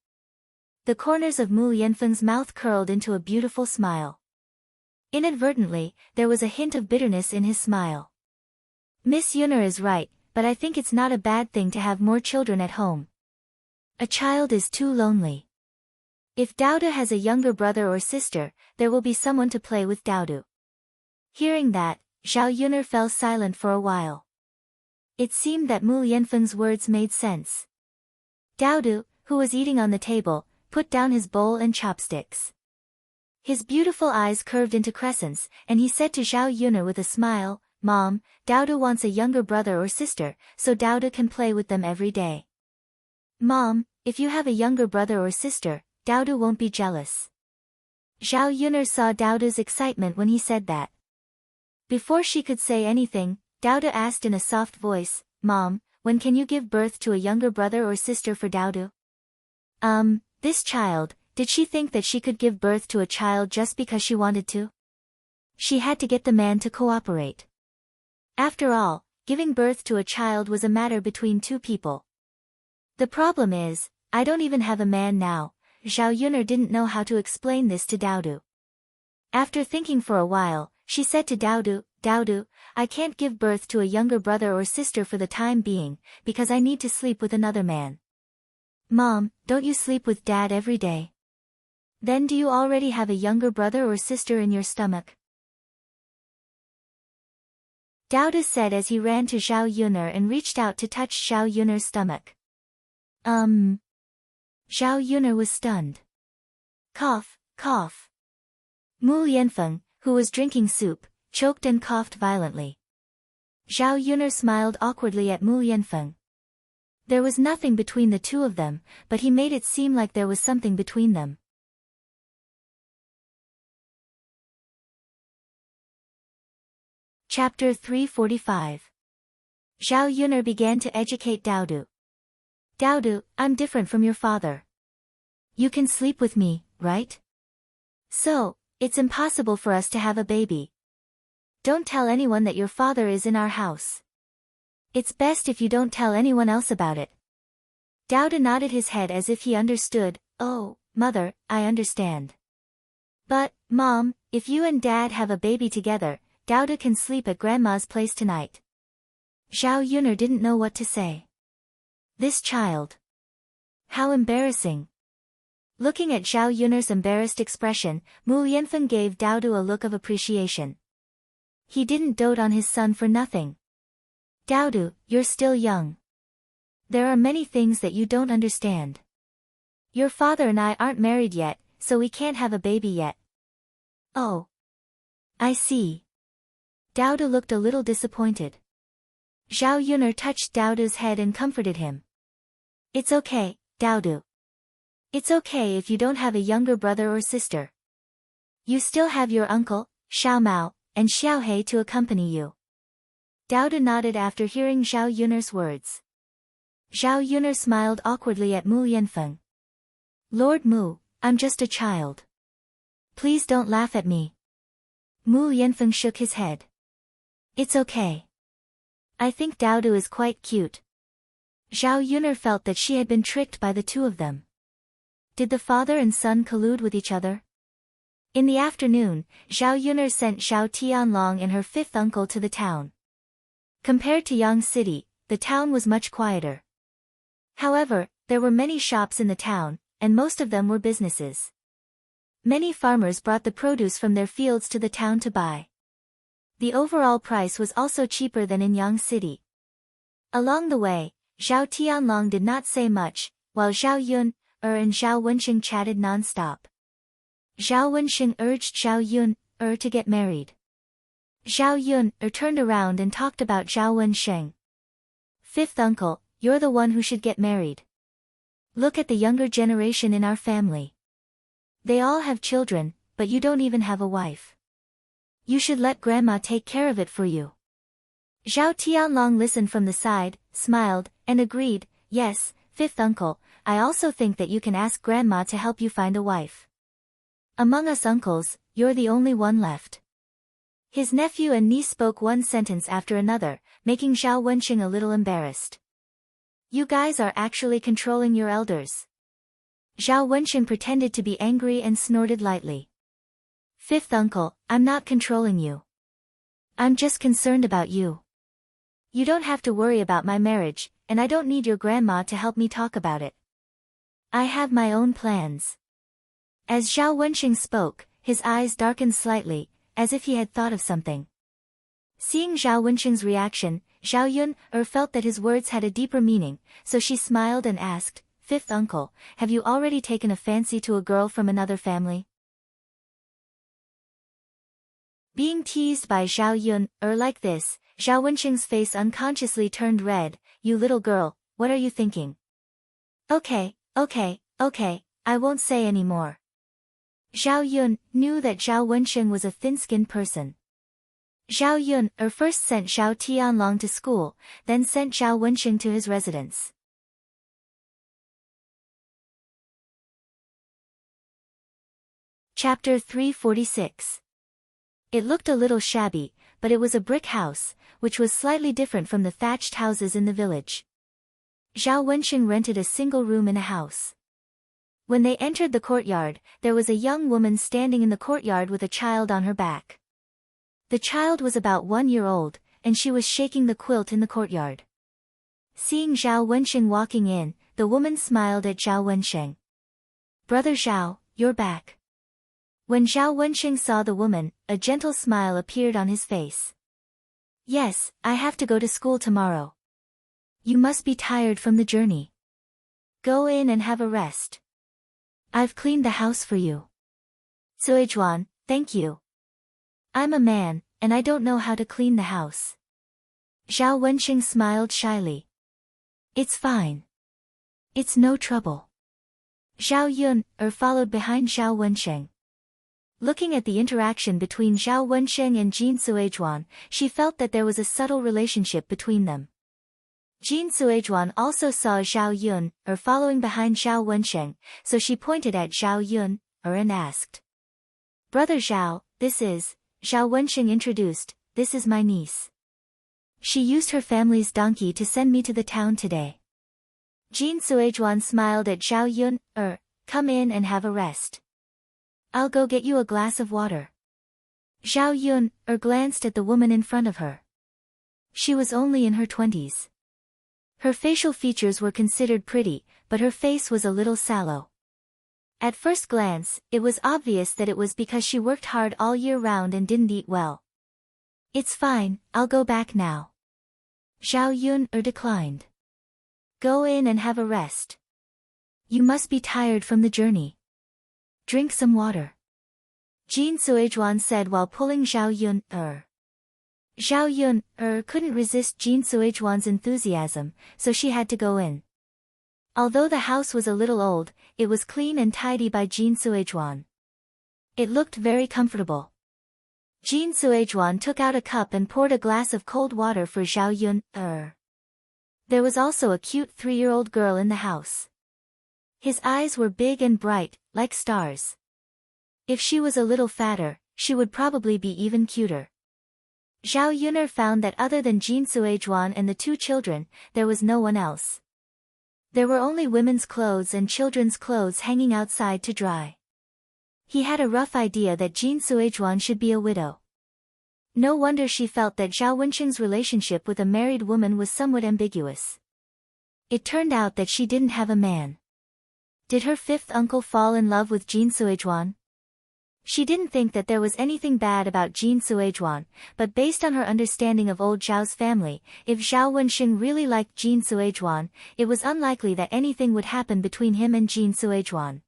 The corners of Mu Yanfeng's mouth curled into a beautiful smile. Inadvertently, there was a hint of bitterness in his smile. Miss Yuner is right, but I think it's not a bad thing to have more children at home. A child is too lonely. If Daodu has a younger brother or sister, there will be someone to play with Daodu. Hearing that, Zhao Yuner fell silent for a while. It seemed that Mu Yanfeng's words made sense. Daodu, who was eating on the table, put down his bowl and chopsticks. His beautiful eyes curved into crescents, and he said to Zhao Yuner with a smile, Mom, Daodu wants a younger brother or sister, so Daodu can play with them every day. Mom, if you have a younger brother or sister, Daodu won't be jealous. Zhao Yuner saw Daodu's excitement when he said that. Before she could say anything, Daudu asked in a soft voice, Mom, when can you give birth to a younger brother or sister for Daudu? This child, did she think that she could give birth to a child just because she wanted to? She had to get the man to cooperate. After all, giving birth to a child was a matter between two people. The problem is, I don't even have a man now. Zhao Yuner didn't know how to explain this to Daudu. After thinking for a while, she said to Daudu, Daudu, I can't give birth to a younger brother or sister for the time being, because I need to sleep with another man. Mom, don't you sleep with Dad every day? Then do you already have a younger brother or sister in your stomach? Daudu said as he ran to Zhao Yuner and reached out to touch Zhao Yuner's stomach. Zhao Yuner was stunned. Cough, cough. Mu Yanfeng, who was drinking soup, choked and coughed violently. Zhao Yuner smiled awkwardly at Mu Yanfeng. There was nothing between the two of them, but he made it seem like there was something between them. Chapter 345. Zhao Yuner began to educate Daudu. Daudu, I'm different from your father. You can sleep with me, right? So, it's impossible for us to have a baby. Don't tell anyone that your father is in our house. It's best if you don't tell anyone else about it. Daudu nodded his head as if he understood. Oh, mother, I understand. But, Mom, if you and Dad have a baby together, Daudu can sleep at Grandma's place tonight. Zhao Yuner didn't know what to say. This child. How embarrassing. Looking at Zhao Yuner's embarrassed expression, Mu Yanfeng gave Daudu a look of appreciation. He didn't dote on his son for nothing. Daudu, you're still young. There are many things that you don't understand. Your father and I aren't married yet, so we can't have a baby yet. Oh. I see. Daudu looked a little disappointed. Zhao Yuner touched Daudu's head and comforted him. It's okay, Daudu. It's okay if you don't have a younger brother or sister. You still have your uncle, Xiao Mao, and Xiao He to accompany you. Daudu nodded after hearing Zhao Yuner's words. Zhao Yuner smiled awkwardly at Mu Yanfeng. Lord Mu, I'm just a child. Please don't laugh at me. Mu Yanfeng shook his head. It's okay. I think Daudu is quite cute. Zhao Yuner felt that she had been tricked by the two of them. Did the father and son collude with each other? In the afternoon, Zhao Yuner sent Zhao Tianlong and her fifth uncle to the town. Compared to Yang City, the town was much quieter. However, there were many shops in the town, and most of them were businesses. Many farmers brought the produce from their fields to the town to buy. The overall price was also cheaper than in Yang City. Along the way, Zhao Tianlong did not say much, while Zhao Yun, and Zhao Wenxing chatted non-stop. Zhao Wenxing urged Zhao Yun, to get married. Zhao Yun, turned around and talked about Zhao Wenxing. Fifth uncle, you're the one who should get married. Look at the younger generation in our family. They all have children, but you don't even have a wife. You should let Grandma take care of it for you. Zhao Tianlong listened from the side, smiled, and agreed, yes, fifth uncle, I also think that you can ask Grandma to help you find a wife. Among us uncles, you're the only one left. His nephew and niece spoke one sentence after another, making Zhao Wenxing a little embarrassed. You guys are actually controlling your elders. Zhao Wenxing pretended to be angry and snorted lightly. Fifth uncle, I'm not controlling you. I'm just concerned about you. You don't have to worry about my marriage, and I don't need your grandma to help me talk about it. I have my own plans. As Zhao Wenxing spoke, his eyes darkened slightly, as if he had thought of something. Seeing Zhao Wenxing's reaction, Zhao Yun, felt that his words had a deeper meaning, so she smiled and asked, Fifth uncle, have you already taken a fancy to a girl from another family? Being teased by Zhao Yun, like this, Zhao Wenxing's face unconsciously turned red. You little girl, what are you thinking? Okay, I won't say any more. Zhao Yun knew that Zhao Wenxing was a thin-skinned person. Zhao Yun first sent Zhao Tianlong to school, then sent Zhao Wenxing to his residence. Chapter 346. It looked a little shabby, but it was a brick house, which was slightly different from the thatched houses in the village. Zhao Wenxing rented a single room in a house. When they entered the courtyard, there was a young woman standing in the courtyard with a child on her back. The child was about 1 year old, and she was shaking the quilt in the courtyard. Seeing Zhao Wenxing walking in, the woman smiled at Zhao Wenxing. "Brother Zhao, you're back." When Zhao Wenxing saw the woman, a gentle smile appeared on his face. "Yes, I have to go to school tomorrow. You must be tired from the journey. Go in and have a rest. I've cleaned the house for you." "Zuizhuan, thank you. I'm a man, and I don't know how to clean the house." Zhao Wenxing smiled shyly. "It's fine. It's no trouble." Zhao Yun followed behind Zhao Wenxing. Looking at the interaction between Zhao Wenxing and Jin Suizhuan, she felt that there was a subtle relationship between them. Jin Suizhuan also saw Zhao Yun following behind Zhao Wenxing, so she pointed at Zhao Yun and asked, "Brother Zhao, this is..." Zhao Wenxing introduced, "This is my niece. She used her family's donkey to send me to the town today." Jin Suizhuan smiled at Zhao Yun, "Come in and have a rest. I'll go get you a glass of water." Zhao Yun glanced at the woman in front of her. She was only in her 20s. Her facial features were considered pretty, but her face was a little sallow. At first glance, it was obvious that it was because she worked hard all year round and didn't eat well. "It's fine, I'll go back now." Zhao Yun declined. "Go in and have a rest. You must be tired from the journey. Drink some water," Jin Suizhuan said while pulling Zhao Yun. Zhao Yun couldn't resist Jin Suizhuan's enthusiasm, so she had to go in. Although the house was a little old, it was clean and tidy by Jin Suizhuan. It looked very comfortable. Jin Suizhuan took out a cup and poured a glass of cold water for Zhao Yun. There was also a cute 3-year-old girl in the house. His eyes were big and bright, like stars. If she was a little fatter, she would probably be even cuter. Zhao Yun found that other than Jin Suizhuan and the 2 children, there was no one else. There were only women's clothes and children's clothes hanging outside to dry. He had a rough idea that Jin Suizhuan should be a widow. No wonder she felt that Zhao Wenxing's relationship with a married woman was somewhat ambiguous. It turned out that she didn't have a man. Did her 5th uncle fall in love with Jin Suizhuan? She didn't think that there was anything bad about Jin Suizhuan, but based on her understanding of old Zhao's family, if Zhao Wenxing really liked Jin Suizhuan, it was unlikely that anything would happen between him and Jin Suizhuan.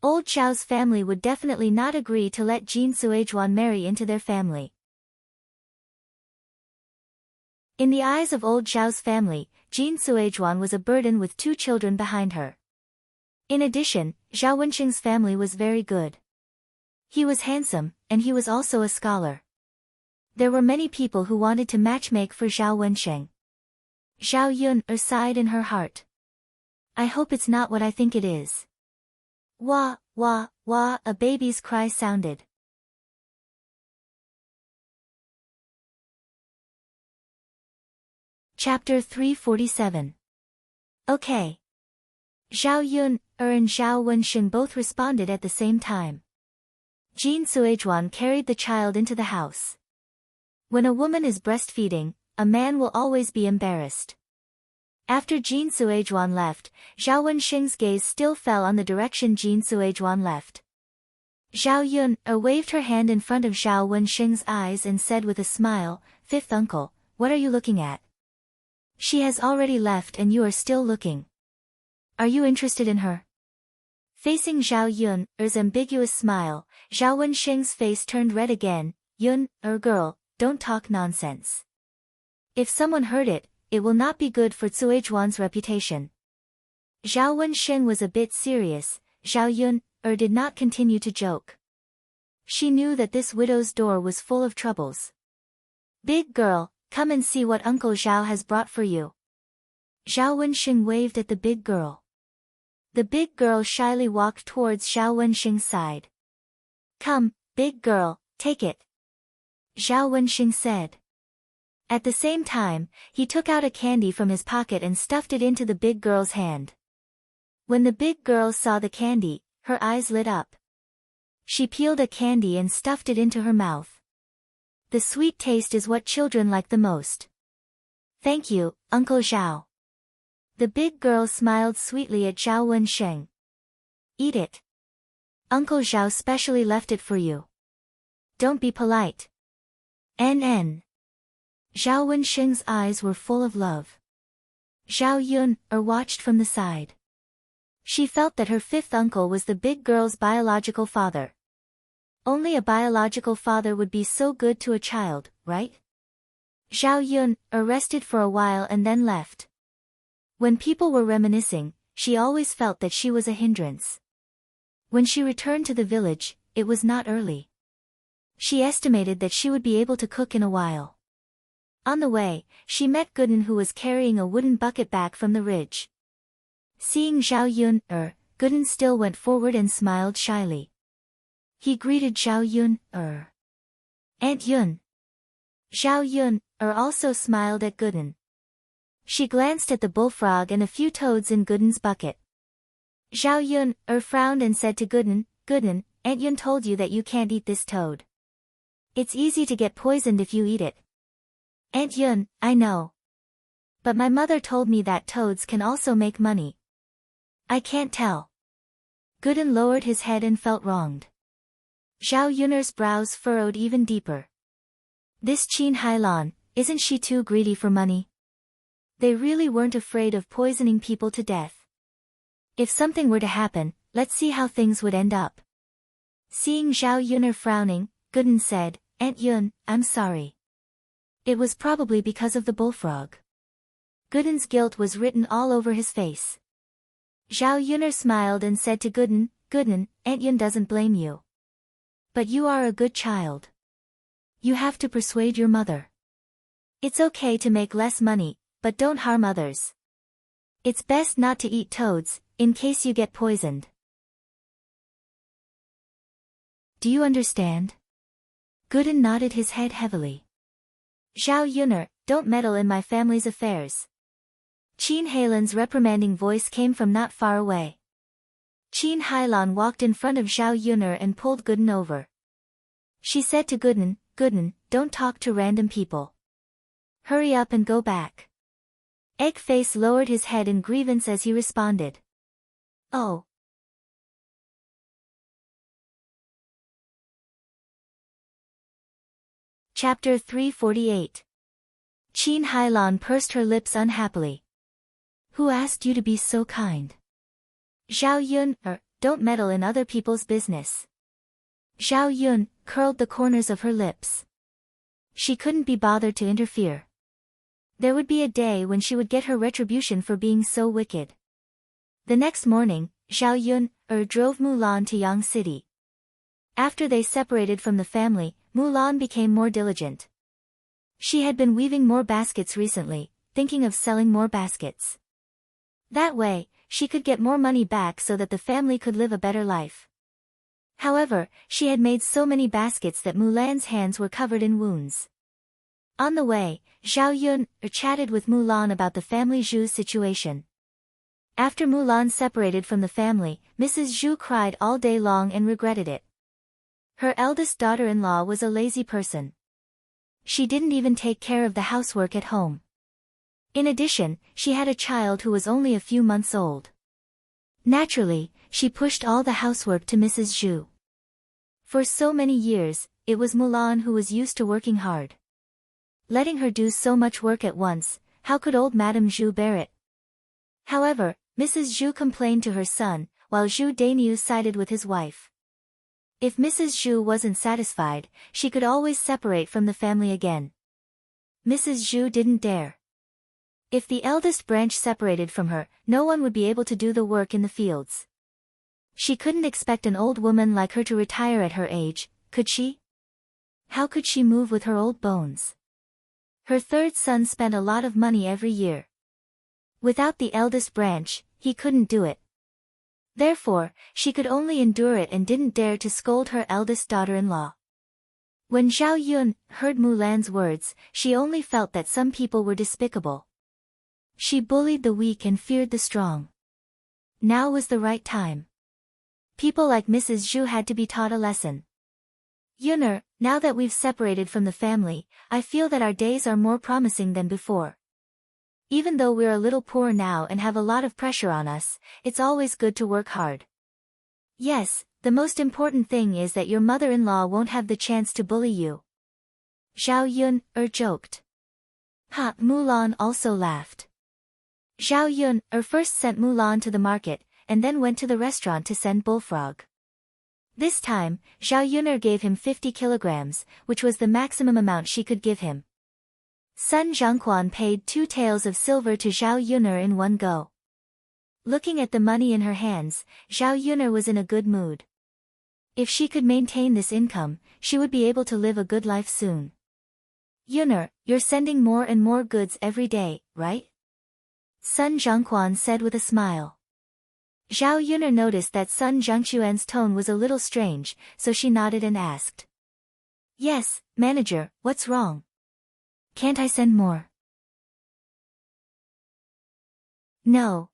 Old Zhao's family would definitely not agree to let Jin Suizhuan marry into their family. In the eyes of old Zhao's family, Jin Suizhuan was a burden with 2 children behind her. In addition, Zhao Wenxing's family was very good. He was handsome, and he was also a scholar. There were many people who wanted to matchmake for Zhao Wenxing. Zhao Yun sighed in her heart. "I hope it's not what I think it is." Wah, wah, wah, a baby's cry sounded. Chapter 347. Okay. Zhao Yun and Zhao Wenxing both responded at the same time. Jin Suizhuan carried the child into the house. When a woman is breastfeeding, a man will always be embarrassed. After Jin Suizhuan left, Zhao Wenxing's gaze still fell on the direction Jin Suizhuan left. Zhao Yun waved her hand in front of Zhao Wenxing's eyes and said with a smile, "5th uncle, what are you looking at? She has already left and you are still looking. Are you interested in her?" Facing Zhao Yun's ambiguous smile, Zhao Wenxing's face turned red again. "Yun, girl, don't talk nonsense. If someone heard it, it will not be good for Suizhuan's reputation." Zhao Wenxing was a bit serious. Zhao Yun did not continue to joke. She knew that this widow's door was full of troubles. Big girl, come and see what Uncle Zhao has brought for you. Zhao Wenxing waved at the big girl. The big girl shyly walked towards Zhao Wenxing's side. Come, big girl, take it. Zhao Wenxing said. At the same time, he took out a candy from his pocket and stuffed it into the big girl's hand. When the big girl saw the candy, her eyes lit up. She peeled a candy and stuffed it into her mouth. The sweet taste is what children like the most. Thank you, Uncle Zhao. The big girl smiled sweetly at Zhao Wenxing. Eat it. Uncle Zhao specially left it for you. Don't be polite. NN. Zhao Wenxing's eyes were full of love. Zhao Yun watched from the side. She felt that her fifth uncle was the big girl's biological father. Only a biological father would be so good to a child, right? Zhao Yun rested for a while and then left. When people were reminiscing, she always felt that she was a hindrance. When she returned to the village, it was not early. She estimated that she would be able to cook in a while. On the way, she met Gooden, who was carrying a wooden bucket back from the ridge. Seeing Zhao Yun, Gooden still went forward and smiled shyly. He greeted Zhao Yun, Aunt Yun. Zhao Yun, also smiled at Gooden. She glanced at the bullfrog and a few toads in Gooden's bucket. Zhao Yun, frowned and said to Gooden, Gooden, Aunt Yun told you that you can't eat this toad. It's easy to get poisoned if you eat it. Aunt Yun, I know. But my mother told me that toads can also make money. I can't tell. Gooden lowered his head and felt wronged. Zhao Yun's brows furrowed even deeper. This Qin Hailan, isn't she too greedy for money? They really weren't afraid of poisoning people to death. If something were to happen, let's see how things would end up. Seeing Zhao Yun frowning, Gooden said, Aunt Yun, I'm sorry. It was probably because of the bullfrog. Gooden's guilt was written all over his face. Zhao Yun smiled and said to Gooden, Gooden, Aunt Yun doesn't blame you. But you are a good child. You have to persuade your mother. It's okay to make less money, but don't harm others. It's best not to eat toads, in case you get poisoned. Do you understand? Gooden nodded his head heavily. Zhao Yun, don't meddle in my family's affairs. Qin Hailan's reprimanding voice came from not far away. Qin Hailan walked in front of Zhao Yun and pulled Gooden over. She said to Gooden, Gooden, don't talk to random people. Hurry up and go back. Eggface lowered his head in grievance as he responded. Oh. Chapter 348. Qin Hailan pursed her lips unhappily. Who asked you to be so kind? Zhao Yun, don't meddle in other people's business. Zhao Yun curled the corners of her lips. She couldn't be bothered to interfere. There would be a day when she would get her retribution for being so wicked. The next morning, Zhao Yun drove Mulan to Yang City. After they separated from the family, Mulan became more diligent. She had been weaving more baskets recently, thinking of selling more baskets. That way, she could get more money back so that the family could live a better life. However, she had made so many baskets that Mulan's hands were covered in wounds. On the way, Zhao Yun chatted with Mulan about the family Zhu's situation. After Mulan separated from the family, Mrs. Zhu cried all day long and regretted it. Her eldest daughter-in-law was a lazy person. She didn't even take care of the housework at home. In addition, she had a child who was only a few months old. Naturally, she pushed all the housework to Mrs. Zhu. For so many years, it was Mulan who was used to working hard. Letting her do so much work at once, how could old Madame Zhu bear it? However, Mrs. Zhu complained to her son, while Zhu Dainiu sided with his wife. If Mrs. Zhu wasn't satisfied, she could always separate from the family again. Mrs. Zhu didn't dare. If the eldest branch separated from her, no one would be able to do the work in the fields. She couldn't expect an old woman like her to retire at her age, could she? How could she move with her old bones? Her third son spent a lot of money every year. Without the eldest branch, he couldn't do it. Therefore, she could only endure it and didn't dare to scold her eldest daughter-in-law. When Zhao Yun heard Mulan's words, she only felt that some people were despicable. She bullied the weak and feared the strong. Now was the right time. People like Mrs. Zhu had to be taught a lesson. Yuner, now that we've separated from the family, I feel that our days are more promising than before. Even though we're a little poor now and have a lot of pressure on us, it's always good to work hard. Yes, the most important thing is that your mother-in-law won't have the chance to bully you. Zhao Yun joked. Ha, Mulan also laughed. Zhao Yun first sent Mulan to the market, and then went to the restaurant to send Bullfrog. This time, Zhao Yuner gave him 50 kilograms, which was the maximum amount she could give him. Sun Zhangquan paid 2 taels of silver to Zhao Yuner in one go. Looking at the money in her hands, Zhao Yuner was in a good mood. If she could maintain this income, she would be able to live a good life soon. Yuner, you're sending more and more goods every day, right? Sun Zhangquan said with a smile. Zhao Yuner noticed that Sun Zhangquan's tone was a little strange, so she nodded and asked. Yes, manager, what's wrong? Can't I send more? No.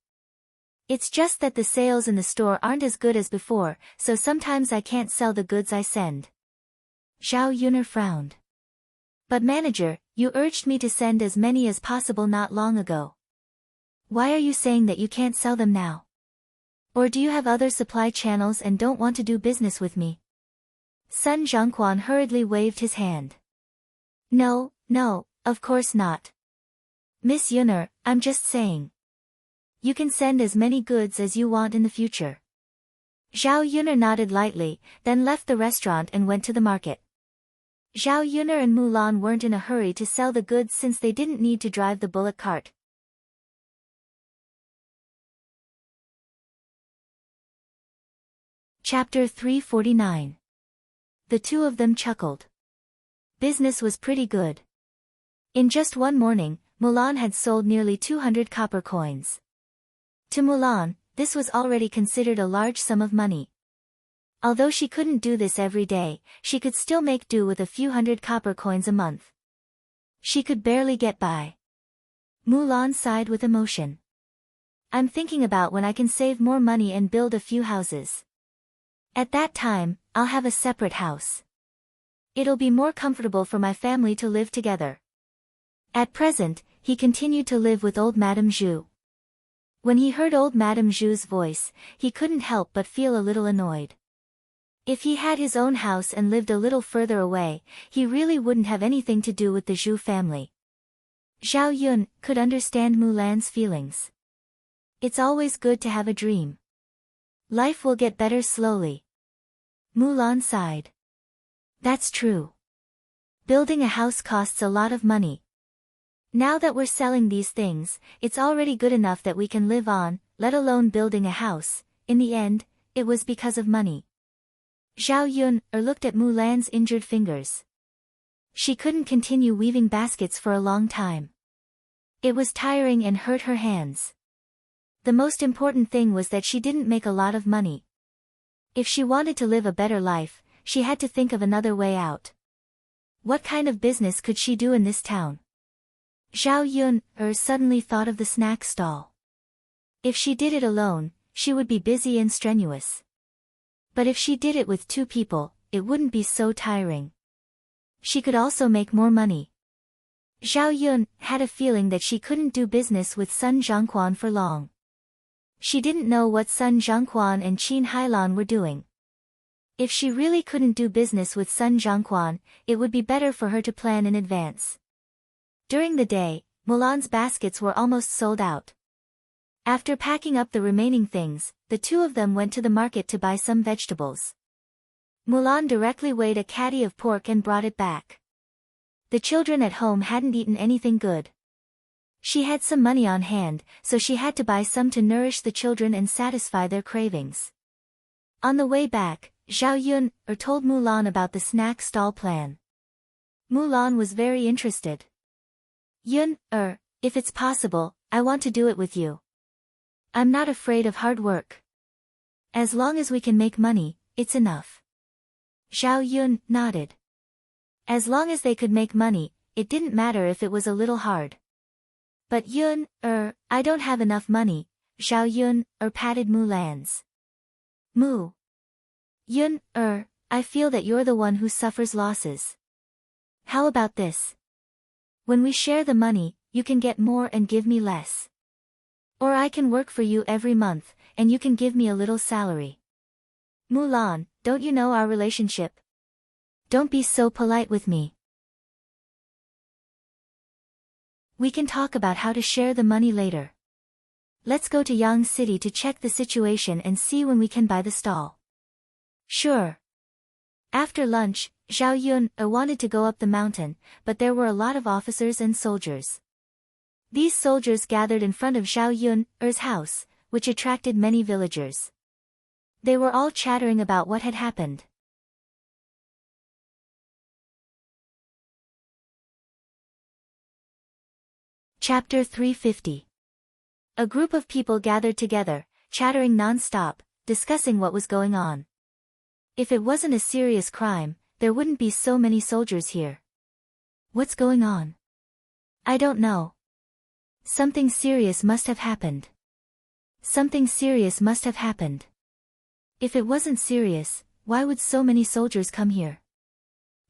It's just that the sales in the store aren't as good as before, so sometimes I can't sell the goods I send. Zhao Yuner frowned. But manager, you urged me to send as many as possible not long ago. Why are you saying that you can't sell them now? Or do you have other supply channels and don't want to do business with me? Sun Zhangquan hurriedly waved his hand. No, of course not. Miss Yuner, I'm just saying. You can send as many goods as you want in the future. Zhao Yuner nodded lightly, then left the restaurant and went to the market. Zhao Yuner and Mulan weren't in a hurry to sell the goods since they didn't need to drive the bullock cart. Chapter 349. The two of them chuckled. Business was pretty good. In just one morning, Mulan had sold nearly 200 copper coins. To Mulan, this was already considered a large sum of money. Although she couldn't do this every day, she could still make do with a few hundred copper coins a month. She could barely get by. Mulan sighed with emotion. I'm thinking about when I can save more money and build a few houses. At that time, I'll have a separate house. It'll be more comfortable for my family to live together. At present, he continued to live with old Madame Zhu. When he heard old Madame Zhu's voice, he couldn't help but feel a little annoyed. If he had his own house and lived a little further away, he really wouldn't have anything to do with the Zhu family. Zhao Yun could understand Mulan's feelings. It's always good to have a dream. Life will get better slowly. Mulan sighed. That's true. Building a house costs a lot of money. Now that we're selling these things, it's already good enough that we can live on, let alone building a house. In the end, it was because of money. Zhao Yun looked at Mulan's injured fingers. She couldn't continue weaving baskets for a long time. It was tiring and hurt her hands. The most important thing was that she didn't make a lot of money. If she wanted to live a better life, she had to think of another way out. What kind of business could she do in this town? Zhao Yun suddenly thought of the snack stall. If she did it alone, she would be busy and strenuous. But if she did it with 2 people, it wouldn't be so tiring. She could also make more money. Zhao Yun had a feeling that she couldn't do business with Sun Zhangquan for long. She didn't know what Sun Zhangquan and Qin Hailan were doing. If she really couldn't do business with Sun Zhangquan, it would be better for her to plan in advance. During the day, Mulan's baskets were almost sold out. After packing up the remaining things, the two of them went to the market to buy some vegetables. Mulan directly weighed a caddy of pork and brought it back. The children at home hadn't eaten anything good. She had some money on hand, so she had to buy some to nourish the children and satisfy their cravings. On the way back, Zhao Yun told Mulan about the snack stall plan. Mulan was very interested. Yun, if it's possible, I want to do it with you. I'm not afraid of hard work. As long as we can make money, it's enough. Zhao Yun nodded. As long as they could make money, it didn't matter if it was a little hard. But Yun, I don't have enough money, Zhao Yun, patted Mulan's. Mu. Yun, I feel that you're the one who suffers losses. How about this? When we share the money, you can get more and give me less. Or I can work for you every month, and you can give me a little salary. Mulan, don't you know our relationship? Don't be so polite with me. We can talk about how to share the money later. Let's go to Yang City to check the situation and see when we can buy the stall. Sure. After lunch, Zhao Yun wanted to go up the mountain, but there were a lot of officers and soldiers. These soldiers gathered in front of Zhao Yun's house, which attracted many villagers. They were all chattering about what had happened. Chapter 350. A group of people gathered together, chattering non-stop, discussing what was going on. If it wasn't a serious crime, there wouldn't be so many soldiers here. What's going on? I don't know. Something serious must have happened. Something serious must have happened. If it wasn't serious, why would so many soldiers come here?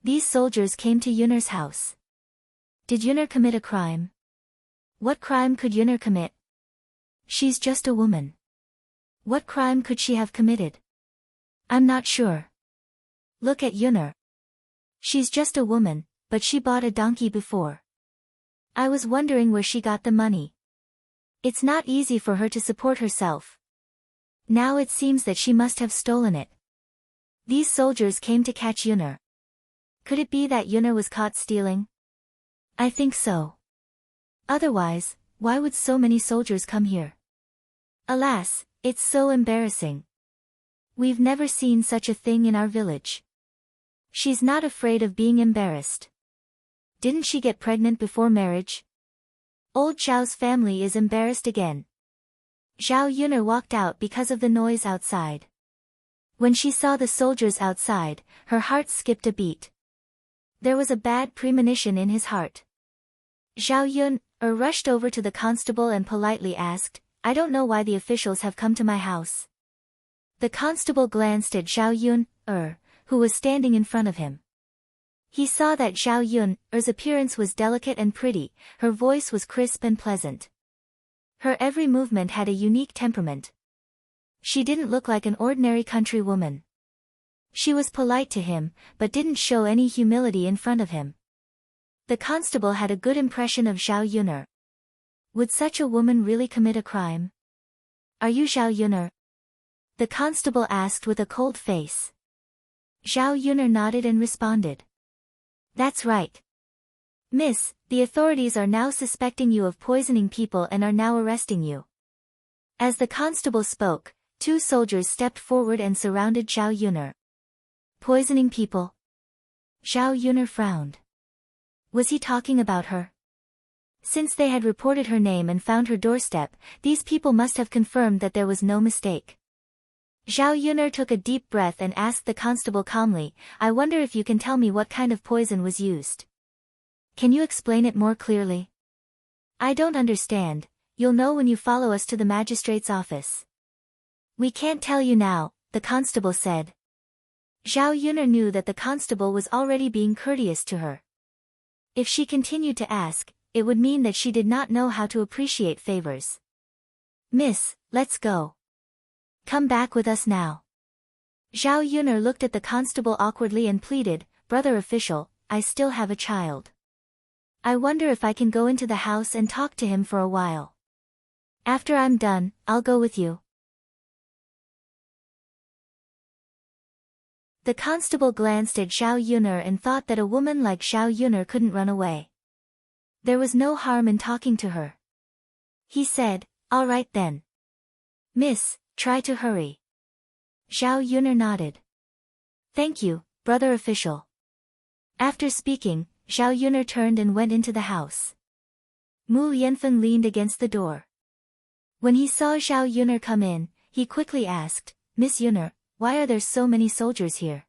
These soldiers came to Yun'er's house. Did Yun'er commit a crime? What crime could Yun'er commit? She's just a woman. What crime could she have committed? I'm not sure. Look at Yun'er. She's just a woman, but she bought a donkey before. I was wondering where she got the money. It's not easy for her to support herself. Now it seems that she must have stolen it. These soldiers came to catch Yun'er. Could it be that Yun'er was caught stealing? I think so. Otherwise, why would so many soldiers come here? Alas, it's so embarrassing. We've never seen such a thing in our village. She's not afraid of being embarrassed. Didn't she get pregnant before marriage? Old Zhao's family is embarrassed again. Zhao Yun'er walked out because of the noise outside. When she saw the soldiers outside, her heart skipped a beat. There was a bad premonition in his heart. Zhao Yun'er rushed over to the constable and politely asked, I don't know why the officials have come to my house. The constable glanced at Zhao Yun'er, who was standing in front of him. He saw that Zhao Yun'er's appearance was delicate and pretty, her voice was crisp and pleasant. Her every movement had a unique temperament. She didn't look like an ordinary country woman. She was polite to him, but didn't show any humility in front of him. The constable had a good impression of Zhao Yun'er. Would such a woman really commit a crime? Are you Zhao Yun'er? The constable asked with a cold face. Zhao Yun'er nodded and responded. That's right. Miss, the authorities are now suspecting you of poisoning people and are now arresting you. As the constable spoke, two soldiers stepped forward and surrounded Zhao Yun'er. Poisoning people? Zhao Yun'er frowned. Was he talking about her? Since they had reported her name and found her doorstep, these people must have confirmed that there was no mistake. Zhao Yun'er took a deep breath and asked the constable calmly, I wonder if you can tell me what kind of poison was used. Can you explain it more clearly? I don't understand, you'll know when you follow us to the magistrate's office. We can't tell you now, the constable said. Zhao Yun'er knew that the constable was already being courteous to her. If she continued to ask, it would mean that she did not know how to appreciate favors. Miss, let's go. Come back with us now. Zhao Yun'er looked at the constable awkwardly and pleaded, Brother official, I still have a child. I wonder if I can go into the house and talk to him for a while. After I'm done, I'll go with you. The constable glanced at Zhao Yun'er and thought that a woman like Zhao Yun'er couldn't run away. There was no harm in talking to her. He said, all right then. Miss, try to hurry. Zhao Yun'er nodded. Thank you, brother official. After speaking, Zhao Yun'er turned and went into the house. Mu Yanfeng leaned against the door. When he saw Zhao Yuner come in, he quickly asked, Miss Yuner, why are there so many soldiers here?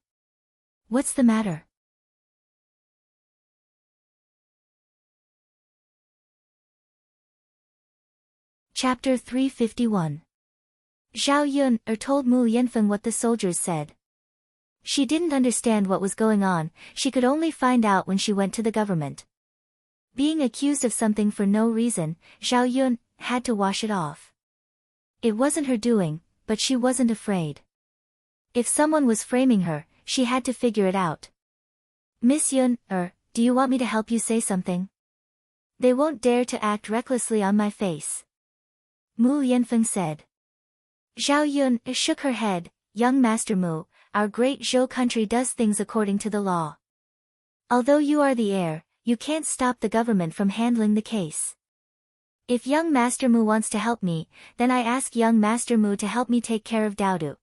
What's the matter? Chapter 351. Zhao Yuner told Mu Yanfeng what the soldiers said. She didn't understand what was going on, she could only find out when she went to the government. Being accused of something for no reason, Zhao Yun had to wash it off. It wasn't her doing, but she wasn't afraid. If someone was framing her, she had to figure it out. Miss Yun, do you want me to help you say something? They won't dare to act recklessly on my face. Mu Yanfeng said. Zhao Yun shook her head, young Master Mu, our great Zhou country does things according to the law. Although you are the heir, you can't stop the government from handling the case. If young Master Mu wants to help me, then I ask young Master Mu to help me take care of Daodu.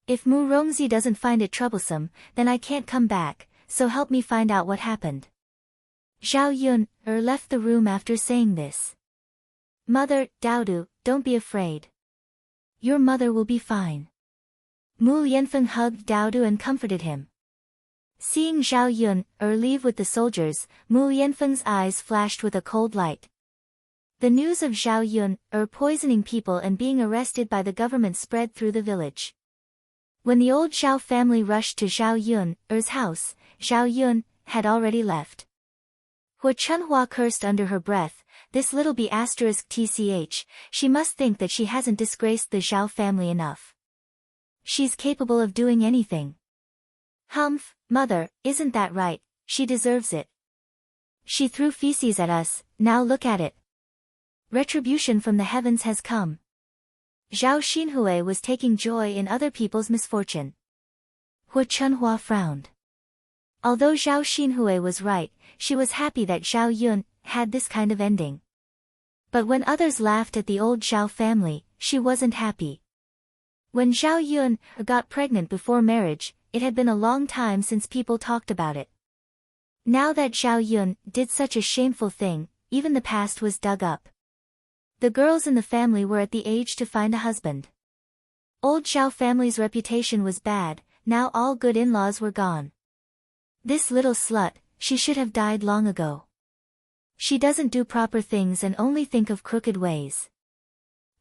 If Mu Rongzi doesn't find it troublesome, then I can't come back, so help me find out what happened. Zhao Yun left the room after saying this. Mother, Daodu, don't be afraid. Your mother will be fine. Mu Yanfeng hugged Daodu and comforted him. Seeing Zhao Yun leave with the soldiers, Mu Yanfeng's eyes flashed with a cold light. The news of Zhao Yun poisoning people and being arrested by the government spread through the village. When the old Zhao family rushed to Zhao Yun's house, Zhao Yun had already left. Hua Chunhua cursed under her breath, this little b*tch, she must think that she hasn't disgraced the Zhao family enough. She's capable of doing anything. Humph, mother, isn't that right, she deserves it. She threw feces at us, now look at it. Retribution from the heavens has come. Zhao Xinhui was taking joy in other people's misfortune. Hua Chunhua frowned. Although Zhao Xinhui was right, she was happy that Zhao Yun had this kind of ending. But when others laughed at the old Zhao family, she wasn't happy. When Zhao Yun got pregnant before marriage, it had been a long time since people talked about it. Now that Zhao Yun did such a shameful thing, even the past was dug up. The girls in the family were at the age to find a husband. Old Zhao family's reputation was bad, now all good in-laws were gone. This little slut, she should have died long ago. She doesn't do proper things and only think of crooked ways.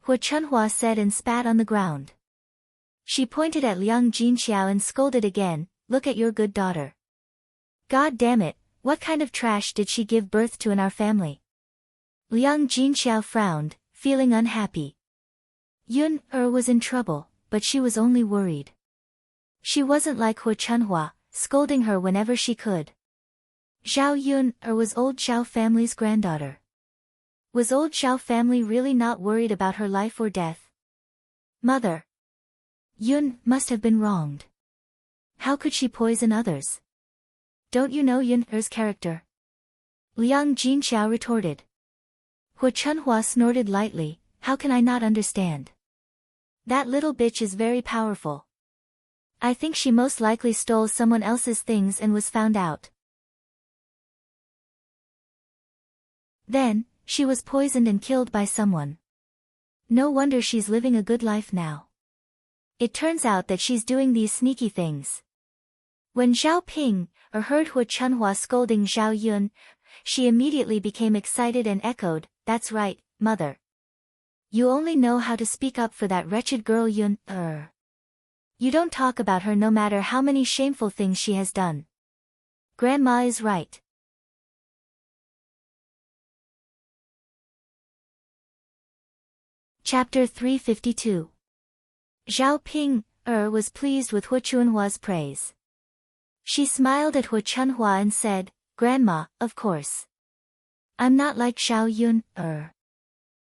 Hua Chunhua said and spat on the ground. She pointed at Liang Jinqiao and scolded again, look at your good daughter. God damn it, what kind of trash did she give birth to in our family? Liang Jinqiao frowned, feeling unhappy. Yun was in trouble, but she was only worried. She wasn't like Hua Chunhua, scolding her whenever she could. Zhao Yun was old Zhao family's granddaughter. Was old Zhao family really not worried about her life or death? Mother. Yun must have been wronged. How could she poison others? Don't you know Yun's character? Liang Jinqiao retorted. Hua Chunhua snorted lightly, how can I not understand? That little bitch is very powerful. I think she most likely stole someone else's things and was found out. Then, she was poisoned and killed by someone. No wonder she's living a good life now. It turns out that she's doing these sneaky things. When Zhao Ping heard Hua Chunhua scolding Zhao Yun, she immediately became excited and echoed, that's right, mother. You only know how to speak up for that wretched girl Yun. You don't talk about her no matter how many shameful things she has done. Grandma is right. Chapter 352. Zhao Ping was pleased with Hua Chunhua's praise. She smiled at Hua Chunhua and said, Grandma, of course. I'm not like Zhao Yun.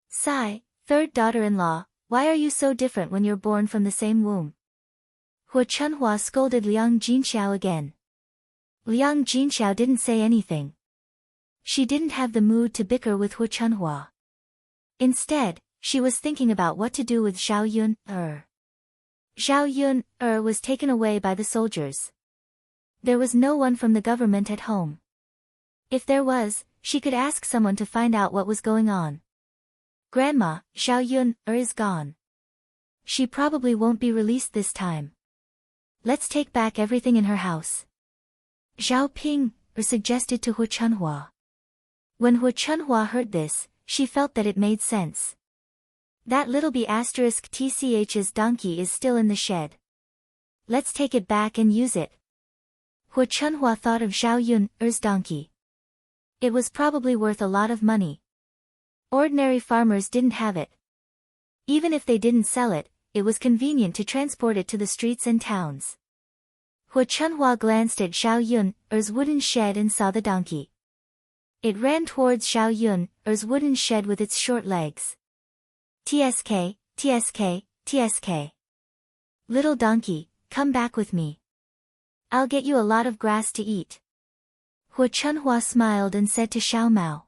Sigh, third daughter-in-law, why are you so different when you're born from the same womb? Hua Chunhua scolded Liang Jinqiao again. Liang Jinqiao didn't say anything. She didn't have the mood to bicker with Hua Chunhua. Instead, she was thinking about what to do with Zhao Yun. Zhao Yun was taken away by the soldiers. There was no one from the government at home. If there was, She could ask someone to find out what was going on. Grandma, Zhao Yun is gone. She probably won't be released this time. Let's take back everything in her house. Zhao Ping suggested to Hu Chunhua. When Hu Chunhua heard this, she felt that it made sense. That little B***TCH's donkey is still in the shed. Let's take it back and use it. Hu Chunhua thought of Zhao Yun's donkey. It was probably worth a lot of money. Ordinary farmers didn't have it. Even if they didn't sell it, it was convenient to transport it to the streets and towns. Hu Chunhua glanced at Zhao Yun's wooden shed and saw the donkey. It ran towards Zhao Yun's wooden shed with its short legs. TSK, TSK, TSK. Little donkey, come back with me. I'll get you a lot of grass to eat. Hu Chunhua smiled and said to Xiao Mao.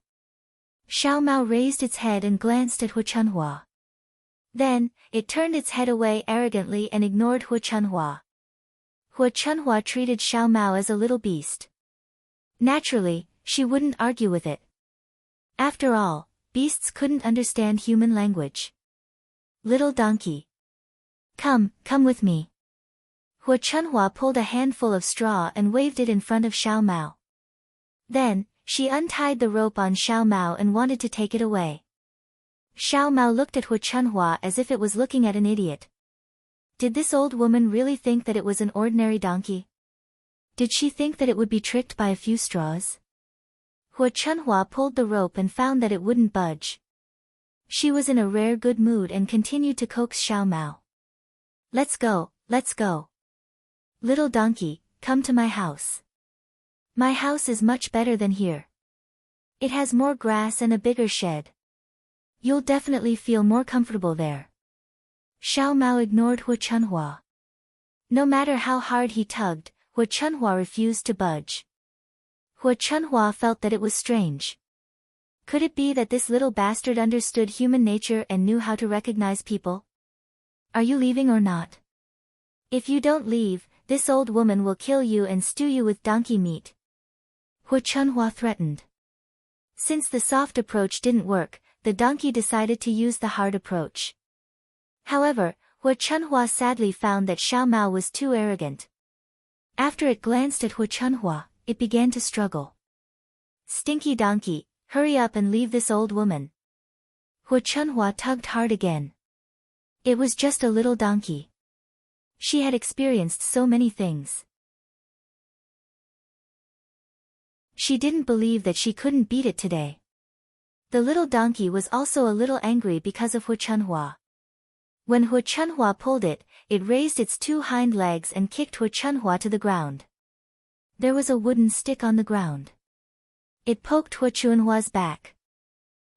Xiao Mao raised its head and glanced at Hu Chunhua. Then, it turned its head away arrogantly and ignored Hu Chunhua. Hu Chunhua treated Xiao Mao as a little beast. Naturally, she wouldn't argue with it. After all, beasts couldn't understand human language. Little donkey. Come with me. Hu Chunhua pulled a handful of straw and waved it in front of Xiao Mao. Then, she untied the rope on Xiao Mao and wanted to take it away. Xiao Mao looked at Hu Chunhua as if it was looking at an idiot. Did this old woman really think that it was an ordinary donkey? Did she think that it would be tricked by a few straws? Hu Chunhua pulled the rope and found that it wouldn't budge. She was in a rare good mood and continued to coax Xiao Mao. Let's go, let's go. Little donkey, come to my house. My house is much better than here. It has more grass and a bigger shed. You'll definitely feel more comfortable there. Xiao Mao ignored Hu Chunhua. No matter how hard he tugged, Hu Chunhua refused to budge. Hu Chunhua felt that it was strange. Could it be that this little bastard understood human nature and knew how to recognize people? Are you leaving or not? If you don't leave, this old woman will kill you and stew you with donkey meat. Hu Chunhua threatened. Since the soft approach didn't work, the donkey decided to use the hard approach. However, Hu Chunhua sadly found that Xiao Mao was too arrogant. After it glanced at Hu Chunhua, it began to struggle. Stinky donkey, hurry up and leave this old woman. Hu Chunhua tugged hard again. It was just a little donkey. She had experienced so many things. She didn't believe that she couldn't beat it today. The little donkey was also a little angry because of Hu Chunhua. When Hu Chunhua pulled it, it raised its two hind legs and kicked Hu Chunhua to the ground. There was a wooden stick on the ground. It poked Hu Chunhua's back.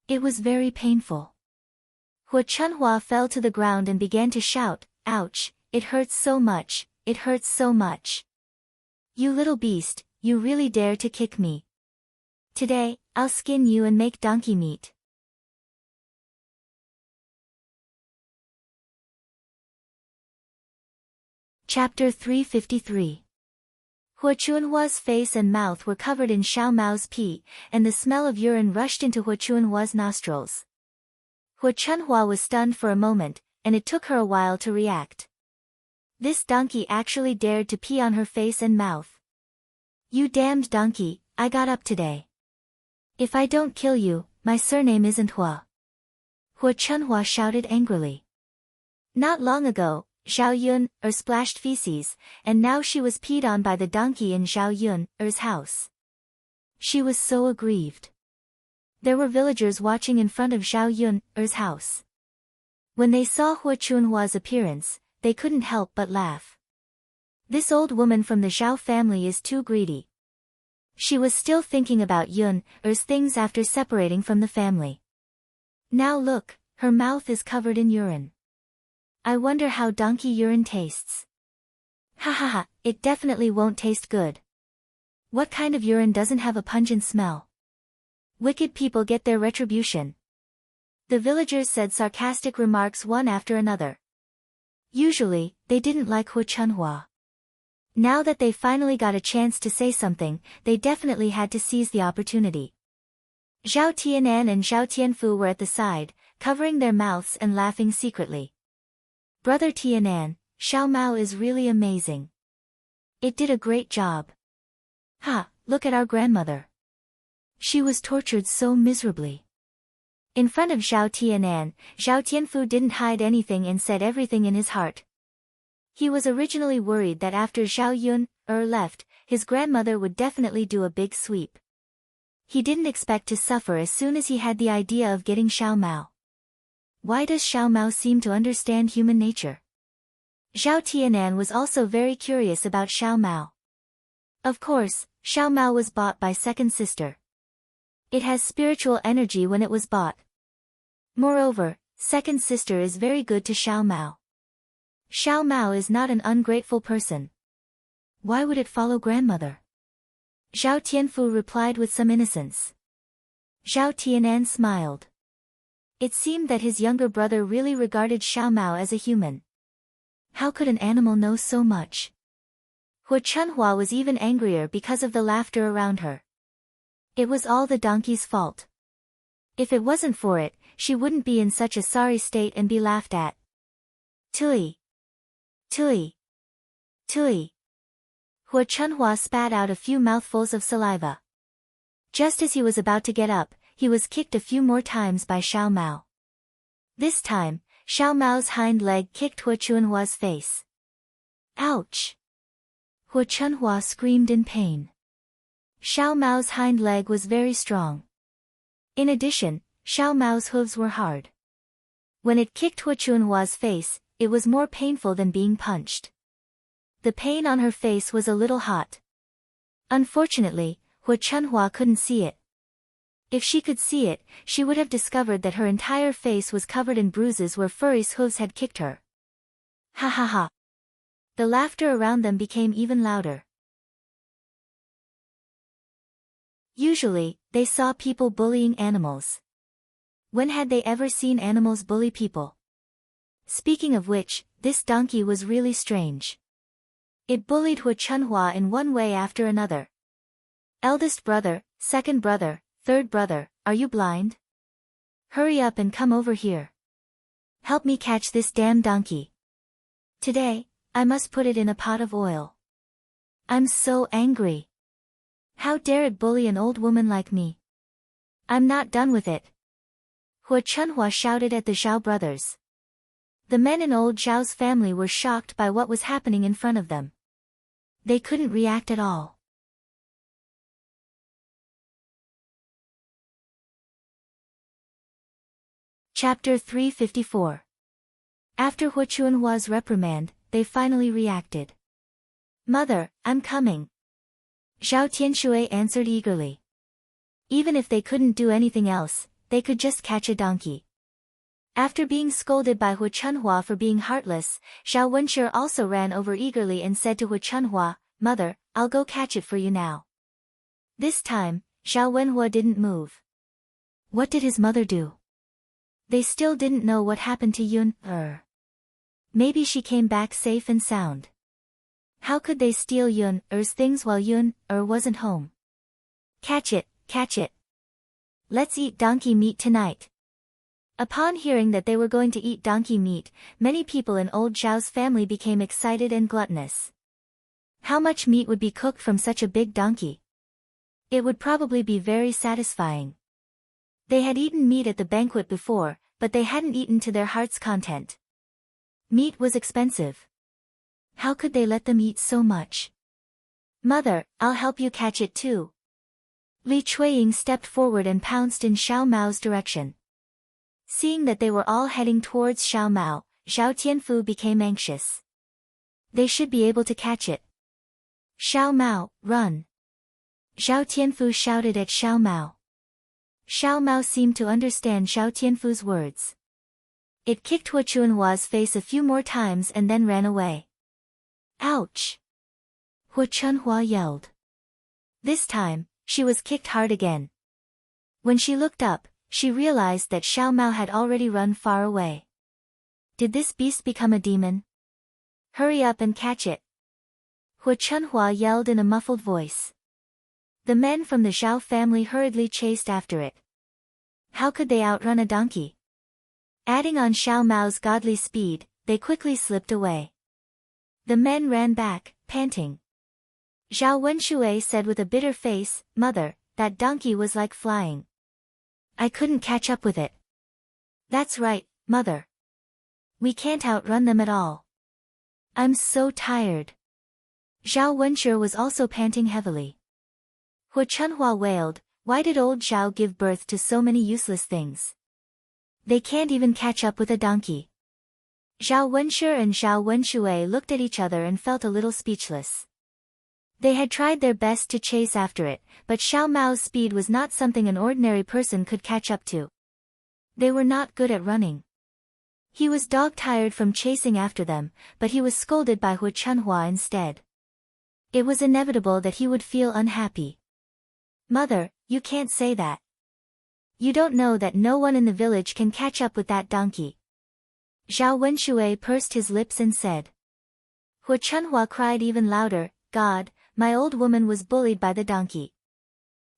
It was very painful. Hu Chunhua fell to the ground and began to shout, "Ouch, it hurts so much, it hurts so much. You little beast, you really dare to kick me. Today, I'll skin you and make donkey meat." Chapter 353. Hu Chunhua's face and mouth were covered in Xiao Mao's pee, and the smell of urine rushed into Hu Chunhua's nostrils. Hu Chunhua was stunned for a moment, and it took her a while to react. This donkey actually dared to pee on her face and mouth. You damned donkey, I got up today. If I don't kill you, my surname isn't Hua. Hu Chunhua shouted angrily. Not long ago, Zhao Yun splashed feces, and now she was peed on by the donkey in Zhao Yun's house. She was so aggrieved. There were villagers watching in front of Zhao Yun's house. When they saw Hu Chunhua's appearance, they couldn't help but laugh. This old woman from the Zhao family is too greedy. She was still thinking about Yun's things after separating from the family. Now look, her mouth is covered in urine. I wonder how donkey urine tastes. Ha ha ha, it definitely won't taste good. What kind of urine doesn't have a pungent smell? Wicked people get their retribution. The villagers said sarcastic remarks one after another. Usually, they didn't like Hu Chunhua. Now that they finally got a chance to say something, they definitely had to seize the opportunity. Zhao Tianan and Zhao Tianfu were at the side, covering their mouths and laughing secretly. Brother Tianan, Xiao Mao is really amazing. It did a great job. Ha, look at our grandmother. She was tortured so miserably. In front of Zhao Tianan, Zhao Tianfu didn't hide anything and said everything in his heart. He was originally worried that after Zhao Yun left, his grandmother would definitely do a big sweep. He didn't expect to suffer as soon as he had the idea of getting Xiao Mao. Why does Xiao Mao seem to understand human nature? Zhao Tianan was also very curious about Xiao Mao. Of course, Xiao Mao was bought by second sister. It has spiritual energy when it was bought. Moreover, second sister is very good to Xiao Mao. Xiao Mao is not an ungrateful person. Why would it follow grandmother? Zhao Tianfu replied with some innocence. Zhao Tianan smiled. It seemed that his younger brother really regarded Xiao Mao as a human. How could an animal know so much? Hu Chunhua was even angrier because of the laughter around her. It was all the donkey's fault. If it wasn't for it, she wouldn't be in such a sorry state and be laughed at. Tui! Tui! Tui! Hu Chunhua spat out a few mouthfuls of saliva. Just as he was about to get up, he was kicked a few more times by Xiao Mao. This time, Xiao Mao's hind leg kicked Hu Chunhua's face. Ouch! Hu Chunhua screamed in pain. Xiao Mao's hind leg was very strong. In addition, Xiao Mao's hooves were hard. When it kicked Hu Chunhua's face, it was more painful than being punched. The pain on her face was a little hot. Unfortunately, Hu Chunhua couldn't see it. If she could see it, she would have discovered that her entire face was covered in bruises where Furry's hooves had kicked her. Ha ha ha. The laughter around them became even louder. Usually, they saw people bullying animals. When had they ever seen animals bully people? Speaking of which, this donkey was really strange. It bullied Hu Chunhua in one way after another. Eldest brother, second brother, third brother, are you blind? Hurry up and come over here. Help me catch this damn donkey. Today, I must put it in a pot of oil. I'm so angry. How dare it bully an old woman like me? I'm not done with it. Hu Chunhua shouted at the Zhao brothers. The men in old Zhao's family were shocked by what was happening in front of them. They couldn't react at all. Chapter 354. After Hu Chunhua's reprimand, they finally reacted. Mother, I'm coming. Zhao Tianxue answered eagerly. Even if they couldn't do anything else, they could just catch a donkey. After being scolded by Hu Chunhua for being heartless, Zhao Wenshi also ran over eagerly and said to Hu Chunhua, Mother, I'll go catch it for you now. This time, Zhao Wenhua didn't move. What did his mother do? They still didn't know what happened to Yun. Maybe she came back safe and sound. How could they steal Yun-er's things while Yun-er wasn't home? Catch it, catch it. Let's eat donkey meat tonight. Upon hearing that they were going to eat donkey meat, many people in old Zhao's family became excited and gluttonous. How much meat would be cooked from such a big donkey? It would probably be very satisfying. They had eaten meat at the banquet before, but they hadn't eaten to their heart's content. Meat was expensive. How could they let them eat so much? Mother, I'll help you catch it too. Li Chuiying stepped forward and pounced in Xiao Mao's direction. Seeing that they were all heading towards Xiao Mao, Zhao Tianfu became anxious. They should be able to catch it. Xiao Mao, run! Zhao Tianfu shouted at Xiao Mao. Xiao Mao seemed to understand Zhao Tianfu's words. It kicked Hu Chunhua's face a few more times and then ran away. Ouch! Hu Chunhua yelled. This time, she was kicked hard again. When she looked up, she realized that Xiao Mao had already run far away. Did this beast become a demon? Hurry up and catch it! Hu Chunhua yelled in a muffled voice. The men from the Zhao family hurriedly chased after it. How could they outrun a donkey? Adding on Xiao Mao's godly speed, they quickly slipped away. The men ran back, panting. Zhao Wenxue said with a bitter face, "Mother, that donkey was like flying. I couldn't catch up with it." "That's right, Mother. We can't outrun them at all. I'm so tired." Zhao Wenxue was also panting heavily. Hu Chunhua wailed, "Why did old Zhao give birth to so many useless things? They can't even catch up with a donkey." Zhao Wenxue and Zhao Wenxue looked at each other and felt a little speechless. They had tried their best to chase after it, but Xiao Mao's speed was not something an ordinary person could catch up to. They were not good at running. He was dog-tired from chasing after them, but he was scolded by Hu Chunhua instead. It was inevitable that he would feel unhappy. "Mother, you can't say that. You don't know that no one in the village can catch up with that donkey." Zhao Wenxue pursed his lips and said. Hu Chunhua cried even louder, "God, my old woman was bullied by the donkey.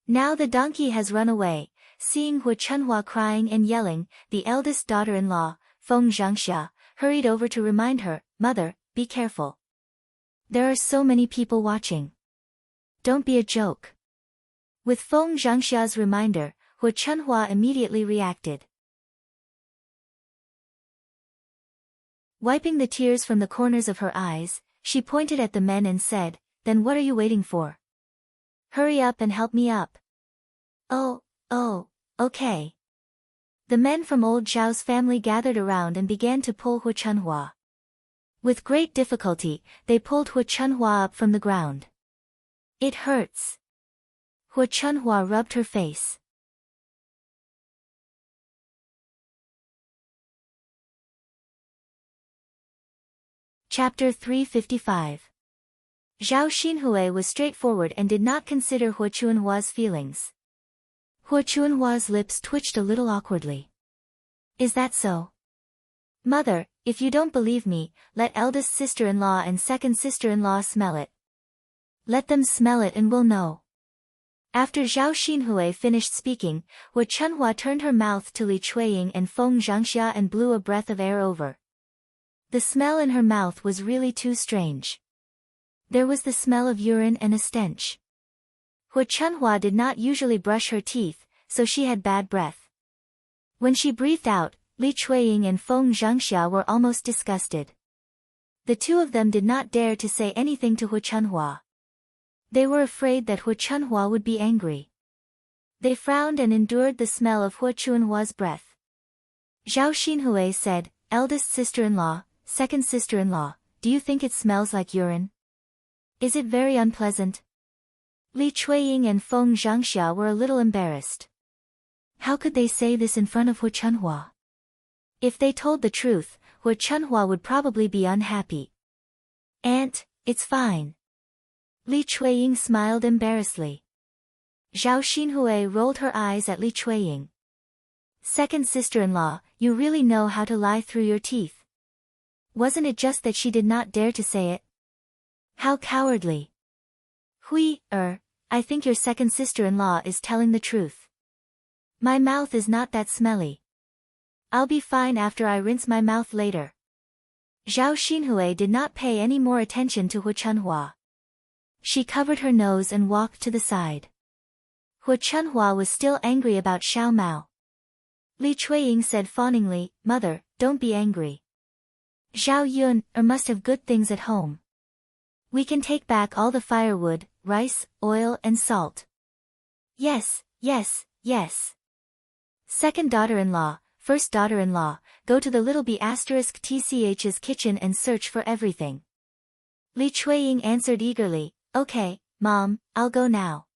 Now the donkey has run away." Seeing Hu Chunhua crying and yelling, the eldest daughter-in-law, Feng Zhangxia, hurried over to remind her, "Mother, be careful. There are so many people watching. Don't be a joke." With Feng Zhangxia's reminder, Hu Chunhua immediately reacted. Wiping the tears from the corners of her eyes, she pointed at the men and said, "Then what are you waiting for? Hurry up and help me up." Oh, okay." The men from old Zhao's family gathered around and began to pull Hu Chunhua. With great difficulty, they pulled Hu Chunhua up from the ground. "It hurts." Hu Chunhua rubbed her face. Chapter 355. Zhao Xinhui was straightforward and did not consider Hu Chunhua's feelings. Hu Chunhua's lips twitched a little awkwardly. "Is that so? Mother, if you don't believe me, let eldest sister-in-law and second sister-in-law smell it. Let them smell it and we'll know." After Zhao Xinhui finished speaking, Hu Chunhua turned her mouth to Li Chuiying and Feng Zhangxia and blew a breath of air over. The smell in her mouth was really too strange. There was the smell of urine and a stench. Hu Chunhua did not usually brush her teeth, so she had bad breath. When she breathed out, Li Chuiying and Feng Zhangxia were almost disgusted. The two of them did not dare to say anything to Hu Chunhua. They were afraid that Hu Chunhua would be angry. They frowned and endured the smell of Hu Chunhua's breath. Zhao Xinhui said, "Eldest sister-in-law, second sister-in-law, do you think it smells like urine? Is it very unpleasant?" Li Chuiying and Feng Zhangxia were a little embarrassed. How could they say this in front of Hu Chunhua? If they told the truth, Hu Chunhua would probably be unhappy. "Aunt, it's fine." Li Chuiying smiled embarrassedly. Zhao Xinhui rolled her eyes at Li Chuiying. "Second sister-in-law, you really know how to lie through your teeth. Wasn't it just that she did not dare to say it? How cowardly." I think your second sister-in-law is telling the truth. My mouth is not that smelly. I'll be fine after I rinse my mouth later." Zhao Xinhui did not pay any more attention to Hu Chunhua. She covered her nose and walked to the side. Hu Chunhua was still angry about Xiao Mao. Li Chuiying said fawningly, "Mother, don't be angry. Zhao Yun must have good things at home. We can take back all the firewood, rice, oil and salt." Yes. Second daughter-in-law, first daughter-in-law, go to the little B***tch's kitchen and search for everything. Li Chuiying answered eagerly, "Okay, Mom, I'll go now."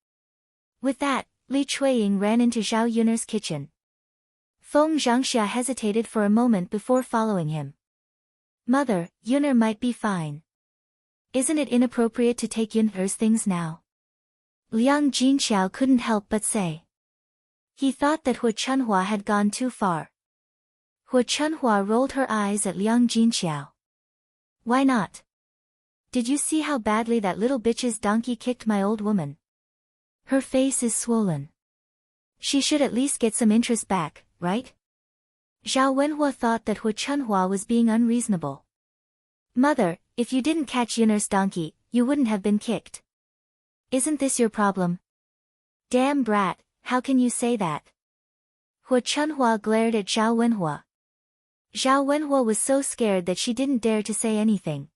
With that, Li Chuiying ran into Zhao Yun'er's kitchen. Feng Zhangxia hesitated for a moment before following him. "Mother, Yun'er might be fine. Isn't it inappropriate to take Yun'er's things now?" Liang Jinxiao couldn't help but say. He thought that Hu Chunhua had gone too far. Hu Chunhua rolled her eyes at Liang Jinxiao. "Why not? Did you see how badly that little bitch's donkey kicked my old woman? Her face is swollen. She should at least get some interest back, right? Zhao Wenhua thought that Hu Chunhua was being unreasonable. Mother, if you didn't catch Yun'er's donkey, you wouldn't have been kicked. Isn't this your problem? Damn brat, how can you say that? Hu Chunhua glared at Zhao Wenhua. Zhao Wenhua was so scared that she didn't dare to say anything.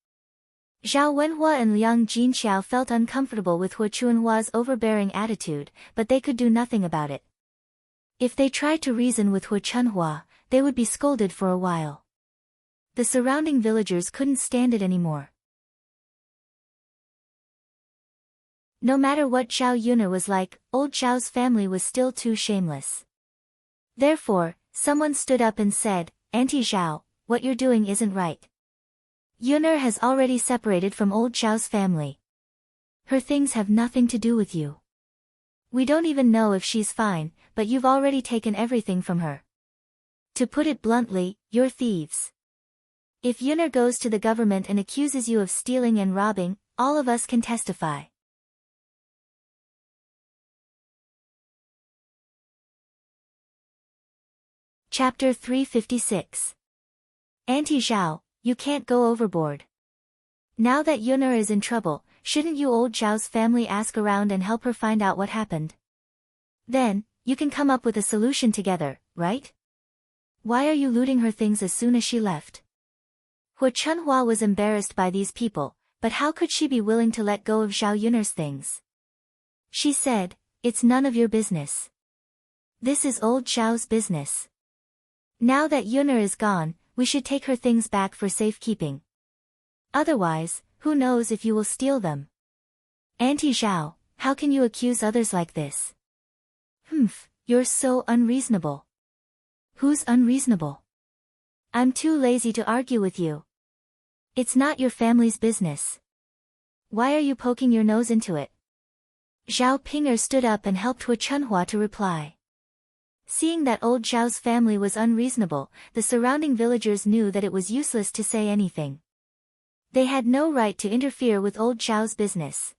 Zhao Wenhua and Liang Jinxiao felt uncomfortable with Hu Chunhua's overbearing attitude, but they could do nothing about it. If they tried to reason with Hu Chunhua, they would be scolded for a while. The surrounding villagers couldn't stand it anymore. No matter what Zhao Yun'er was like, old Zhao's family was still too shameless. Therefore, someone stood up and said, Auntie Zhao, what you're doing isn't right. Yun'er has already separated from old Zhao's family. Her things have nothing to do with you. We don't even know if she's fine, but you've already taken everything from her. To put it bluntly, you're thieves. If Yun'er goes to the government and accuses you of stealing and robbing, all of us can testify. Chapter 356. Auntie Zhao, you can't go overboard. Now that Yun'er is in trouble, shouldn't you old Zhao's family ask around and help her find out what happened? Then, you can come up with a solution together, right? Why are you looting her things as soon as she left? Hu Chunhua was embarrassed by these people, but how could she be willing to let go of Zhao Yun'er's things? She said, it's none of your business. This is old Zhao's business. Now that Yun'er is gone, we should take her things back for safekeeping. Otherwise, who knows if you will steal them? Auntie Zhao, how can you accuse others like this? You're so unreasonable. Who's unreasonable? I'm too lazy to argue with you. It's not your family's business. Why are you poking your nose into it? Zhao Ping'er stood up and helped Hu Chunhua to reply. Seeing that old Zhao's family was unreasonable, the surrounding villagers knew that it was useless to say anything. They had no right to interfere with old Zhao's business.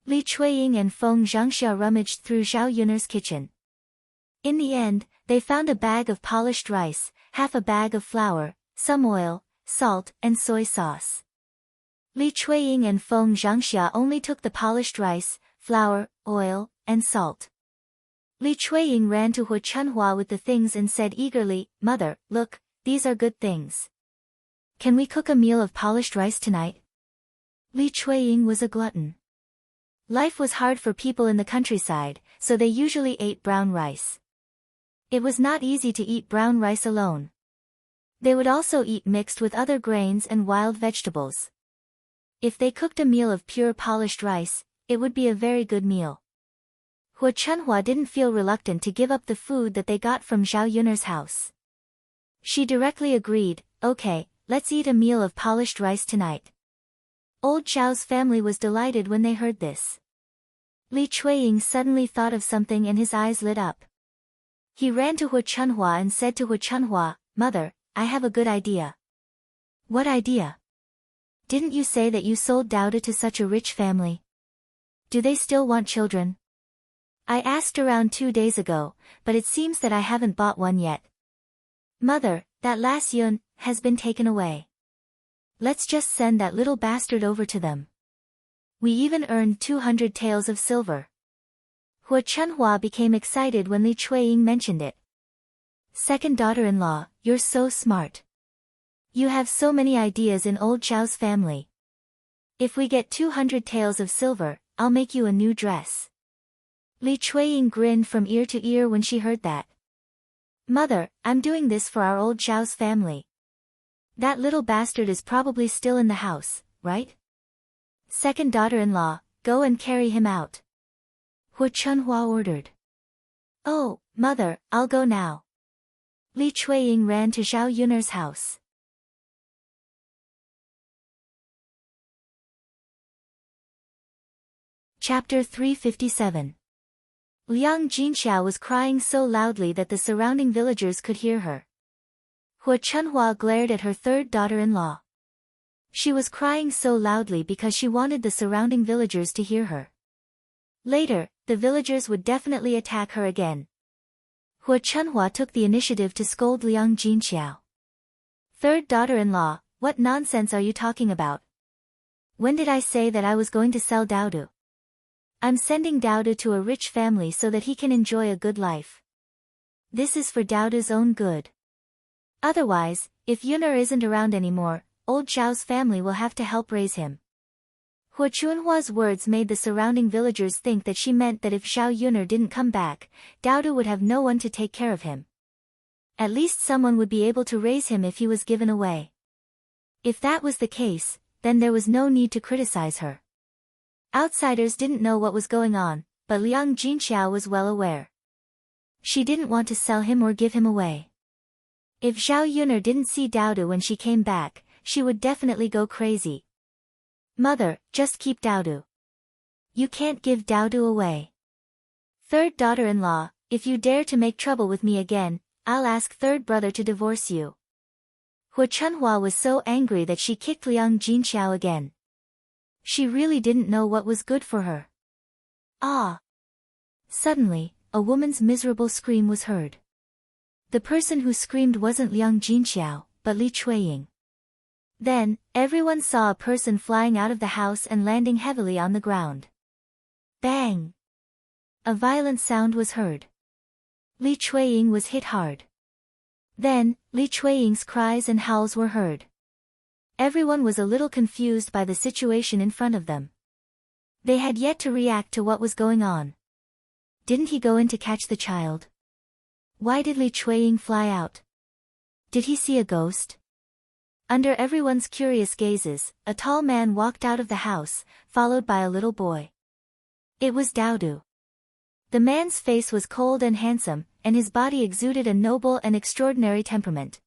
Li Chuiying and Feng Zhangxia rummaged through Zhao Yun'er's kitchen. In the end, they found a bag of polished rice, half a bag of flour, some oil, salt, and soy sauce. Li Chuiying and Feng Zhangxia only took the polished rice, flour, oil, and salt. Li Chuiying ran to Hu Chunhua with the things and said eagerly, Mother, look, these are good things. Can we cook a meal of polished rice tonight? Li Chuiying was a glutton. Life was hard for people in the countryside, so they usually ate brown rice. It was not easy to eat brown rice alone. They would also eat mixed with other grains and wild vegetables. If they cooked a meal of pure polished rice, it would be a very good meal. Hu Chunhua didn't feel reluctant to give up the food that they got from Zhao Yun'er's house. She directly agreed, okay, let's eat a meal of polished rice tonight. Old Zhao's family was delighted when they heard this. Li Chuiying suddenly thought of something and his eyes lit up. He ran to Hu Chunhua and said to Hu Chunhua, Mother, I have a good idea. What idea? Didn't you say that you sold Dauda to such a rich family? Do they still want children? I asked around 2 days ago, but it seems that I haven't bought one yet. Mother, that last Yun has been taken away. Let's just send that little bastard over to them. We even earned 200 taels of silver. Hu Chunhua became excited when Li Chuiying mentioned it. Second daughter-in-law, you're so smart. You have so many ideas in old Zhao's family. If we get 200 taels of silver, I'll make you a new dress. Li Chuiying grinned from ear to ear when she heard that. Mother, I'm doing this for our old Zhao's family. That little bastard is probably still in the house, right? Second daughter-in-law, go and carry him out. Hu Chunhua ordered. Oh, Mother, I'll go now. Li Chuiying ran to Zhao Yun'er's house. Chapter 357. Liang Jinxiao was crying so loudly that the surrounding villagers could hear her. Hu Chunhua glared at her third daughter-in-law. She was crying so loudly because she wanted the surrounding villagers to hear her. Later, the villagers would definitely attack her again, Hua Chunhua took the initiative to scold Liang Jinxiao. Third daughter-in-law, what nonsense are you talking about? When did I say that I was going to sell Daodu? I'm sending Daodu to a rich family so that he can enjoy a good life. This is for Daodu's own good. Otherwise, if Yuner isn't around anymore, old Zhao's family will have to help raise him. Hua Chunhua's words made the surrounding villagers think that she meant that if Zhao Yuner didn't come back, Daodu would have no one to take care of him. At least someone would be able to raise him if he was given away. If that was the case, then there was no need to criticize her. Outsiders didn't know what was going on, but Liang Jinxiao was well aware. She didn't want to sell him or give him away. If Zhao Yuner didn't see Daodu when she came back, she would definitely go crazy. Mother, just keep Daodu. You can't give Daodu away. Third daughter-in-law, if you dare to make trouble with me again, I'll ask third brother to divorce you. Hua Chunhua was so angry that she kicked Liang Jinxiao again. She really didn't know what was good for her. Ah! Suddenly, a woman's miserable scream was heard. The person who screamed wasn't Liang Jinxiao, but Li Chuiying. Then, everyone saw a person flying out of the house and landing heavily on the ground. Bang! A violent sound was heard. Li Chuiying was hit hard. Then, Li Chuiying's cries and howls were heard. Everyone was a little confused by the situation in front of them. They had yet to react to what was going on. Didn't he go in to catch the child? Why did Li Chuiying fly out? Did he see a ghost? Under everyone's curious gazes, a tall man walked out of the house, followed by a little boy. It was Daodu. The man's face was cold and handsome, and his body exuded a noble and extraordinary temperament.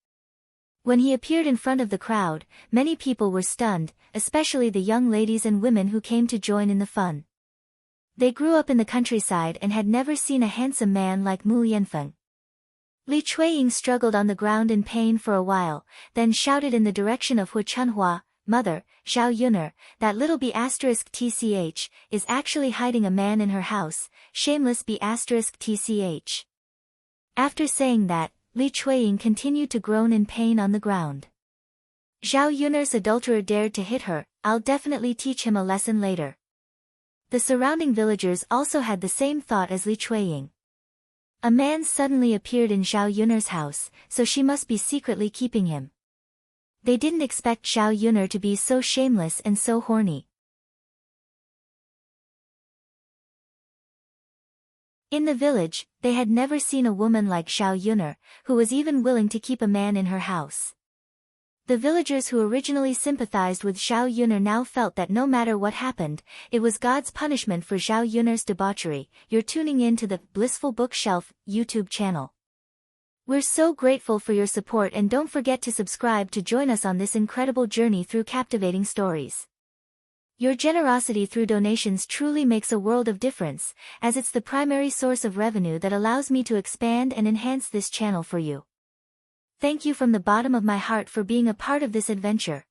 When he appeared in front of the crowd, many people were stunned, especially the young ladies and women who came to join in the fun. They grew up in the countryside and had never seen a handsome man like Mu Lianfeng. Li Chuiying struggled on the ground in pain for a while, then shouted in the direction of Hua Chunhua, Mother, Zhao Yuner, that little B***tch, is actually hiding a man in her house, shameless B***tch. After saying that, Li Chuiying continued to groan in pain on the ground. Zhao Yuner's adulterer dared to hit her, I'll definitely teach him a lesson later. The surrounding villagers also had the same thought as Li Chuiying. A man suddenly appeared in Zhao Yuner's house, so she must be secretly keeping him. They didn't expect Zhao Yuner to be so shameless and so horny. In the village, they had never seen a woman like Zhao Yuner, who was even willing to keep a man in her house. The villagers who originally sympathized with Zhao Yuner now felt that no matter what happened, it was God's punishment for Zhao Yuner's debauchery. You're tuning in to the Blissful Bookshelf YouTube channel. We're so grateful for your support, and don't forget to subscribe to join us on this incredible journey through captivating stories. Your generosity through donations truly makes a world of difference, as it's the primary source of revenue that allows me to expand and enhance this channel for you. Thank you from the bottom of my heart for being a part of this adventure.